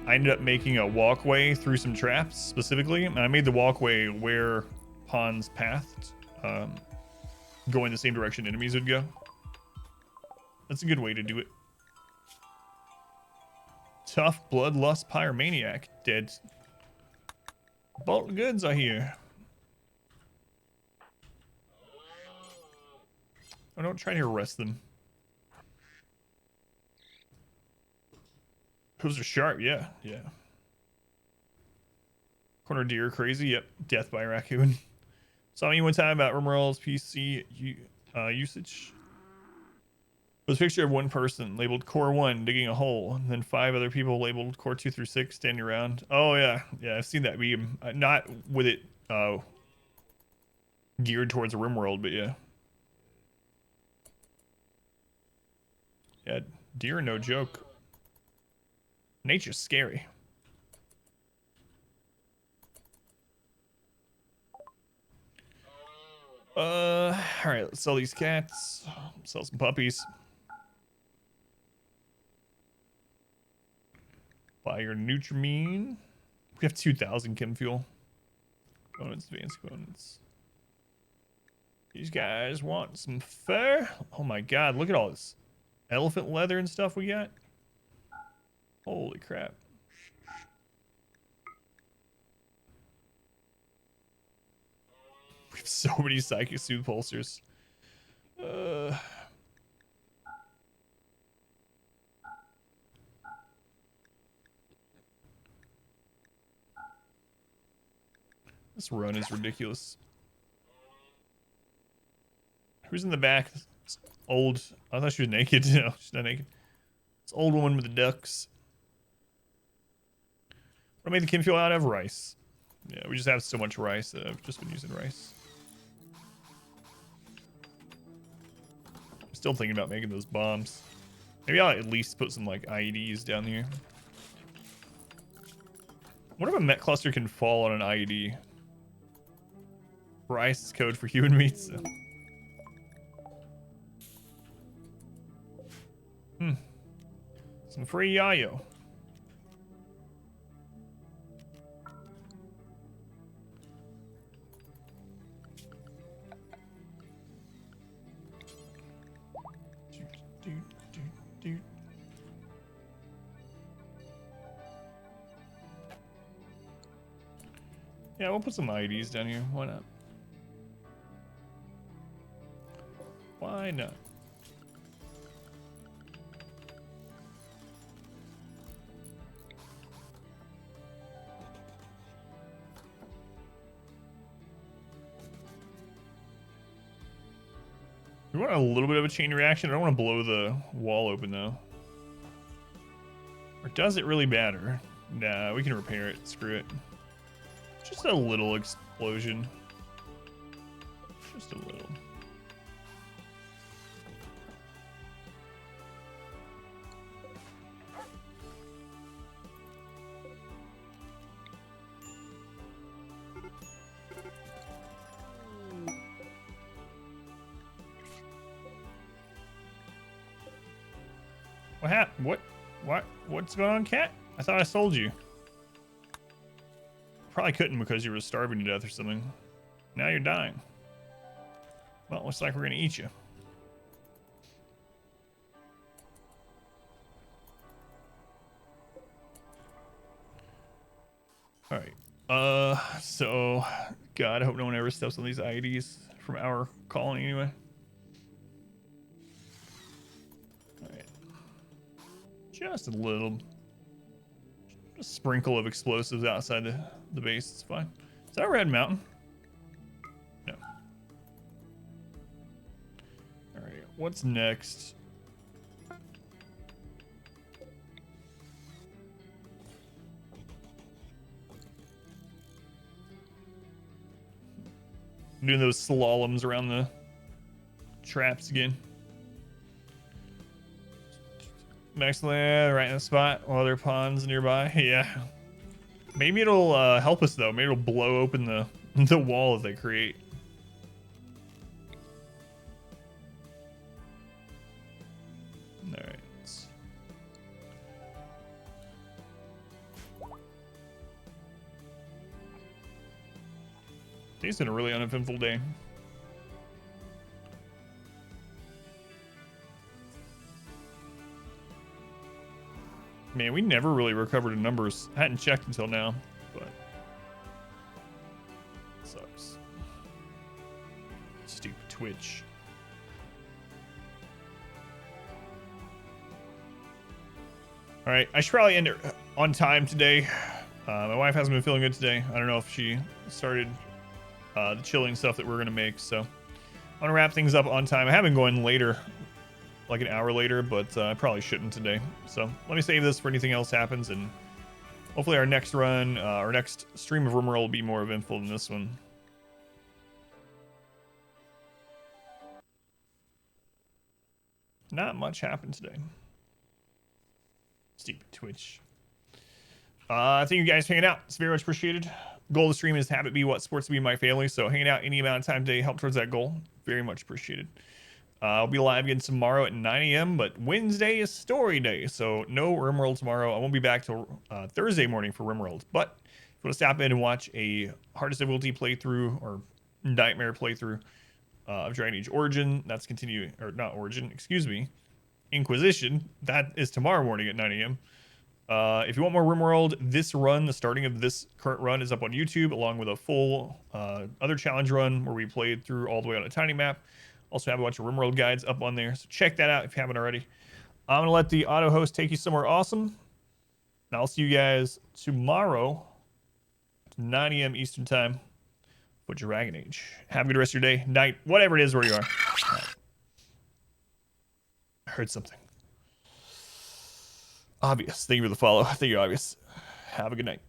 S1: ended up making a walkway through some traps specifically, and I made the walkway where pawns pathed, going the same direction enemies would go. That's a good way to do it. Tough bloodlust pyromaniac dead. Bolt goods are here. Oh, don't try to arrest them. Hooves are sharp, yeah. Corner deer crazy, yep. Death by raccoon. Saw me one time about RimWorld's PC usage. It was a picture of one person labeled Core 1 digging a hole, and then 5 other people labeled Core 2 through 6 standing around. Oh yeah, I've seen that meme. Not with it geared towards RimWorld, but yeah. Yeah, deer no joke. Nature's scary. All right, let's sell these cats. Sell some puppies. Buy your Nutrimine. We have 2,000 chem fuel. Components, advanced components. These guys want some fur. Oh my god, look at all this elephant leather and stuff we got. Holy crap. We have so many psychic soothe pulsers. This run is ridiculous. Who's in the back? It's old. I thought she was naked. No, she's not naked. It's old woman with the ducks. I made the chem fuel out of rice. Yeah, we just have so much rice that I've just been using rice. I'm still thinking about making those bombs. Maybe I'll at least put some like IEDs down here. What if a met cluster can fall on an IED? Rice is code for human meat. So. Some free yayo. Yeah, we'll put some IDs down here. Why not? Why not? We want a little bit of a chain reaction. I don't want to blow the wall open though. Or does it really matter? Nah, we can repair it. Screw it. Just a little explosion. Just a little. What happened? What's going on, cat? I thought I sold you. Probably couldn't because you were starving to death or something. Now you're dying. Well, looks like we're gonna eat you. All right. So, God, I hope no one ever steps on these IEDs from our colony anyway. All right. Just a little, a sprinkle of explosives outside the base. It's fine. Is that a red mountain? No. All right. What's next? Doing those slaloms around the traps again. Maxland right in the spot while there are ponds nearby. Yeah. Maybe it'll help us though. Maybe it'll blow open the wall that they create. All right. Today's been a really uneventful day. Man, we never really recovered in numbers. I hadn't checked until now, but it sucks. Stupid Twitch. All right, I should probably end it on time today. My wife hasn't been feeling good today. I don't know if she started the chilling stuff that we're gonna make, so I'm gonna wrap things up on time. I have been going later, like an hour later, but I probably shouldn't today. So let me save this for anything else happens, and hopefully our next run, our next stream of RimWorld will be more eventful than this one. Not much happened today. Stupid Twitch. Thank you guys for hanging out. It's very much appreciated. Goal of the stream is to have it be what sports to be my family. So hanging out any amount of time today help towards that goal. Very much appreciated. I'll be live again tomorrow at 9 a.m. But Wednesday is story day, so no RimWorld tomorrow. I won't be back till Thursday morning for RimWorld. But if you want to stop in and watch a hardest difficulty playthrough or nightmare playthrough of Dragon Age Origin, that's continuing, or not Origin, excuse me, Inquisition. That is tomorrow morning at 9 a.m. If you want more RimWorld, this run, the starting of this current run, is up on YouTube, along with a full other challenge run where we played through all the way on a tiny map. Also have a bunch of RimWorld guides up on there, so check that out if you haven't already. I'm going to let the auto host take you somewhere awesome, and I'll see you guys tomorrow at 9 a.m. Eastern Time for Dragon Age. Have a good rest of your day, night, whatever it is where you are. I heard something. Obvious. Thank you for the follow. Thank you, Obvious. Have a good night.